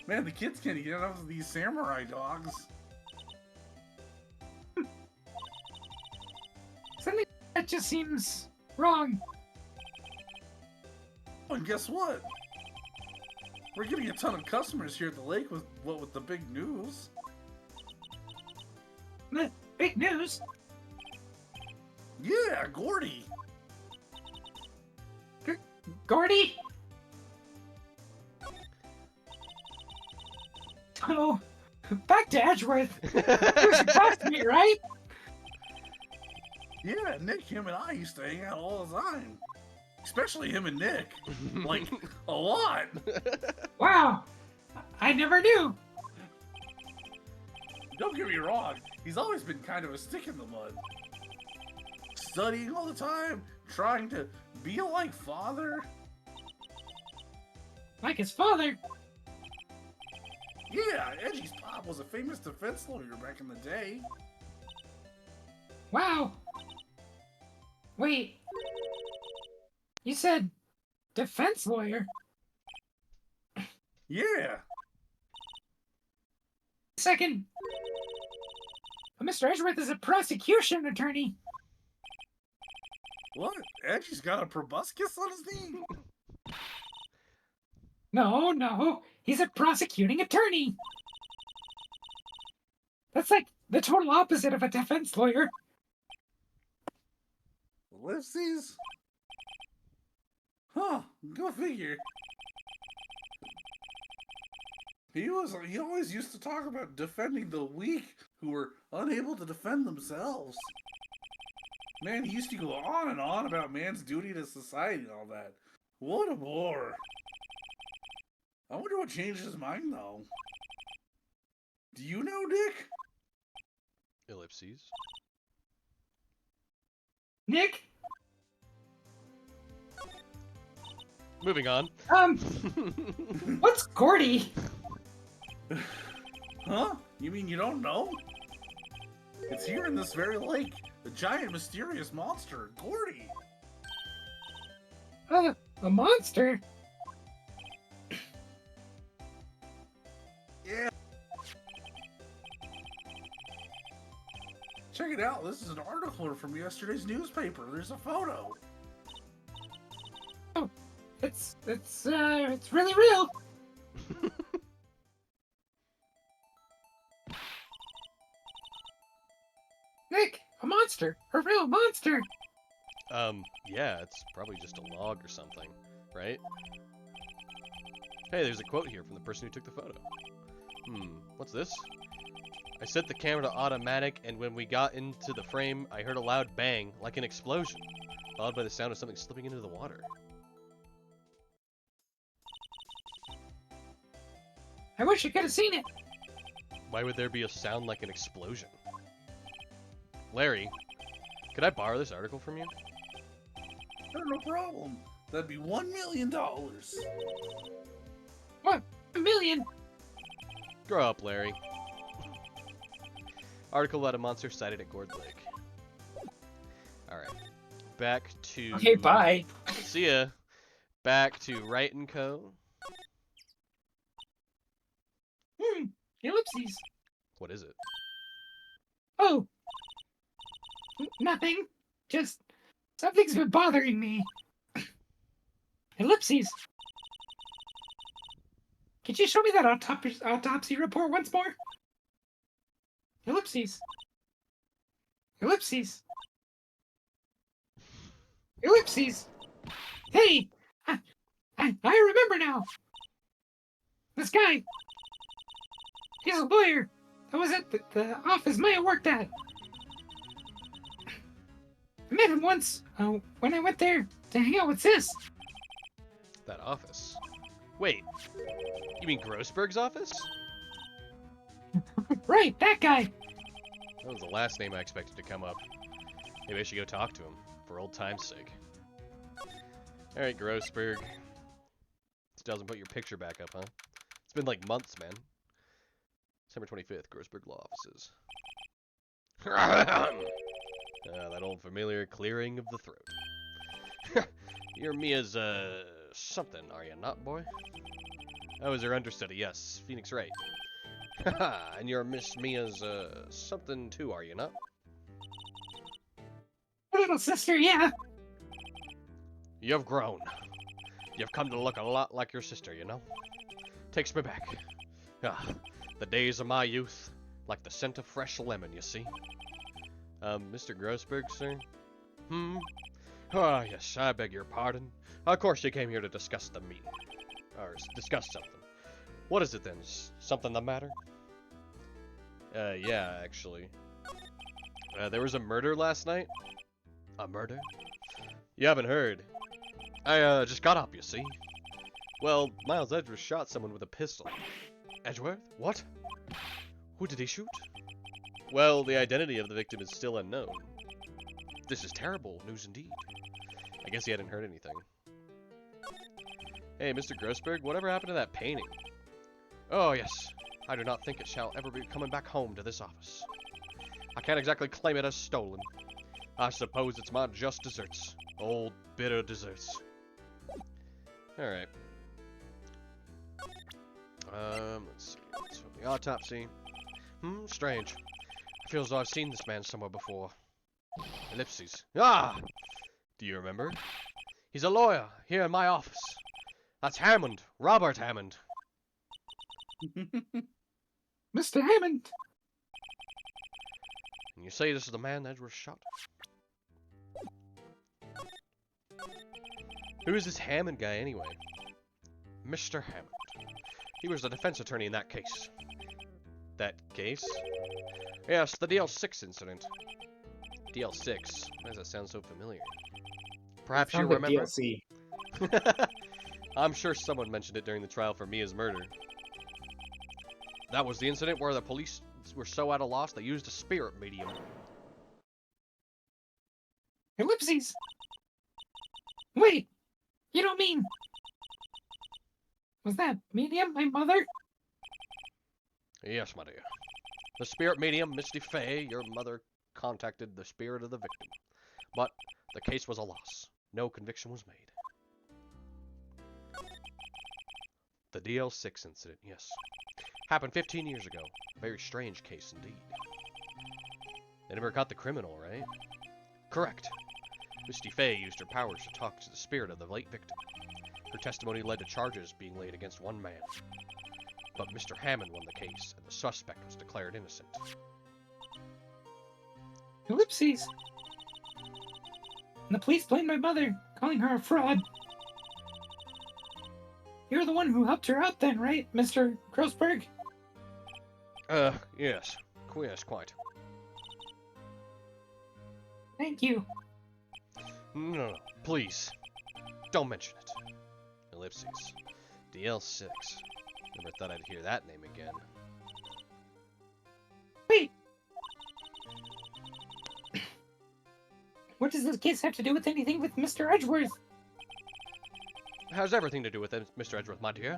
Man, the kids can't get enough of these samurai dogs. Something that just seems wrong. Oh, and guess what? We're getting a ton of customers here at the lake with the big news. Big news. Yeah, Gordy. Gordy? Oh, back to Edgeworth. You should talk to me, right? Yeah, Nick, him, and I used to hang out all the time. Especially him and Nick. Like, a lot. Wow, I never knew. Don't get me wrong, he's always been kind of a stick in the mud. Studying all the time, trying to be like father. Like his father. Yeah, Edgy's pop was a famous defense lawyer back in the day. Wow. Wait. You said defense lawyer? Yeah. Second. Mr. Edgeworth is a prosecution attorney. What? Edgy's got a proboscis on his knee? No. He's a prosecuting attorney. That's like the total opposite of a defense lawyer. Ellipses? Huh, go figure. He always used to talk about defending the weak who were unable to defend themselves. Man, he used to go on and on about man's duty to society and all that. What a bore. I wonder what changed his mind, though. Do you know, Dick? Ellipses. Nick? Moving on. What's Gordy? Huh? You mean you don't know? It's here in this very lake. The giant mysterious monster, Gordy. A monster? Yeah. Check it out. This is an article from yesterday's newspaper. There's a photo. Oh, it's really real. Nick, a monster, a real monster. Yeah, it's probably just a log or something, right? Hey, there's a quote here from the person who took the photo. What's this? I set the camera to automatic, and when we got into the frame, I heard a loud bang, like an explosion, followed by the sound of something slipping into the water. I wish I could have seen it. Why would there be a sound like an explosion? Larry, could I borrow this article from you? No problem. That'd be $1 million. What? $1 million? Grow up, Larry. Article about a monster sighted at Gourd Lake. Alright. Back to... Okay, bye. See ya. Back to Wright & Co. Ellipses. What is it? Oh. Nothing. Just something's been bothering me. Ellipses. Could you show me that autopsy report once more? Ellipses. Ellipses. Ellipses. Hey, I remember now. This guy. He's a lawyer. That was at the office Maya worked at. I met him once when I went there to hang out with Sis. That office. Wait, you mean Grossberg's office? Right, that guy. That was the last name I expected to come up. Maybe I should go talk to him, for old time's sake. Alright, Grossberg. Still hasn't put your picture back up, huh? It's been like months, man. December 25th, Grossberg Law Offices. That old familiar clearing of the throat. You're Mia's, something, are you not, boy? I was your understudy, yes, Phoenix Wright. Haha, and you're Miss Mia's, something too, are you not? Little sister, yeah. You've grown. You've come to look a lot like your sister, you know? Takes me back. Ah, the days of my youth, like the scent of fresh lemon, you see. Mr. Grossberg, sir? Ah, yes, I beg your pardon. Of course you came here to discuss the meeting. Or discuss something. What is it then? Something the matter? Yeah, actually. There was a murder last night? A murder? You haven't heard. I, just got up, you see. Well, Miles Edgeworth shot someone with a pistol. Edgeworth? What? Who did he shoot? Well, the identity of the victim is still unknown. This is terrible news indeed. I guess he hadn't heard anything. Hey, Mr. Grossberg, whatever happened to that painting? Oh, yes. I do not think it shall ever be coming back home to this office. I can't exactly claim it as stolen. I suppose it's my just desserts. Old, bitter desserts. Alright. Let's see. So the autopsy. Strange. I feel as though I've seen this man somewhere before. Ellipses. Ah! Do you remember? He's a lawyer, here in my office. That's Hammond. Robert Hammond. Mr. Hammond. And you say this is the man Edgeworth shot? Who is this Hammond guy anyway? Mr. Hammond. He was the defense attorney in that case. That case? Yes, the DL6 incident. DL6? Why does that sound so familiar? Perhaps you Sounds like remember? DLC. I'm sure someone mentioned it during the trial for Mia's murder. That was the incident where the police were so at a loss they used a spirit medium. Ellipses. Wait, you don't mean... Was that medium my mother? Yes, my dear. The spirit medium, Misty Fey, your mother, contacted the spirit of the victim. But the case was a loss. No conviction was made. The DL6 incident, yes. Happened 15 years ago. A very strange case indeed. They never caught the criminal, right? Correct. Misty Fey used her powers to talk to the spirit of the late victim. Her testimony led to charges being laid against one man. But Mr. Hammond won the case, and the suspect was declared innocent. Ellipses. And the police blamed my mother, calling her a fraud. You're the one who helped her out then, right, Mr. Grossberg? Yes. Yes, quite. Thank you. No, please. Don't mention it. Ellipses. DL6. Never thought I'd hear that name again. Wait! What does this case have to do with anything with Mr. Edgeworth? It has everything to do with it, Mr. Edgeworth, my dear.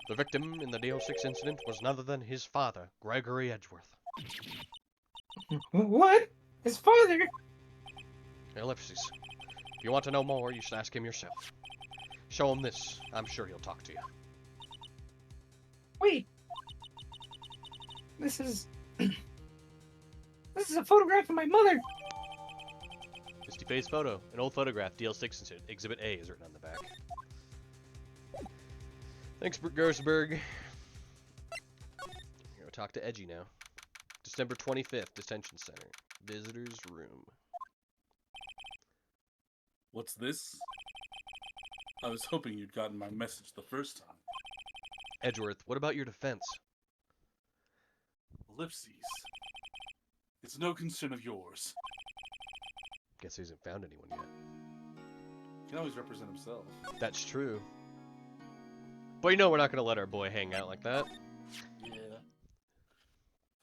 The victim in the DL6 incident was none other than his father, Gregory Edgeworth. What? His father? Ellipses. If you want to know more, you should ask him yourself. Show him this. I'm sure he'll talk to you. Wait. This is... This is a photograph of my mother. Misty Fey's photo. An old photograph, DL6 incident. Exhibit A is written on the back. Thanks, Grossberg. Here, we'll talk to Edgy now. December 25th, Detention Center. Visitor's room. What's this? I was hoping you'd gotten my message the first time. Edgeworth, what about your defense? Ellipses. It's no concern of yours. Guess he hasn't found anyone yet. He can always represent himself. That's true. But you know we're not going to let our boy hang out like that. Yeah.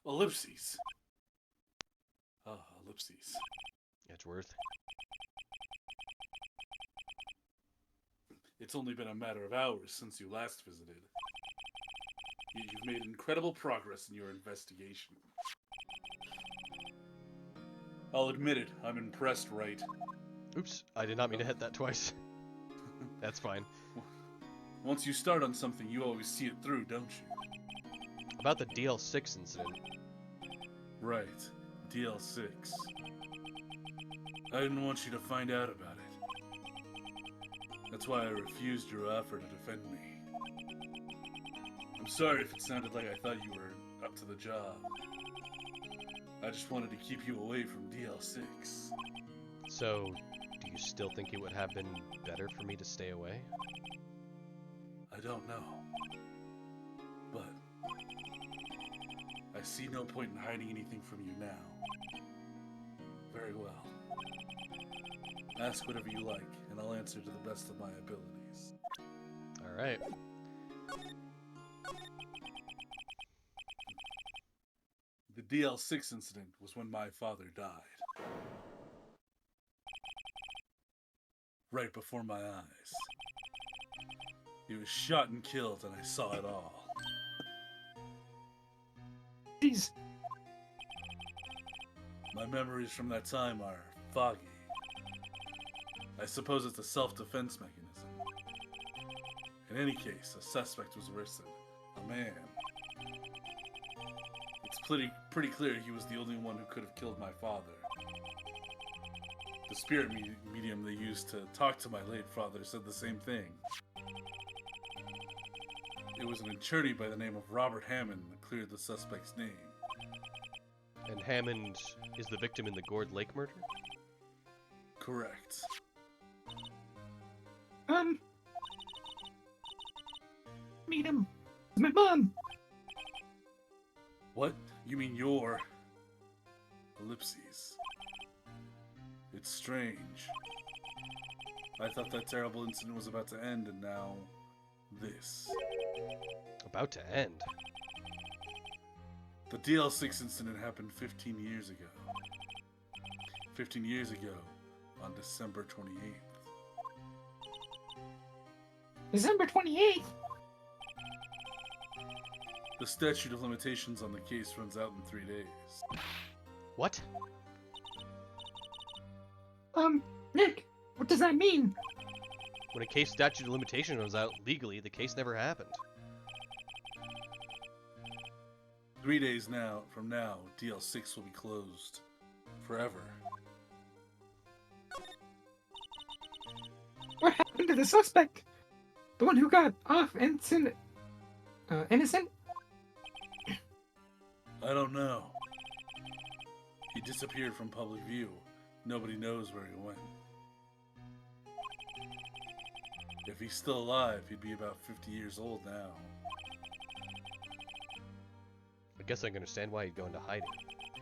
Ellipses. Ah, ellipses. Edgeworth. It's only been a matter of hours since you last visited. You've made incredible progress in your investigation. I'll admit it, I'm impressed, Wright. Oops, I did not mean to hit that twice. That's fine. Once you start on something, you always see it through, don't you? About the DL6 incident. Right. DL6. I didn't want you to find out about it. That's why I refused your offer to defend me. I'm sorry if it sounded like I thought you were up to the job. I just wanted to keep you away from DL6. So, do you still think it would have been better for me to stay away? I don't know. But I see no point in hiding anything from you now. Very well. Ask whatever you like, and I'll answer to the best of my abilities. Alright. The DL6 incident was when my father died. Right before my eyes. He was shot and killed, and I saw it all. Jeez. My memories from that time are foggy. I suppose it's a self-defense mechanism. In any case, a suspect was arrested. A man. It's pretty clear he was the only one who could have killed my father. The spirit medium they used to talk to my late father said the same thing. It was an attorney by the name of Robert Hammond that cleared the suspect's name. And Hammond is the victim in the Gourd Lake murder? Correct. Meet him. It's my mom. What? You mean your... ellipses? It's strange. I thought that terrible incident was about to end, and now... this. About to end. The DL6 incident happened 15 years ago. 15 years ago, on December 28th. December 28th. The statute of limitations on the case runs out in 3 days. What? Nick, what does that mean? When a case statute of limitation runs out legally, the case never happened. 3 days from now, DL6 will be closed. Forever. What happened to the suspect? The one who got off innocent? Innocent? I don't know. He disappeared from public view. Nobody knows where he went. If he's still alive, he'd be about 50 years old now. I guess I can understand why he'd go into hiding.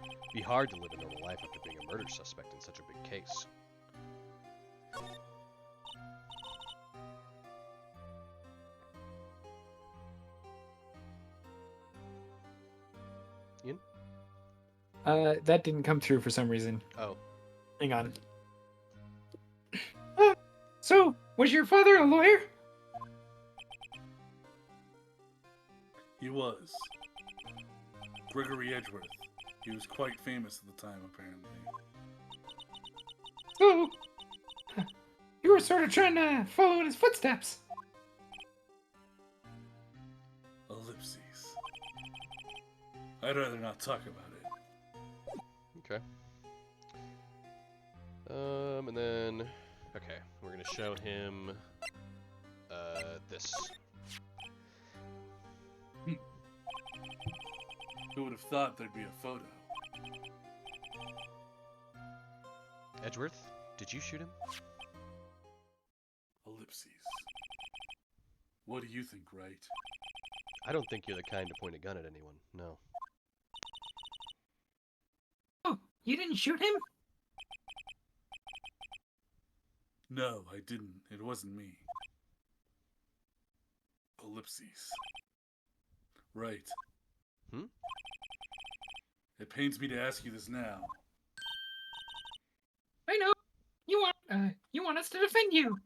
It'd be hard to live a normal life after being a murder suspect in such a big case. Ian? That didn't come through for some reason. Oh. Hang on. So, was your father a lawyer? He was. Gregory Edgeworth. He was quite famous at the time, apparently. So, you were sort of trying to follow in his footsteps. Ellipses. I'd rather not talk about it. Okay. And then... Okay, we're gonna show him... this. Who would have thought there'd be a photo? Edgeworth, did you shoot him? Ellipses. What do you think, Wright? I don't think you're the kind to point a gun at anyone, no. Oh, you didn't shoot him? No, I didn't. It wasn't me. Ellipses. Right. Hmm? It pains me to ask you this now. I know. You want us to defend you.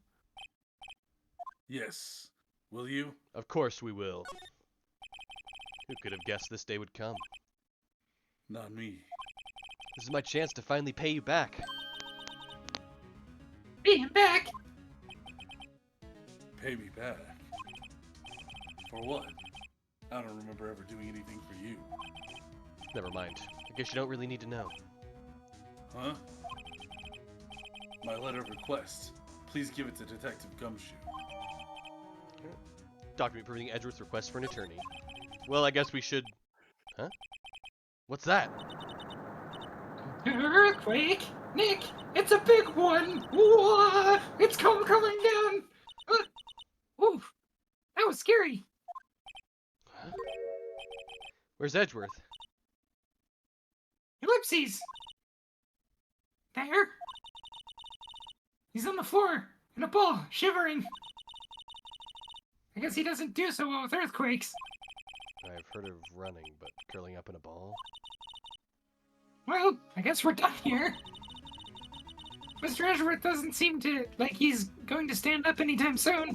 Yes. Will you? Of course we will. Who could have guessed this day would come? Not me. This is my chance to finally pay you back. Pay him back. pay me back. For what? I don't remember ever doing anything for you. Never mind. I guess you don't really need to know. Huh? My letter of request. Please give it to Detective Gumshoe. Document proving Edgeworth's request for an attorney. Well, I guess we should... Huh? What's that? Earthquake? Nick, it's a big one! Whoa! It's coming down! Ooh, that was scary. Huh? Where's Edgeworth? Ellipses! There. He's on the floor, in a ball, shivering. I guess he doesn't do so well with earthquakes. I've heard of running, but curling up in a ball? Well, I guess we're done here. Mr. Edgeworth doesn't seem to like he's going to stand up anytime soon.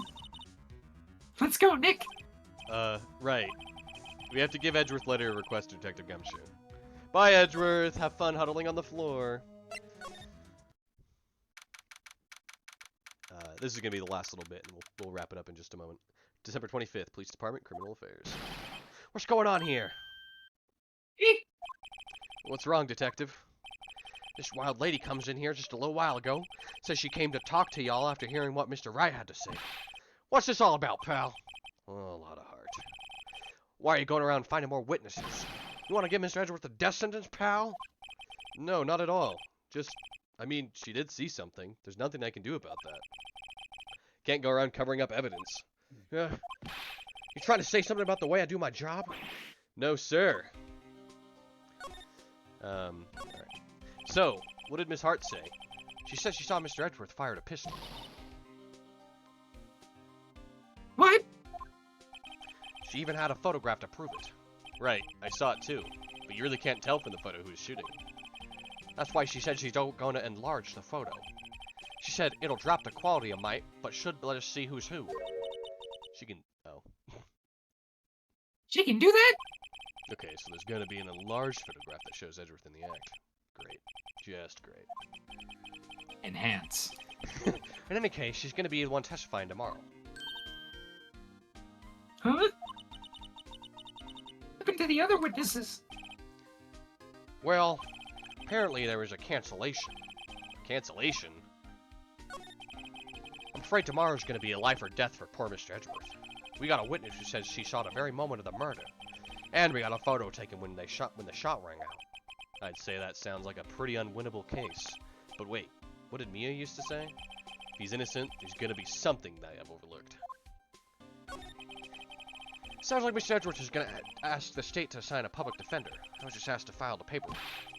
Let's go, Nick. Right. We have to give Edgeworth letter of request to Detective Gumshoe. Bye, Edgeworth. Have fun huddling on the floor. This is going to be the last little bit, and we'll wrap it up in just a moment. December 25th, Police Department, Criminal Affairs. What's going on here? What's wrong, Detective? This wild lady comes in here just a little while ago. Says she came to talk to y'all after hearing what Mr. Wright had to say. What's this all about, pal? Oh, a lot of heart. Why are you going around finding more witnesses? You want to give Mr. Edgeworth a death sentence, pal? No, not at all. Just, I mean, she did see something. There's nothing I can do about that. Can't go around covering up evidence. You trying to say something about the way I do my job? No, sir. Alright. So, what did Miss Hart say? She said she saw Mr. Edgeworth fired a pistol. What? She even had a photograph to prove it. Right, I saw it too. But you really can't tell from the photo who's shooting. That's why she said she's going to enlarge the photo. She said it'll drop the quality a mite, but should let us see who's who. She can... oh. She can do that? Okay, so there's going to be an enlarged photograph that shows Edgeworth in the act. Great. Just great. Enhance. In any case, she's going to be the one testifying tomorrow. Huh? What happened to the other witnesses? Well, apparently there was a cancellation. Cancellation? I'm afraid tomorrow's going to be a life or death for poor Mr. Edgeworth. We got a witness who says she saw the very moment of the murder. And we got a photo taken when the shot rang out. I'd say that sounds like a pretty unwinnable case. But wait, what did Mia used to say? If he's innocent, there's going to be something that I've overlooked. Sounds like Mr. Edgeworth is going to ask the state to assign a public defender. I was just asked to file the paperwork.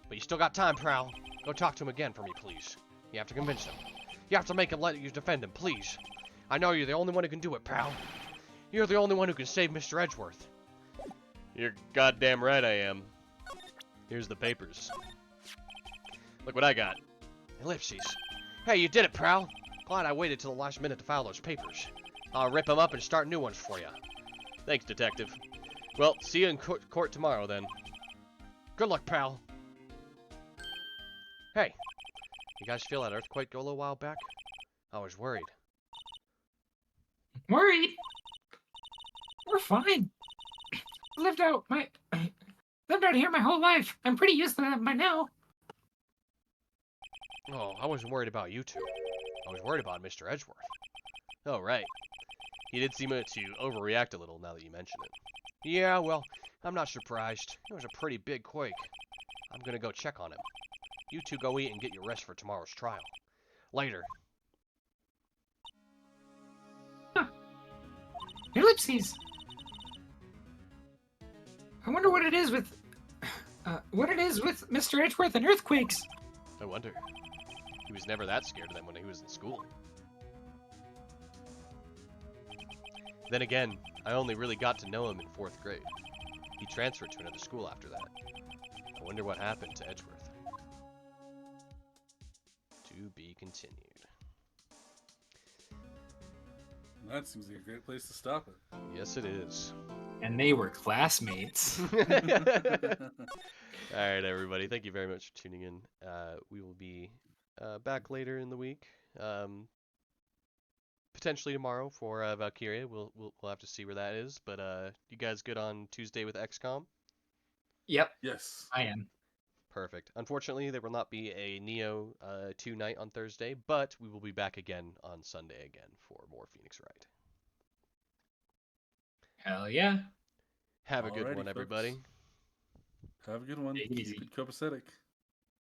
But you still got time, pal. Go talk to him again for me, please. You have to convince him. You have to make him let you defend him, please. I know you're the only one who can do it, pal. You're the only one who can save Mr. Edgeworth. You're goddamn right I am. Here's the papers. Look what I got. Ellipses. Hey, you did it, pal. Glad I waited till the last minute to file those papers. I'll rip them up and start new ones for you. Thanks, Detective. Well, see you in court tomorrow, then. Good luck, pal. Hey, you guys feel that earthquake go a little while back? I was worried. Worried? We're fine. Lived out here my whole life. I'm pretty used to that by now. Oh, I wasn't worried about you two. I was worried about Mr. Edgeworth. Oh, right. He did seem to overreact a little now that you mention it. Yeah, well, I'm not surprised. It was a pretty big quake. I'm gonna go check on him. You two go eat and get your rest for tomorrow's trial. Later. Huh. Ellipses. I wonder what it is with Mr. Edgeworth and earthquakes. I wonder. He was never that scared of them when he was in school. Then again, I only really got to know him in 4th grade. He transferred to another school after that. I wonder what happened to Edgeworth. To be continued. That seems like a great place to stop it. Yes, it is. And they were classmates. Alright, everybody. Thank you very much for tuning in. We will be back later in the week. potentially tomorrow for Valkyria. We'll have to see where that is. But you guys good on Tuesday with XCOM? Yep, Yes. I am. Perfect. Unfortunately, there will not be a Neo 2 night on Thursday, but we will be back again on Sunday again for more Phoenix Wright. Hell yeah. Have a good Alrighty, one, folks. everybody. Have a good one. Take it Keep easy. it copacetic.